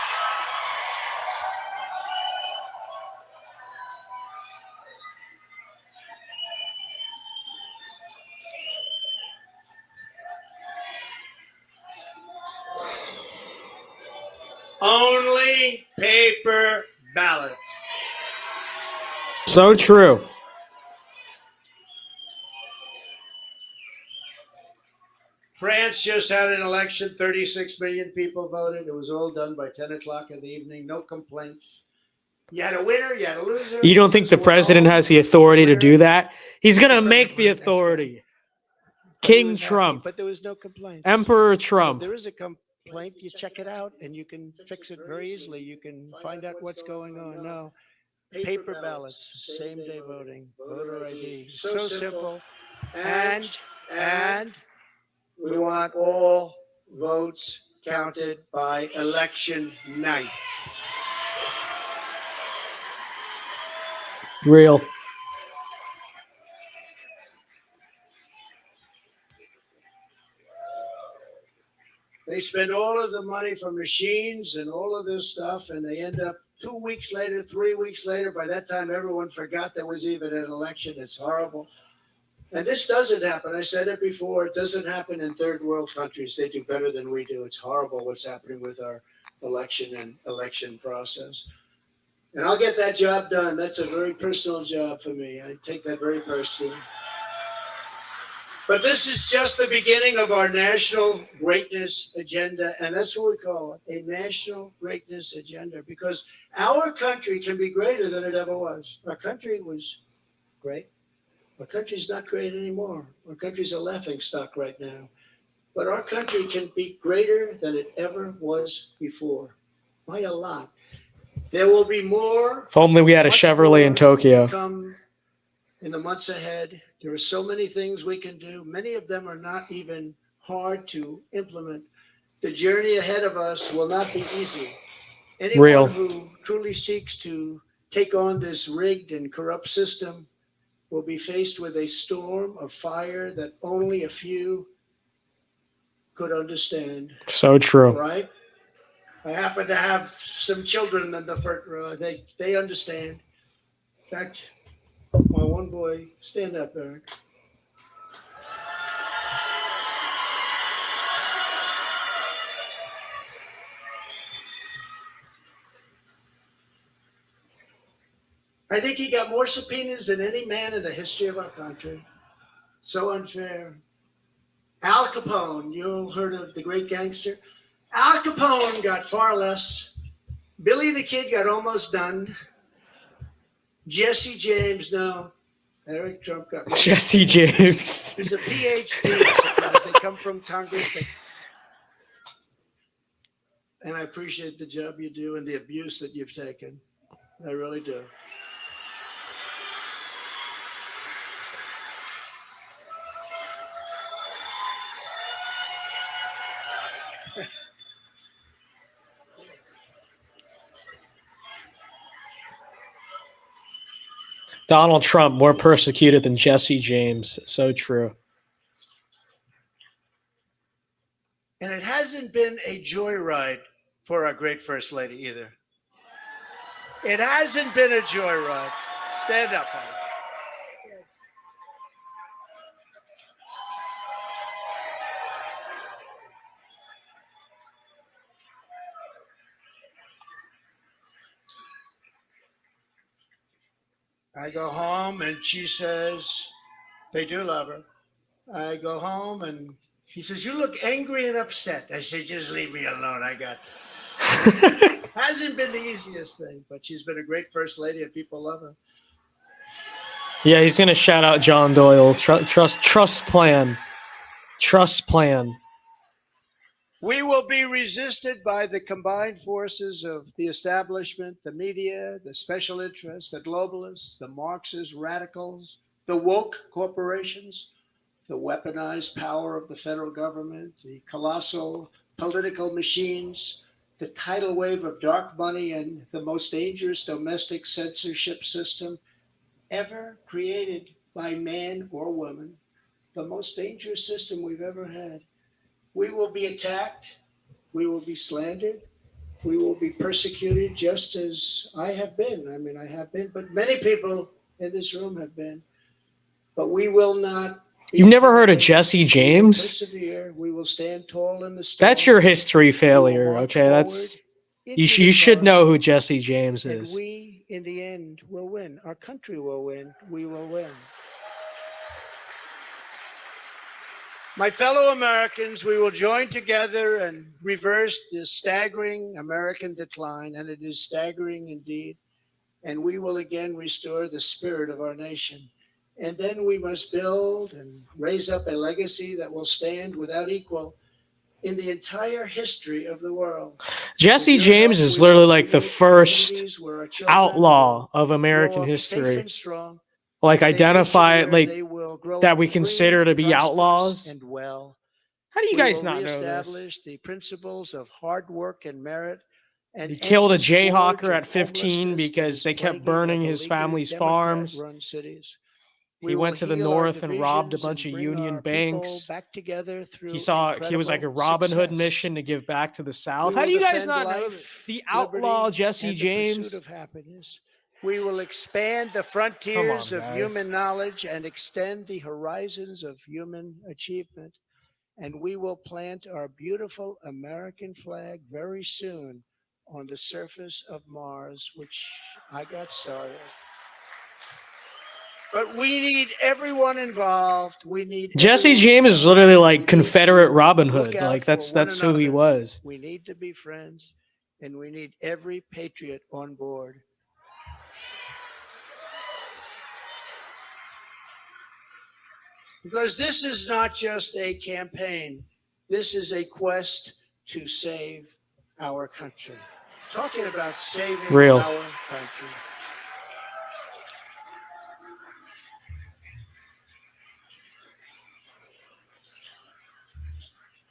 Only paper ballots. So true. France just had an election. 36 million people voted. It was all done by 10 o'clock in the evening. No complaints. You had a winner, you had a loser. You don't think the president has the authority to do that? He's going to make the authority. King Trump. But there was no complaints. Emperor Trump. There is a complaint. You check it out and you can fix it very easily. You can find out what's going on. No. Paper ballots, same day voting, voter ID. So simple. And we want all votes counted by election night. Real. They spend all of the money for machines and all of this stuff, and they end up 2 weeks later, 3 weeks later. By that time, everyone forgot there was even an election. It's horrible. And this doesn't happen. I said it before. It doesn't happen in third world countries. They do better than we do. It's horrible what's happening with our election process. And I'll get that job done. That's a very personal job for me. I take that very personally. But this is just the beginning of our national greatness agenda. And that's what we call it, a national greatness agenda, because our country can be greater than it ever was. Our country was great. Our country's not great anymore. Our country's a laughingstock right now. But our country can be greater than it ever was before, by a lot. There will be more. If only we had a Chevrolet in Tokyo. Come in the months ahead. There are so many things we can do. Many of them are not even hard to implement. The journey ahead of us will not be easy. Anyone who truly seeks to take on this rigged and corrupt system will be faced with a storm of fire that only a few could understand. So true. Right? I happen to have some children in the front row. They understand. In fact, my one boy, stand up, Eric. I think he got more subpoenas than any man in the history of our country. So unfair. Al Capone, you all heard of the great gangster? Al Capone got far less. Billy the Kid got almost done. Jesse James, no. Eric Trump got more. Jesse James. He's a PhD. They come from Congress. And I appreciate the job you do and the abuse that you've taken. I really do. Donald Trump more persecuted than Jesse James. So true. And it hasn't been a joyride for our great First Lady either. It hasn't been a joyride. Stand up, honey. I go home and she says, they do love her. I go home and she says, you look angry and upset. I say, just leave me alone. I got hasn't been the easiest thing, but she's been a great First Lady and people love her. Yeah, he's going to shout out John Doyle. Trust plan. Trust plan. We will be resisted by the combined forces of the establishment, the media, the special interests, the globalists, the Marxist radicals, the woke corporations, the weaponized power of the federal government, the colossal political machines, the tidal wave of dark money, and the most dangerous domestic censorship system ever created by man or woman, the most dangerous system we've ever had. We will be attacked. We will be slandered. We will be persecuted just as I have been. I mean, I have been, but many people in this room have been. But we will not. You've never heard of Jesse James? Persevere. We will stand tall in the storm. That's your history failure. Okay, that's you should know who Jesse James is. And we, in the end, will win. Our country will win. We will win. My fellow Americans, we will join together and reverse this staggering American decline, and it is staggering indeed. And we will again restore the spirit of our nation. And then we must build and raise up a legacy that will stand without equal in the entire history of the world. Jesse James is literally like the first outlaw of American history. Like identify like that we consider to be outlaws. And well, how do you guys not know this? Establish the principles of hard work and merit. And he killed a Jayhawker at 15 because they kept burning his family's farms. He went to the north and robbed a bunch of Union banks. He was like a Robin Hood mission to give back to the South. How do you guys not know the outlaw Jesse James? We will expand the frontiers of human knowledge and extend the horizons of human achievement. And we will plant our beautiful American flag very soon on the surface of Mars, which I got started. But we need everyone involved. We need Jesse James is literally like Confederate Robin Hood. Like that's who he was. We need to be friends, and we need every patriot on board. Because this is not just a campaign. This is a quest to save our country. Talking about saving our country.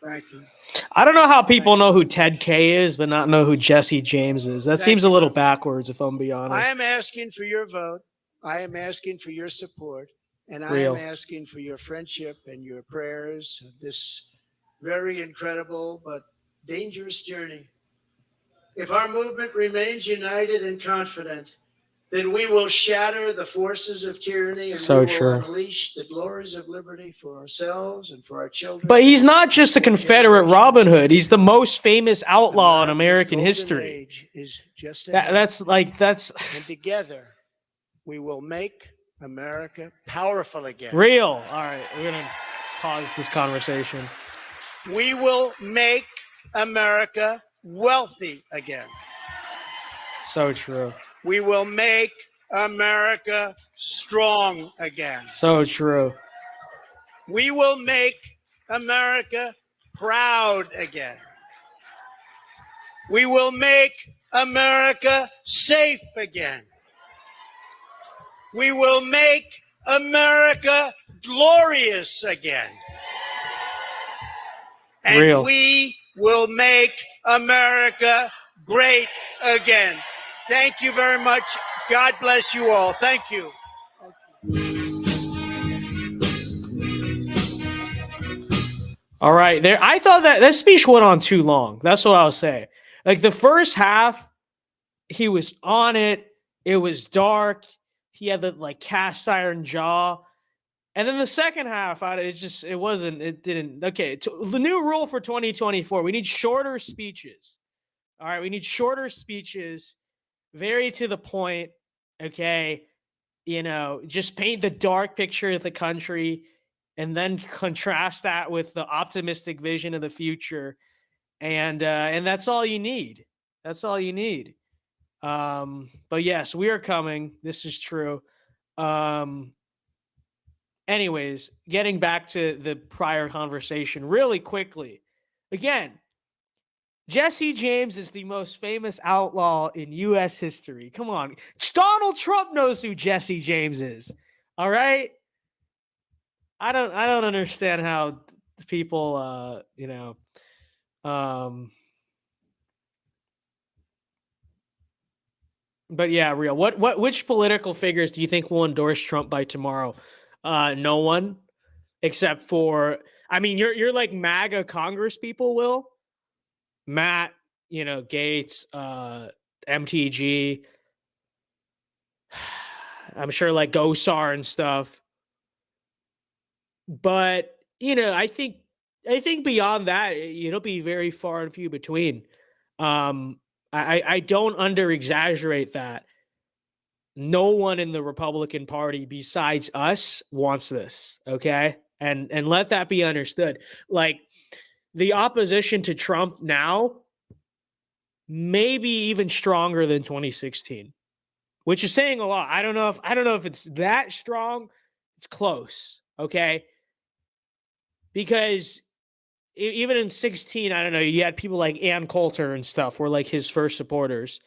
Thank you. I don't know how people know who Ted Kay is, but not know who Jesse James is. That seems a little backwards, if I'm being honest. I am asking for your vote. I am asking for your support. And I am asking for your friendship and your prayers of this very incredible but dangerous journey. If our movement remains united and confident, then we will shatter the forces of tyranny and we will unleash the glories of liberty for ourselves and for our children. But he's not just a Confederate Robin Hood. He's the most famous outlaw in American history. And together we will make America powerful again. Real. All right, we're going to pause this conversation. We will make America wealthy again. So true. We will make America strong again. So true. We will make America proud again. We will make America safe again. We will make America glorious again. And we will make America great again. Thank you very much. God bless you all. Thank you. All right. There, I thought that speech went on too long. That's what I'll say. Like the first half, he was on it. It was dark. He had the like cast iron jaw. And then the second half, it didn't. Okay, the new rule for 2024, we need shorter speeches. All right, we need shorter speeches, very to the point, okay? You know, just paint the dark picture of the country and then contrast that with the optimistic vision of the future. And that's all you need. That's all you need. But yes, we are coming. This is true. Anyways, getting back to the prior conversation really quickly. Again, Jesse James is the most famous outlaw in U.S. history. Come on. Donald Trump knows who Jesse James is. All right? I don't understand how people, but yeah, real. Which political figures do you think will endorse Trump by tomorrow? No one, except for, I mean, you're like MAGA Congress people will. Matt, Gates, MTG. I'm sure like Gosar and stuff. But, I think beyond that, it'll be very far and few between. I don't under-exaggerate that. No one in the Republican Party besides us wants this, okay? and let that be understood. Like, the opposition to Trump now may be even stronger than 2016, which is saying a lot. I don't know if it's that strong. It's close, okay? Because even in 16, I don't know, you had people like Ann Coulter and stuff were like his first supporters.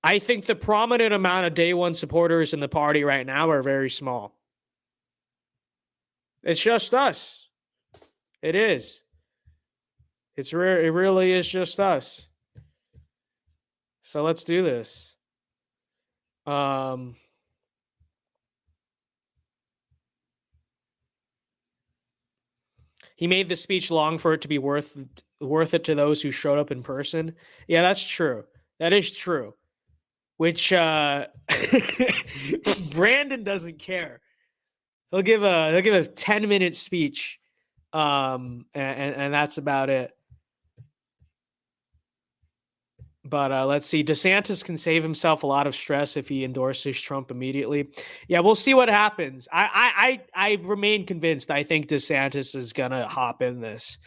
I think the prominent amount of day one supporters in the party right now are very small. It's just us. It is. It really is just us. So let's do this. He made the speech long for it to be worth it to those who showed up in person. Yeah, that's true. That is true. Which Brandon doesn't care. He'll give a 10-minute speech, and that's about it. But let's see. DeSantis can save himself a lot of stress if he endorses Trump immediately. Yeah, we'll see what happens. I remain convinced. I think DeSantis is gonna hop in this.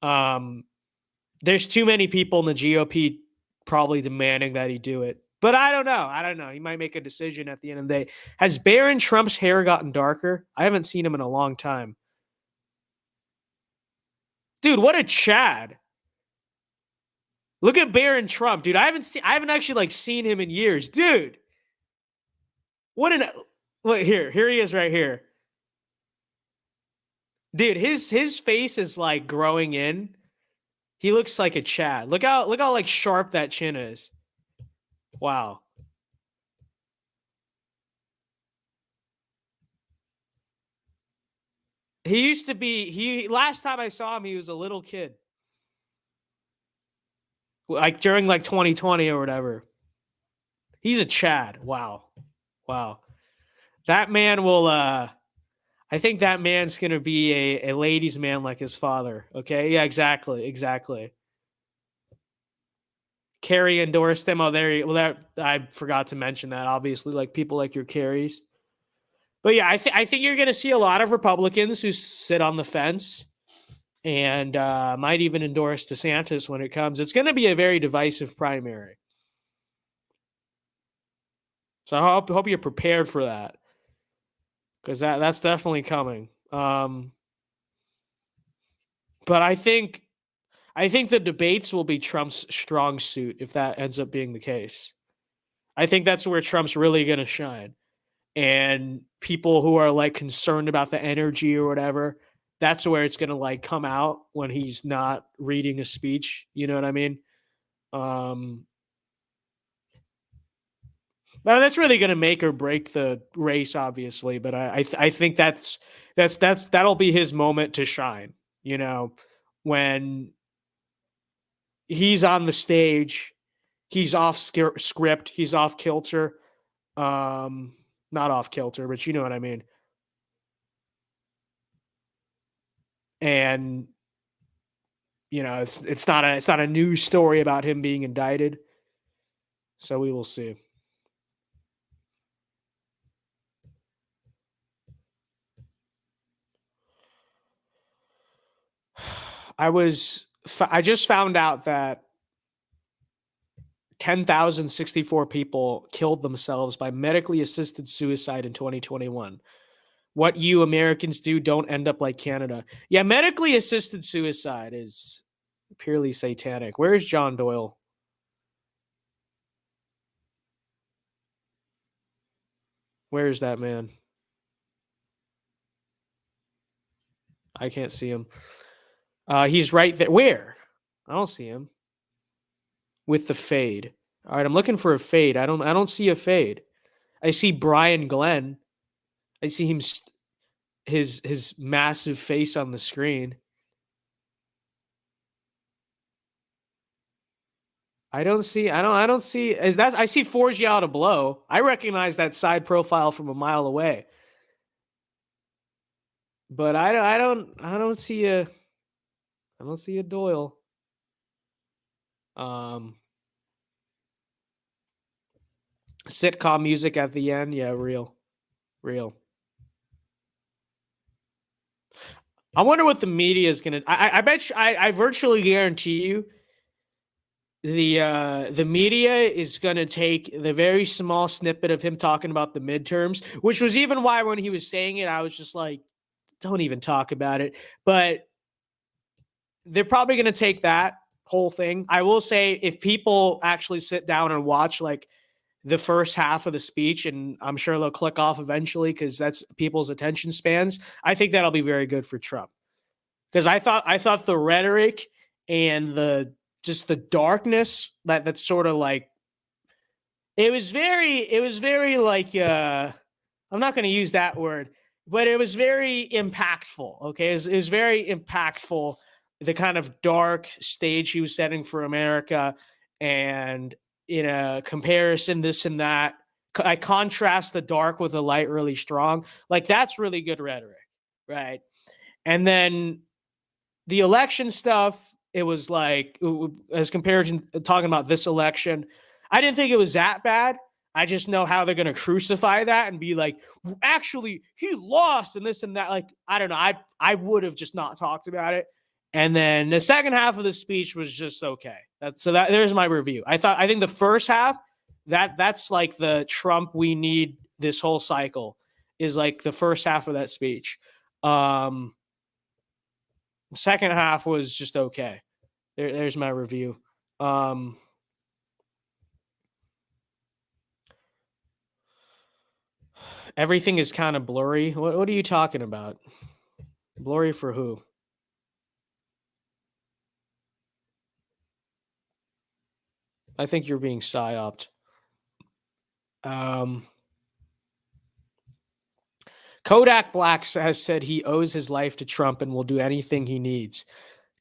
There's too many people in the GOP probably demanding that he do it. But I don't know. He might make a decision at the end of the day. Has Barron Trump's hair gotten darker? I haven't seen him in a long time. Dude, what a Chad. Look at Barron Trump, dude. I haven't actually like seen him in years. Dude. Look here he is right here. Dude, his face is like growing in. He looks like a Chad. Look how like sharp that chin is. Wow. He used to be last time I saw him, he was a little kid. Like during like 2020 or whatever. He's a Chad. Wow. That man will I think that man's gonna be a ladies' man like his father. Okay. Yeah, exactly. Kerry endorsed him. Oh, that I forgot to mention that. Obviously, like people like your Kerrys. But yeah, I think you're gonna see a lot of Republicans who sit on the fence and might even endorse DeSantis when it comes. It's going to be a very divisive primary. So I hope you're prepared for that, because that's definitely coming. But I think the debates will be Trump's strong suit if that ends up being the case. I think that's where Trump's really going to shine. And people who are like concerned about the energy or whatever, that's where it's going to like come out when he's not reading a speech. You know what I mean? Now that's really going to make or break the race, obviously. But I think that'll be his moment to shine. You know, when he's on the stage, he's off script, he's off kilter. Not off kilter, but you know what I mean. And you know, it's not a news story about him being indicted. So we will see. I just found out that 10,064 people killed themselves by medically assisted suicide in 2021. What you Americans do, don't end up like Canada. Yeah, medically assisted suicide is purely satanic. Where is John Doyle? Where is that man? I can't see him. He's right there. Where? I don't see him. With the fade. All right, I'm looking for a fade. I don't see a fade. I see Brian Glenn. I see him, his massive face on the screen. I don't see. I see Forgy out a blow. I recognize that side profile from a mile away. But I don't see a Doyle. Sitcom music at the end. Yeah, real. I wonder what the media is going to. I bet you, I virtually guarantee you the media is going to take the very small snippet of him talking about the midterms, which was even why when he was saying it, I was just like, don't even talk about it. But they're probably going to take that whole thing. I will say, if people actually sit down and watch like the first half of the speech, and I'm sure they'll click off eventually because that's people's attention spans, I think that'll be very good for Trump. Because I thought the rhetoric and the darkness that's sort of like, it was very like I'm not going to use that word, but it was very impactful. Okay, it was very impactful, the kind of dark stage he was setting for America, and in a comparison, this and that. I contrast the dark with the light really strong. Like, that's really good rhetoric, right? And then the election stuff, it was like, as compared to talking about this election, I didn't think it was that bad. I just know how they're going to crucify that and be like, actually, he lost and this and that. Like, I don't know. I would have just not talked about it. And then the second half of the speech was just okay. There's my review. I think the first half, that's like the Trump we need this whole cycle, is like the first half of that speech. Second half was just okay. There's my review. Everything is kind of blurry. What are you talking about? Blurry for who? I think you're being psyoped. Kodak Black has said he owes his life to Trump and will do anything he needs.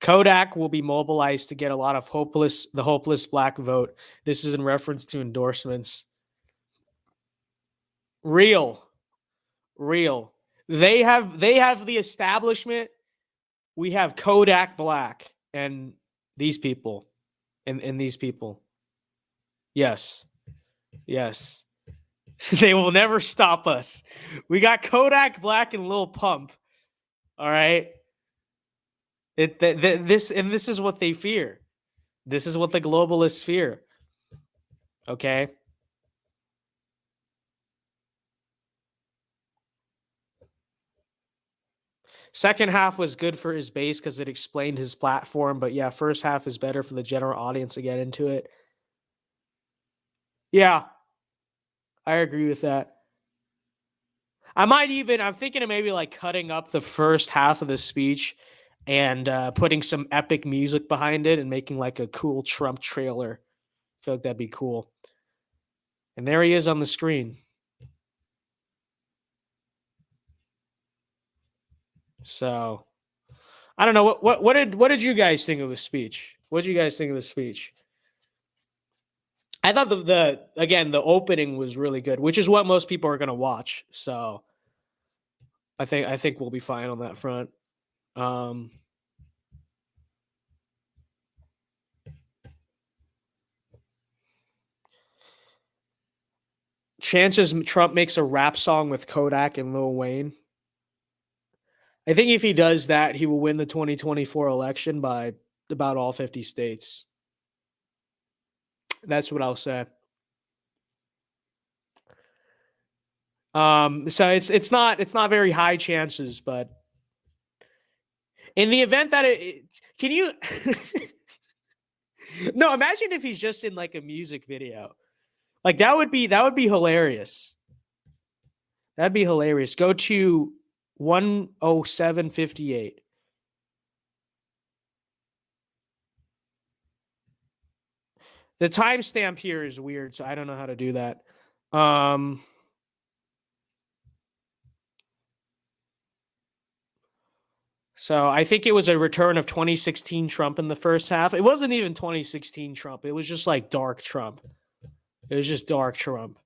Kodak will be mobilized to get a lot of the hopeless black vote. This is in reference to endorsements. Real. They have the establishment. We have Kodak Black and these people, and these people. Yes. They will never stop us. We got Kodak Black and Lil Pump. All right. This is what they fear. This is what the globalists fear. Okay. Second half was good for his base because it explained his platform. But yeah, first half is better for the general audience to get into it. Yeah, I agree with that. I'm thinking of maybe like cutting up the first half of the speech and putting some epic music behind it and making like a cool Trump trailer. I feel like that'd be cool. And there he is on the screen. So, I don't know. What did you guys think of the speech? What did you guys think of the speech? I thought the opening was really good, which is what most people are going to watch. So I think we'll be fine on that front. Chances Trump makes a rap song with Kodak and Lil Wayne. I think if he does that, he will win the 2024 election by about all 50 states. That's what I'll say. So it's not very high chances, but in the event that can you no, imagine if he's just in like a music video. Like that would be hilarious. That'd be hilarious. Go to 107.58. The timestamp here is weird, so I don't know how to do that. So I think it was a return of 2016 Trump in the first half. It wasn't even 2016 Trump. It was just like dark Trump. It was just dark Trump.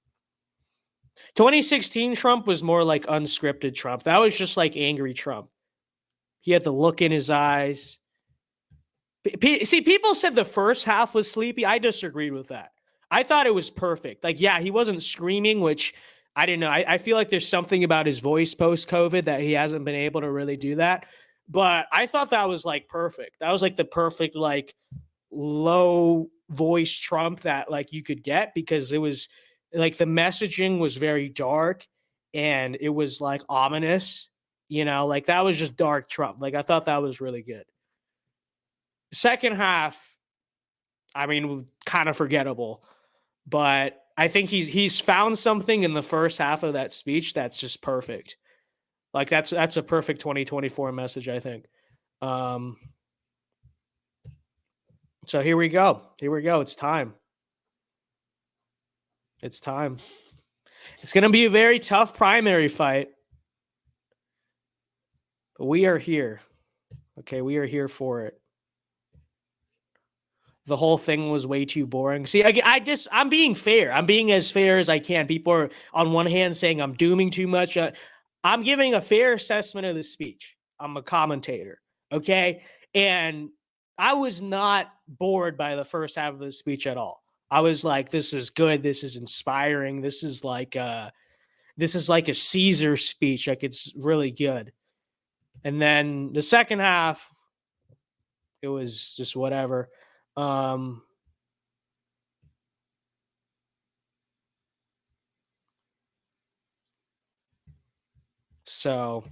2016 Trump was more like unscripted Trump. That was just like angry Trump. He had the look in his eyes. See, people said the first half was sleepy. I disagreed with that. I thought it was perfect. Like, yeah, he wasn't screaming, which I didn't know. I feel like there's something about his voice post-COVID that he hasn't been able to really do that. But I thought that was like perfect. That was like the perfect like low voice Trump that like you could get, because it was like the messaging was very dark and it was like ominous, like that was just dark Trump. Like I thought that was really good. Second half, I mean, kind of forgettable, but I think he's found something in the first half of that speech that's just perfect. Like that's a perfect 2024 message, I think. So here we go. It's time. It's time. It's going to be a very tough primary fight. But we are here. Okay, we are here for it. The whole thing was way too boring. See, I'm being fair. I'm being as fair as I can. People are on one hand saying I'm dooming too much. I'm giving a fair assessment of the speech. I'm a commentator. Okay. And I was not bored by the first half of the speech at all. I was like, this is good. This is inspiring. This is like a Caesar speech. Like it's really good. And then the second half, it was just whatever. So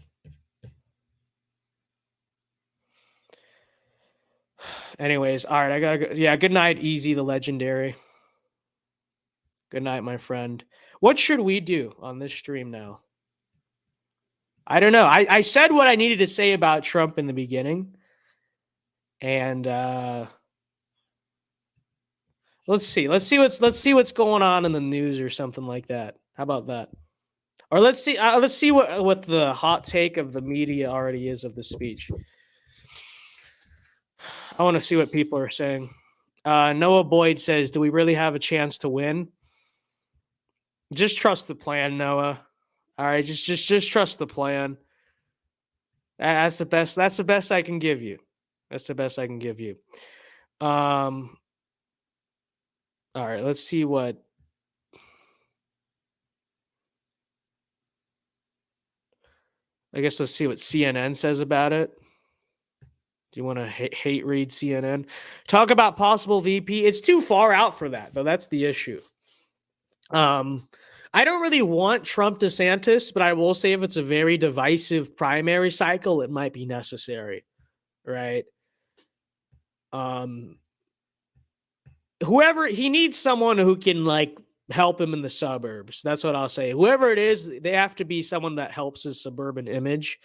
anyways, all right, I gotta go. Yeah, good night, Easy the Legendary. Good night, my friend. What should we do on this stream now? I don't know. I said what I needed to say about Trump in the beginning. And let's see what's going on in the news or something like that. How about that? Or let's see what the hot take of the media already is of the speech. I want to see what people are saying. Noah Boyd says, "Do we really have a chance to win?" Just trust the plan, Noah. All right, just trust the plan. That's the best. That's the best I can give you. That's the best I can give you. All right, let's see what. I guess let's see what CNN says about it. Do you want to hate read CNN? Talk about possible VP. It's too far out for that, though. That's the issue. I don't really want Trump DeSantis, but I will say if it's a very divisive primary cycle, it might be necessary, right? Whoever, he needs someone who can like help him in the suburbs. That's what I'll say. Whoever it is, they have to be someone that helps his suburban image,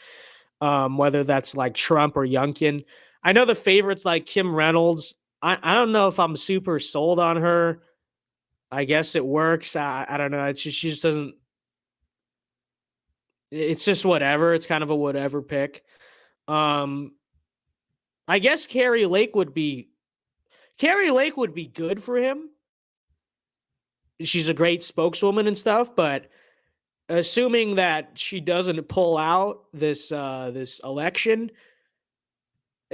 whether that's like Trump or Youngkin. I know the favorites like Kim Reynolds. I don't know if I'm super sold on her. I guess it works. I don't know. She just doesn't. It's just whatever. It's kind of a whatever pick. I guess Carrie Lake would be good for him. She's a great spokeswoman and stuff, but assuming that she doesn't pull out this election,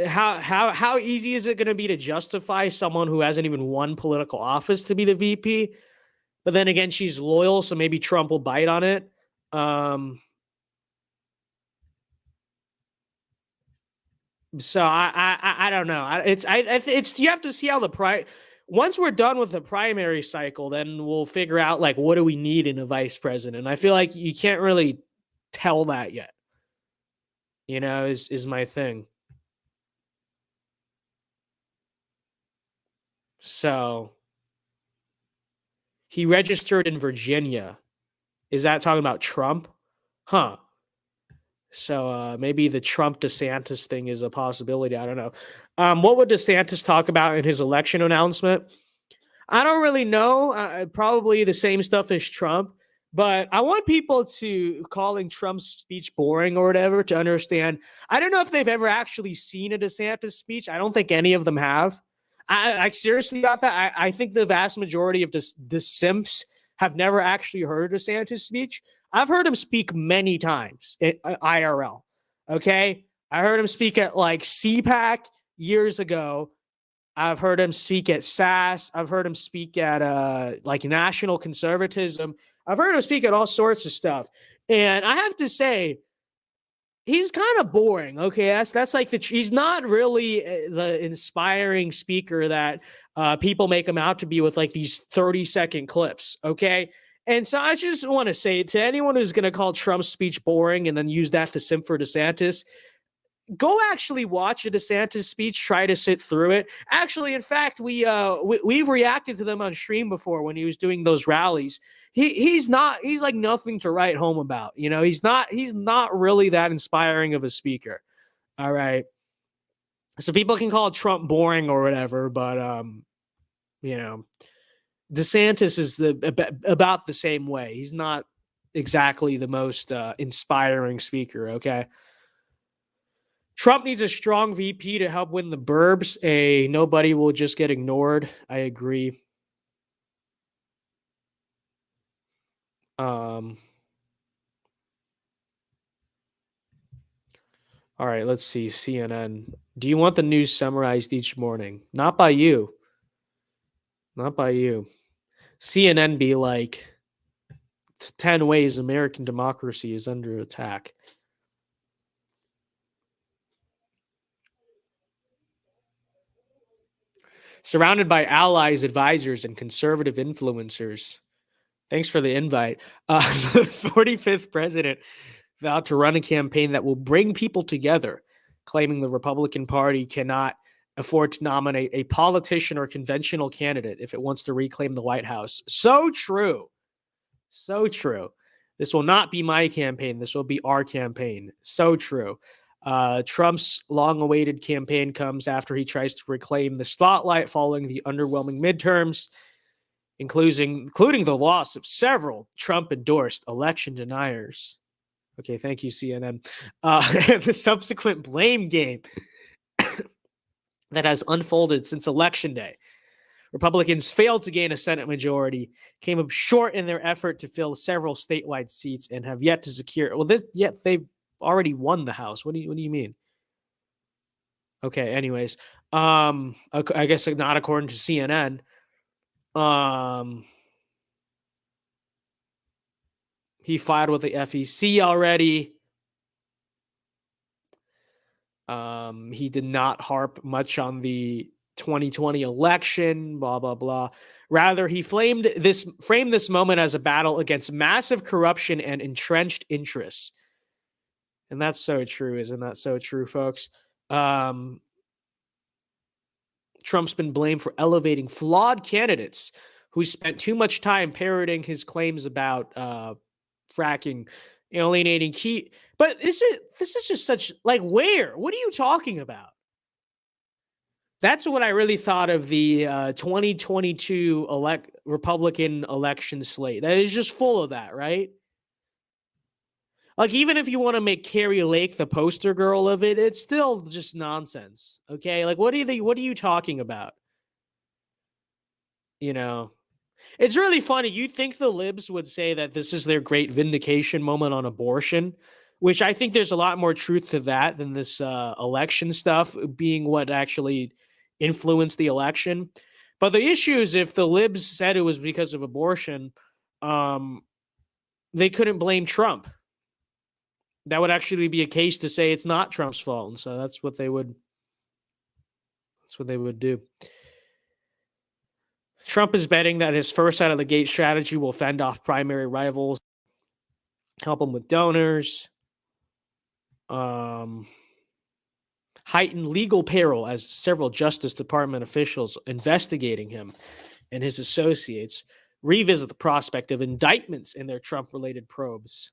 how easy is it going to be to justify someone who hasn't even won political office to be the VP? But then again, she's loyal, so maybe Trump will bite on it. So I don't know. It's you have to see how once we're done with the primary cycle, then we'll figure out like what do we need in a vice president. I feel like you can't really tell that yet. Is my thing. So he registered in Virginia. Is that talking about Trump? Huh. So maybe the Trump DeSantis thing is a possibility. I don't know. What would DeSantis talk about in his election announcement? I don't really know. Probably the same stuff as Trump. But I want people to calling Trump's speech boring or whatever to understand. I don't know if they've ever actually seen a DeSantis speech. I don't think any of them have. I seriously about that. I think the vast majority of the simps have never actually heard a DeSantis speech. I've heard him speak many times at IRL. Okay. I heard him speak at like CPAC years ago. I've heard him speak at SAS. I've heard him speak at like National Conservatism. I've heard him speak at all sorts of stuff. And I have to say, he's kind of boring. Okay, that's like he's not really the inspiring speaker that people make him out to be with like these 30-second clips. Okay. And so I just want to say to anyone who's going to call Trump's speech boring and then use that to simp for DeSantis, go actually watch a DeSantis speech, try to sit through it. Actually, in fact, we've reacted to them on stream before when he was doing those rallies. He's like nothing to write home about. You know, he's not really that inspiring of a speaker. All right. So people can call Trump boring or whatever, but you know, DeSantis is about the same way. He's not exactly the most inspiring speaker, okay? Trump needs a strong VP to help win the burbs. Nobody will just get ignored. I agree. All right, let's see. CNN. Do you want the news summarized each morning? Not by you. Not by you. CNN be like 10 ways American democracy is under attack. Surrounded by allies, advisors, and conservative influencers. Thanks for the invite. The 45th president vowed to run a campaign that will bring people together, claiming the Republican Party cannot afford to nominate a politician or conventional candidate if it wants to reclaim the White House. So true. So true. This will not be my campaign. This will be our campaign. So true. Trump's long-awaited campaign comes after he tries to reclaim the spotlight following the underwhelming midterms, including the loss of several Trump-endorsed election deniers. Okay, thank you, CNN. And the subsequent blame game that has unfolded since Election Day. Republicans failed to gain a Senate majority, came up short in their effort to fill several statewide seats, and have yet to secure. Well, they've already won the House. What do you mean? Okay, anyways, I guess not according to CNN. He filed with the FEC already. He did not harp much on the 2020 election, blah, blah, blah. Rather, he framed this moment as a battle against massive corruption and entrenched interests. And that's so true. Isn't that so true, folks? Trump's been blamed for elevating flawed candidates who spent too much time parroting his claims about fracking, alienating key. But this is just such, like, where? What are you talking about? That's what I really thought of the 2022 Republican election slate. That is just full of that, right? Like, even if you want to make Carrie Lake the poster girl of it, it's still just nonsense. Okay, like what are you talking about? You know, it's really funny. You'd think the libs would say that this is their great vindication moment on abortion, which I think there's a lot more truth to that than this election stuff being what actually influenced the election. But the issue is if the libs said it was because of abortion, they couldn't blame Trump. That would actually be a case to say it's not Trump's fault. And so that's what they would do. Trump is betting that his first out of the gate strategy will fend off primary rivals, help him with donors, heighten legal peril as several Justice Department officials investigating him and his associates revisit the prospect of indictments in their Trump-related probes.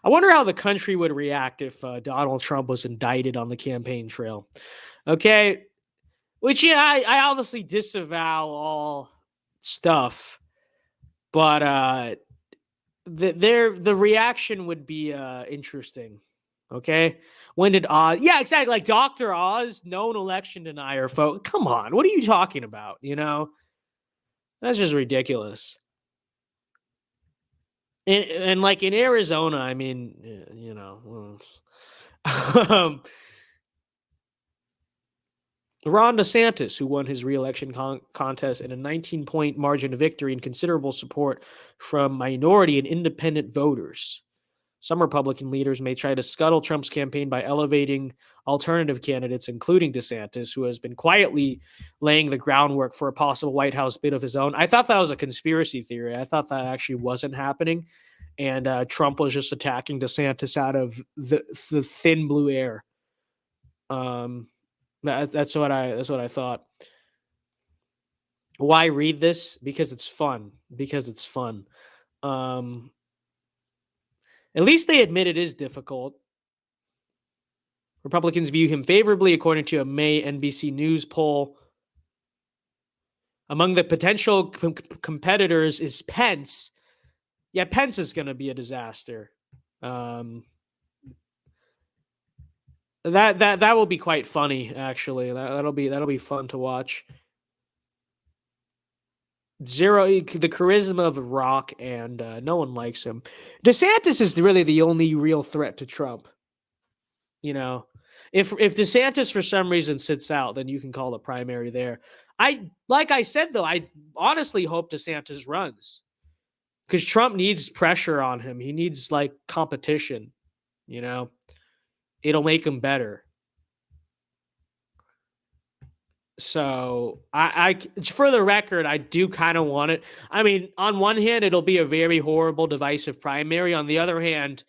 I wonder how the country would react if Donald Trump was indicted on the campaign trail. Okay, which, yeah, I obviously disavow all stuff, but the reaction would be interesting. Okay, when did Oz? Yeah, exactly. Like Dr. Oz, known election denier, folks. Come on, what are you talking about? You know, that's just ridiculous. And like in Arizona, I mean, you know, Ron DeSantis, who won his re-election contest in a 19-point margin of victory and considerable support from minority and independent voters. Some Republican leaders may try to scuttle Trump's campaign by elevating alternative candidates, including DeSantis, who has been quietly laying the groundwork for a possible White House bid of his own. I thought that was a conspiracy theory. I thought that actually wasn't happening, and Trump was just attacking DeSantis out of the thin blue air. That's what I thought. Why read this? Because it's fun. At least they admit it is difficult. Republicans view him favorably, according to a May NBC News poll. Among the potential competitors is Pence. Yeah, Pence is going to be a disaster. That will be quite funny, actually. That'll be fun to watch. Zero, the charisma of Rock, and no one likes him. DeSantis is really the only real threat to Trump. You know, if DeSantis for some reason sits out, then you can call the primary there. Like I said, though, I honestly hope DeSantis runs, because Trump needs pressure on him. He needs like competition. You know, it'll make him better. So I for the record, I do kind of want it. I mean, on one hand, it'll be a very horrible, divisive primary. On the other hand,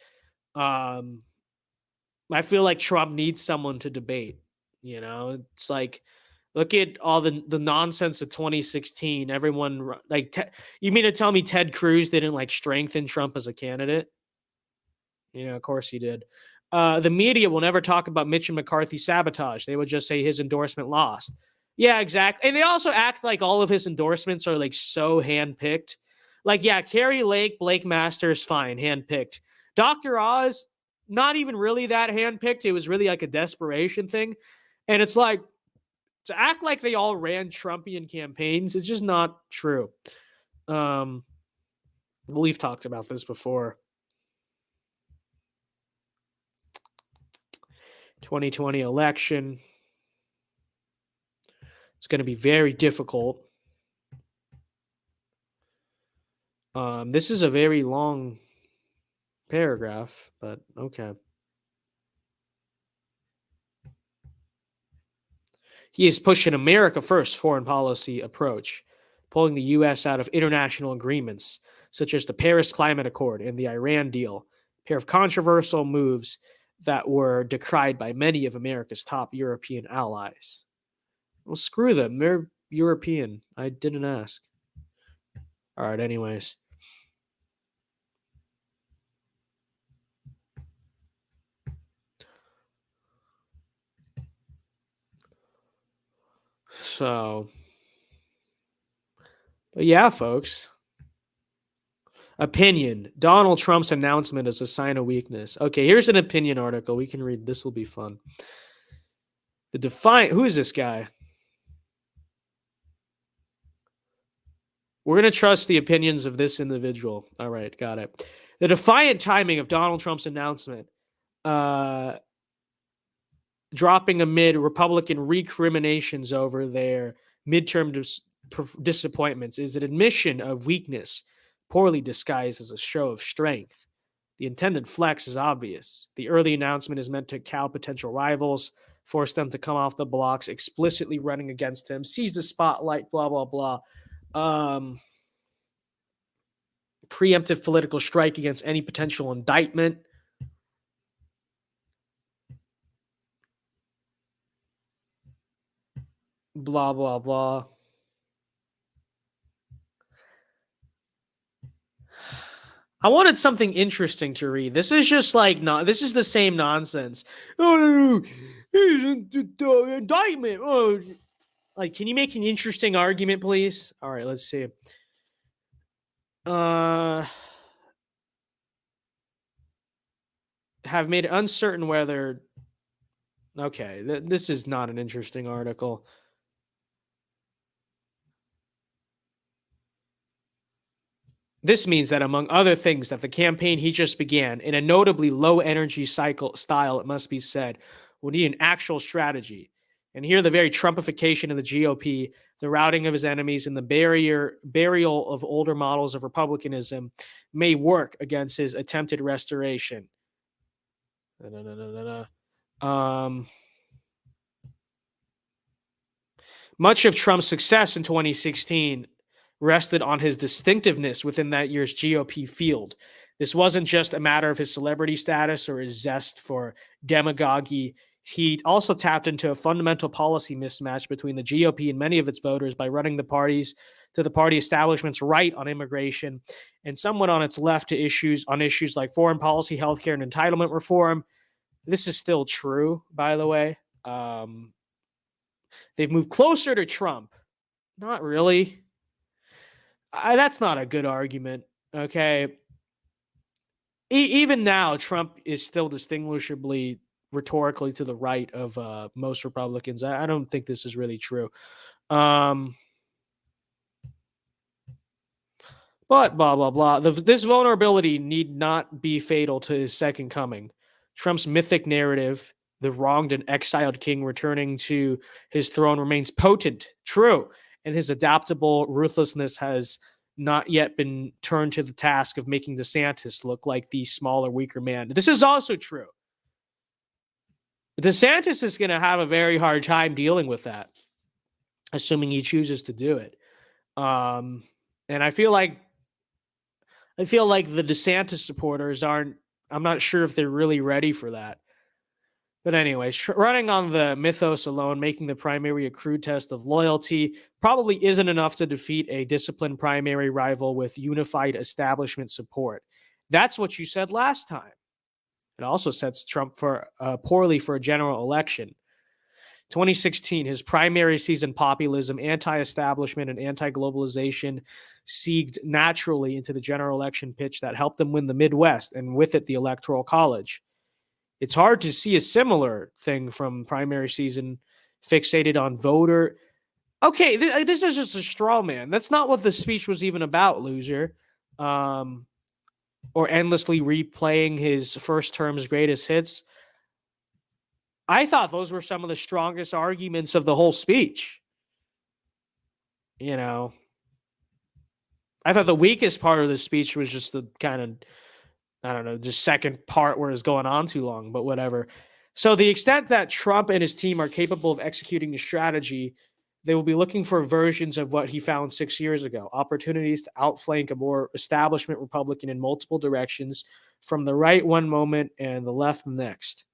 I feel like Trump needs someone to debate. You know, it's like, look at all the nonsense of 2016. Everyone like, you mean to tell me Ted Cruz didn't like strengthen Trump as a candidate? You know, of course he did. The media will never talk about Mitch and McCarthy sabotage. They would just say his endorsement lost. Yeah, exactly. And they also act like all of his endorsements are like so handpicked. Like, yeah, Carrie Lake, Blake Masters, fine, handpicked. Dr. Oz, not even really that handpicked. It was really like a desperation thing. And it's like, to act like they all ran Trumpian campaigns, it's just not true. We've talked about this before. 2020 election. It's going to be very difficult. This is a very long paragraph, but okay. He is pushing America first foreign policy approach, pulling the U.S. out of international agreements, such as the Paris Climate Accord and the Iran deal, a pair of controversial moves that were decried by many of America's top European allies. Well, screw them. They're European. I didn't ask. All right, anyways. So, but yeah, folks. Opinion. Donald Trump's announcement is a sign of weakness. Okay, here's an opinion article. We can read. This will be fun. The Defiant. Who is this guy? We're going to trust the opinions of this individual. All right, got it. The defiant timing of Donald Trump's announcement, dropping amid Republican recriminations over their midterm disappointments, is an admission of weakness, poorly disguised as a show of strength. The intended flex is obvious. The early announcement is meant to cow potential rivals, force them to come off the blocks, explicitly running against him, seize the spotlight, blah, blah, blah. Preemptive political strike against any potential indictment. Blah, blah, blah. I wanted something interesting to read. This is just like, this is the same nonsense. Oh, indictment. Oh. Like, can you make an interesting argument, please? All right, let's see. Have made it uncertain whether... Okay, this is not an interesting article. This means that, among other things, that the campaign he just began, in a notably low-energy style, it must be said, will need an actual strategy. And here, the very Trumpification of the GOP, the routing of his enemies, and the burial of older models of republicanism may work against his attempted restoration. Much of Trump's success in 2016 rested on his distinctiveness within that year's GOP field. This wasn't just a matter of his celebrity status or his zest for demagoguery. He also tapped into a fundamental policy mismatch between the GOP and many of its voters by running the parties to the party establishment's right on immigration and somewhat on its left to issues like foreign policy, healthcare, and entitlement reform. This is still true, by the way. They've moved closer to Trump. Not really. That's not a good argument, okay? Even now, Trump is still distinguishably rhetorically to the right of most Republicans. I don't think this is really true. But blah, blah, blah. This vulnerability need not be fatal to his second coming. Trump's mythic narrative, the wronged and exiled king returning to his throne, remains potent, true, and his adaptable ruthlessness has not yet been turned to the task of making DeSantis look like the smaller, weaker man. This is also true. DeSantis is going to have a very hard time dealing with that, assuming he chooses to do it. And I feel like the DeSantis supporters aren't, I'm not sure if they're really ready for that. But anyway, running on the mythos alone, making the primary a crude test of loyalty probably isn't enough to defeat a disciplined primary rival with unified establishment support. That's what you said last time. It also sets Trump poorly for a general election. 2016, his primary season populism, anti-establishment, and anti-globalization segged naturally into the general election pitch that helped him win the Midwest and with it the Electoral College. It's hard to see a similar thing from primary season fixated on voter. Okay, this is just a straw man. That's not what the speech was even about, loser. Or endlessly replaying his first term's greatest hits. I thought those were some of the strongest arguments of the whole speech. You know, I thought the weakest part of the speech was just the kind of, I don't know, just second part where it's going on too long, but whatever. So the extent that Trump and his team are capable of executing the strategy, they will be looking for versions of what he found 6 years ago, opportunities to outflank a more establishment Republican in multiple directions, from the right one moment and the left the next.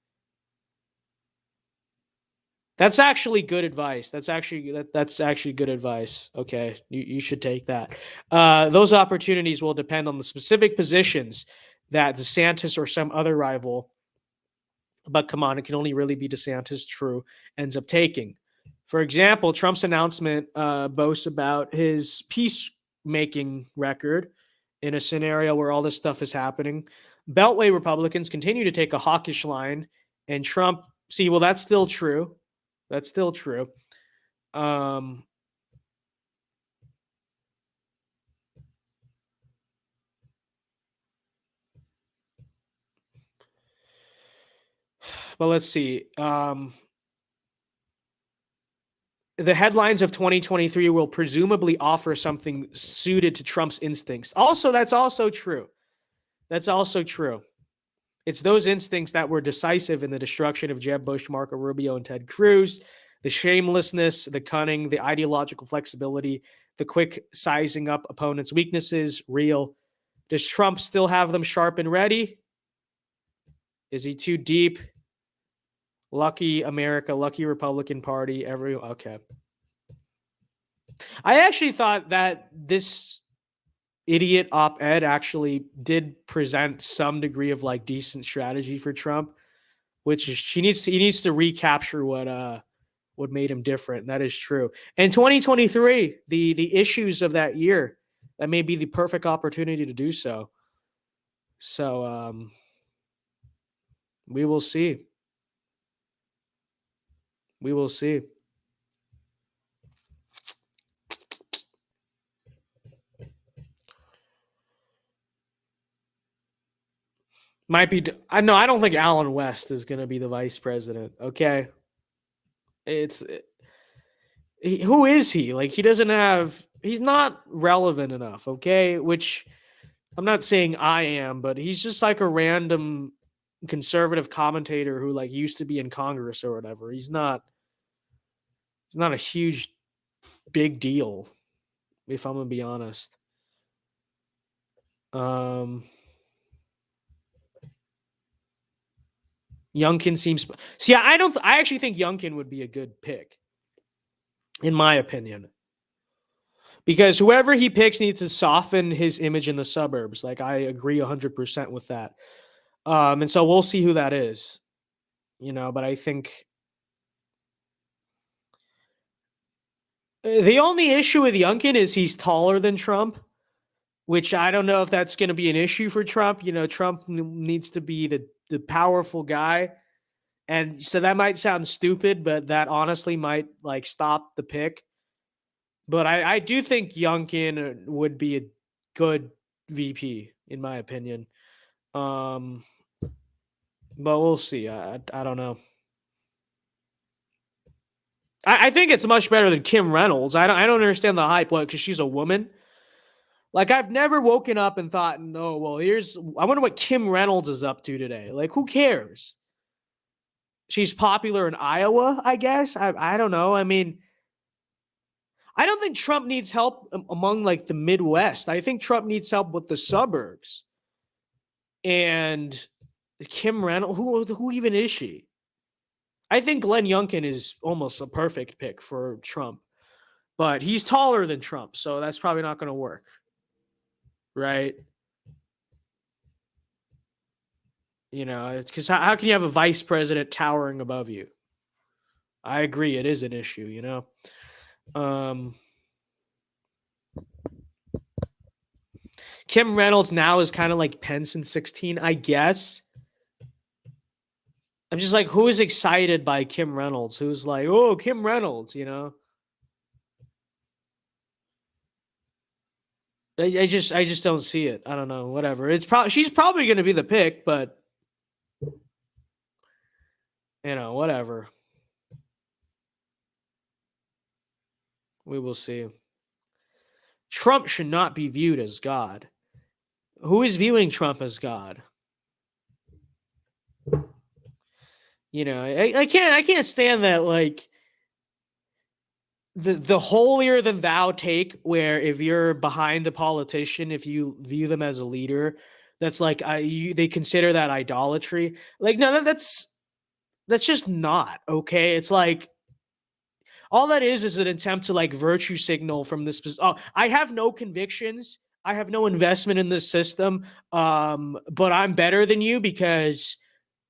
That's actually good advice. That's actually good advice. Okay, you should take that. Those opportunities will depend on the specific positions that DeSantis or some other rival, but come on, it can only really be DeSantis, true, ends up taking. For example, Trump's announcement boasts about his peacemaking record in a scenario where all this stuff is happening. Beltway Republicans continue to take a hawkish line, and Trump, well, that's still true. That's still true. But let's see. The headlines of 2023 will presumably offer something suited to Trump's instincts. Also, that's also true. That's also true. It's those instincts that were decisive in the destruction of Jeb Bush, Marco Rubio, and Ted Cruz. The shamelessness, the cunning, the ideological flexibility, the quick sizing up opponents' weaknesses, real. Does Trump still have them sharp and ready? Is he too deep? Lucky America, lucky Republican Party, okay. I actually thought that this idiot op-ed actually did present some degree of like decent strategy for Trump, which is he needs to recapture what made him different. That is true. And 2023, the issues of that year, that may be the perfect opportunity to do so. So we will see. We will see. Might be. I don't think Allen West is going to be the vice president. Okay. Who is he? Like, he's not relevant enough, okay? Which I'm not saying I am, but he's just like a random conservative commentator who like used to be in Congress or whatever. He's not a huge big deal, if I'm gonna be honest. Youngkin seems. See, I actually think Youngkin would be a good pick, in my opinion, because whoever he picks needs to soften his image in the suburbs. Like, I agree 100% with that. And so we'll see who that is, but I think the only issue with Youngkin is he's taller than Trump, which I don't know if that's going to be an issue for Trump. Trump needs to be the powerful guy. And so that might sound stupid, but that honestly might like stop the pick. But I do think Youngkin would be a good VP, in my opinion. But we'll see. I don't know. I think it's much better than Kim Reynolds. I don't understand the hype. What? Because she's a woman. Like, I've never woken up and thought, no, well, I wonder what Kim Reynolds is up to today. Like, who cares? She's popular in Iowa, I guess. I don't know. I mean, I don't think Trump needs help among like the Midwest. I think Trump needs help with the suburbs. And Kim Reynolds, who even is she? I think Glenn Youngkin is almost a perfect pick for Trump. But he's taller than Trump, so that's probably not going to work. Right? It's because how can you have a vice president towering above you? I agree, it is an issue, Kim Reynolds now is kind of like Pence in 2016, I guess. I'm just like, who is excited by Kim Reynolds? Who's like, oh, Kim Reynolds, I just don't see it. I don't know. Whatever. She's probably going to be the pick, but whatever. We will see. Trump should not be viewed as God. Who is viewing Trump as God? I can't stand that, like, the holier than thou take, where if you're behind a politician, if you view them as a leader, that's like they consider that idolatry. Like, no, that's just not okay. It's like all that is an attempt to like virtue signal from this. Oh, I have no convictions. I have no investment in this system. But I'm better than you because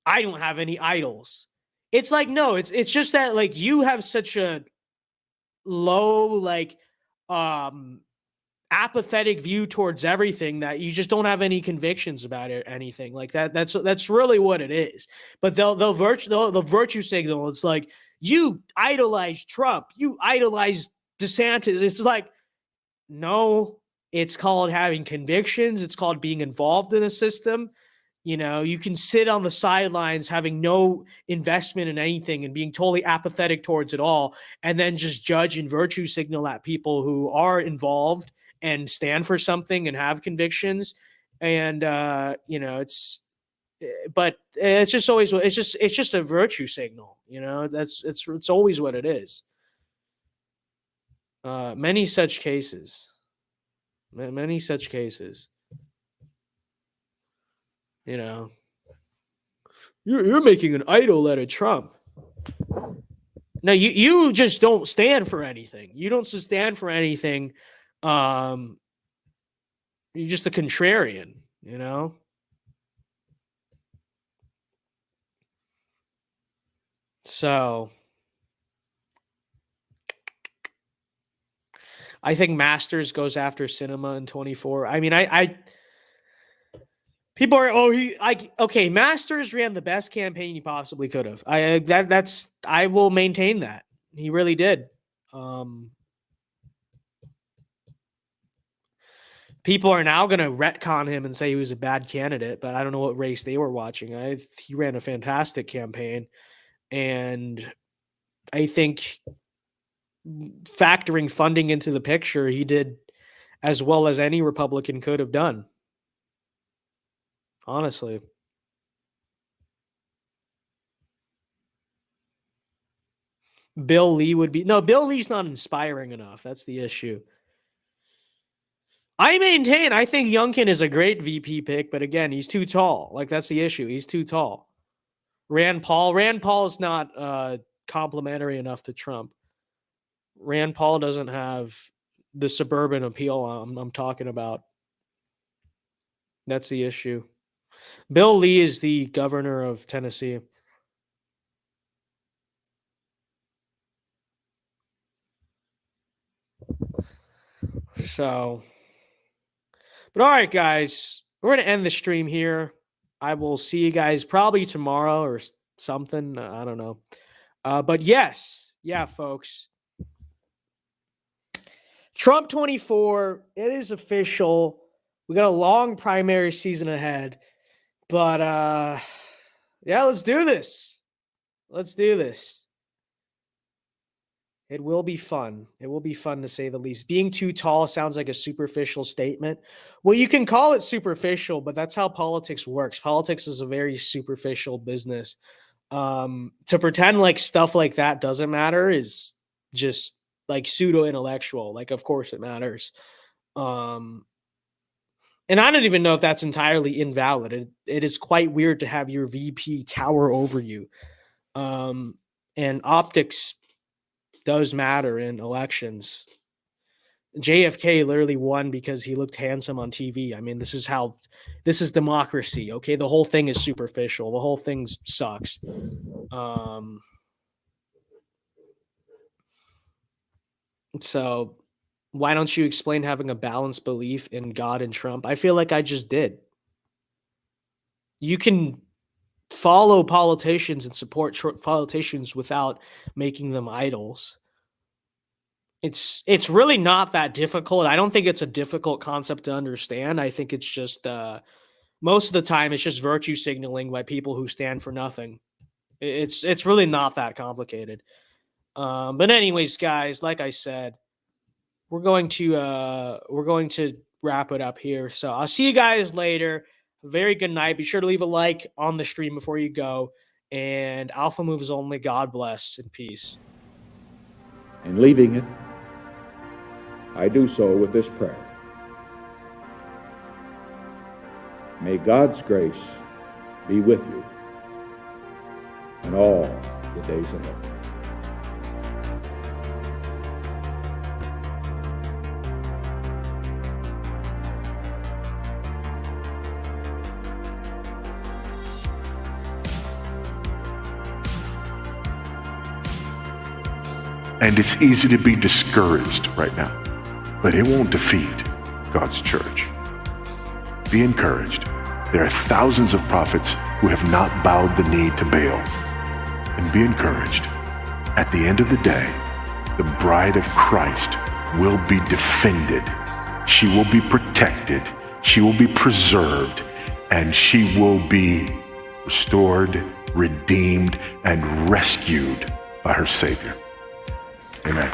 I don't have any idols. It's like, no, it's just that like you have such a low, like, apathetic view towards everything that you just don't have any convictions about it, anything like that. That's really what it is. But they'll virtue signal. It's like, you idolize Trump, you idolize DeSantis. It's like, no, it's called having convictions. It's called being involved in a system. You can sit on the sidelines having no investment in anything and being totally apathetic towards it all, and then just judge and virtue signal at people who are involved and stand for something and have convictions. And, but it's just always, it's just a virtue signal, it's always what it is. Many such cases. You're making an idol out of Trump. No, you just don't stand for anything. You don't stand for anything. You're just a contrarian, So I think Masters goes after Sinema in 24. I mean, people are, okay, Masters ran the best campaign he possibly could have. I will maintain that. He really did. People are now going to retcon him and say he was a bad candidate, but I don't know what race they were watching. He ran a fantastic campaign, and I think factoring funding into the picture, he did as well as any Republican could have done. Honestly. Bill Lee would be... No, Bill Lee's not inspiring enough. That's the issue. I think Youngkin is a great VP pick, but again, he's too tall. Like, that's the issue. He's too tall. Rand Paul is not complimentary enough to Trump. Rand Paul doesn't have the suburban appeal I'm talking about. That's the issue. Bill Lee is the governor of Tennessee. So, but all right, guys, we're going to end the stream here. I will see you guys probably tomorrow or something. I don't know. But yes, yeah, folks. Trump 24, it is official. We got a long primary season ahead. But, yeah, let's do this. Let's do this. It will be fun. It will be fun, to say the least. Being too tall sounds like a superficial statement. Well, you can call it superficial, but that's how politics works. Politics is a very superficial business. To pretend like stuff like that doesn't matter is just like pseudo-intellectual. Like, of course it matters. And I don't even know if that's entirely invalid. It is quite weird to have your VP tower over you. And optics does matter in elections. JFK literally won because he looked handsome on TV. I mean, this is democracy. Okay. The whole thing is superficial. The whole thing sucks. So why don't you explain having a balanced belief in God and Trump? I feel like I just did. You can follow politicians and support politicians without making them idols. It's really not that difficult. I don't think it's a difficult concept to understand. I think it's just most of the time it's just virtue signaling by people who stand for nothing. It's really not that complicated. But anyways, guys, like I said, we're going to wrap it up here. So I'll see you guys later. Very good night. Be sure to leave a like on the stream before you go. And Alpha moves only. God bless and peace. And leaving it, I do so with this prayer. May God's grace be with you in all the days ahead. And it's easy to be discouraged right now, but it won't defeat God's church. Be encouraged. There are thousands of prophets who have not bowed the knee to Baal. And be encouraged. At the end of the day, the bride of Christ will be defended. She will be protected. She will be preserved. And she will be restored, redeemed, and rescued by her Savior. Amen.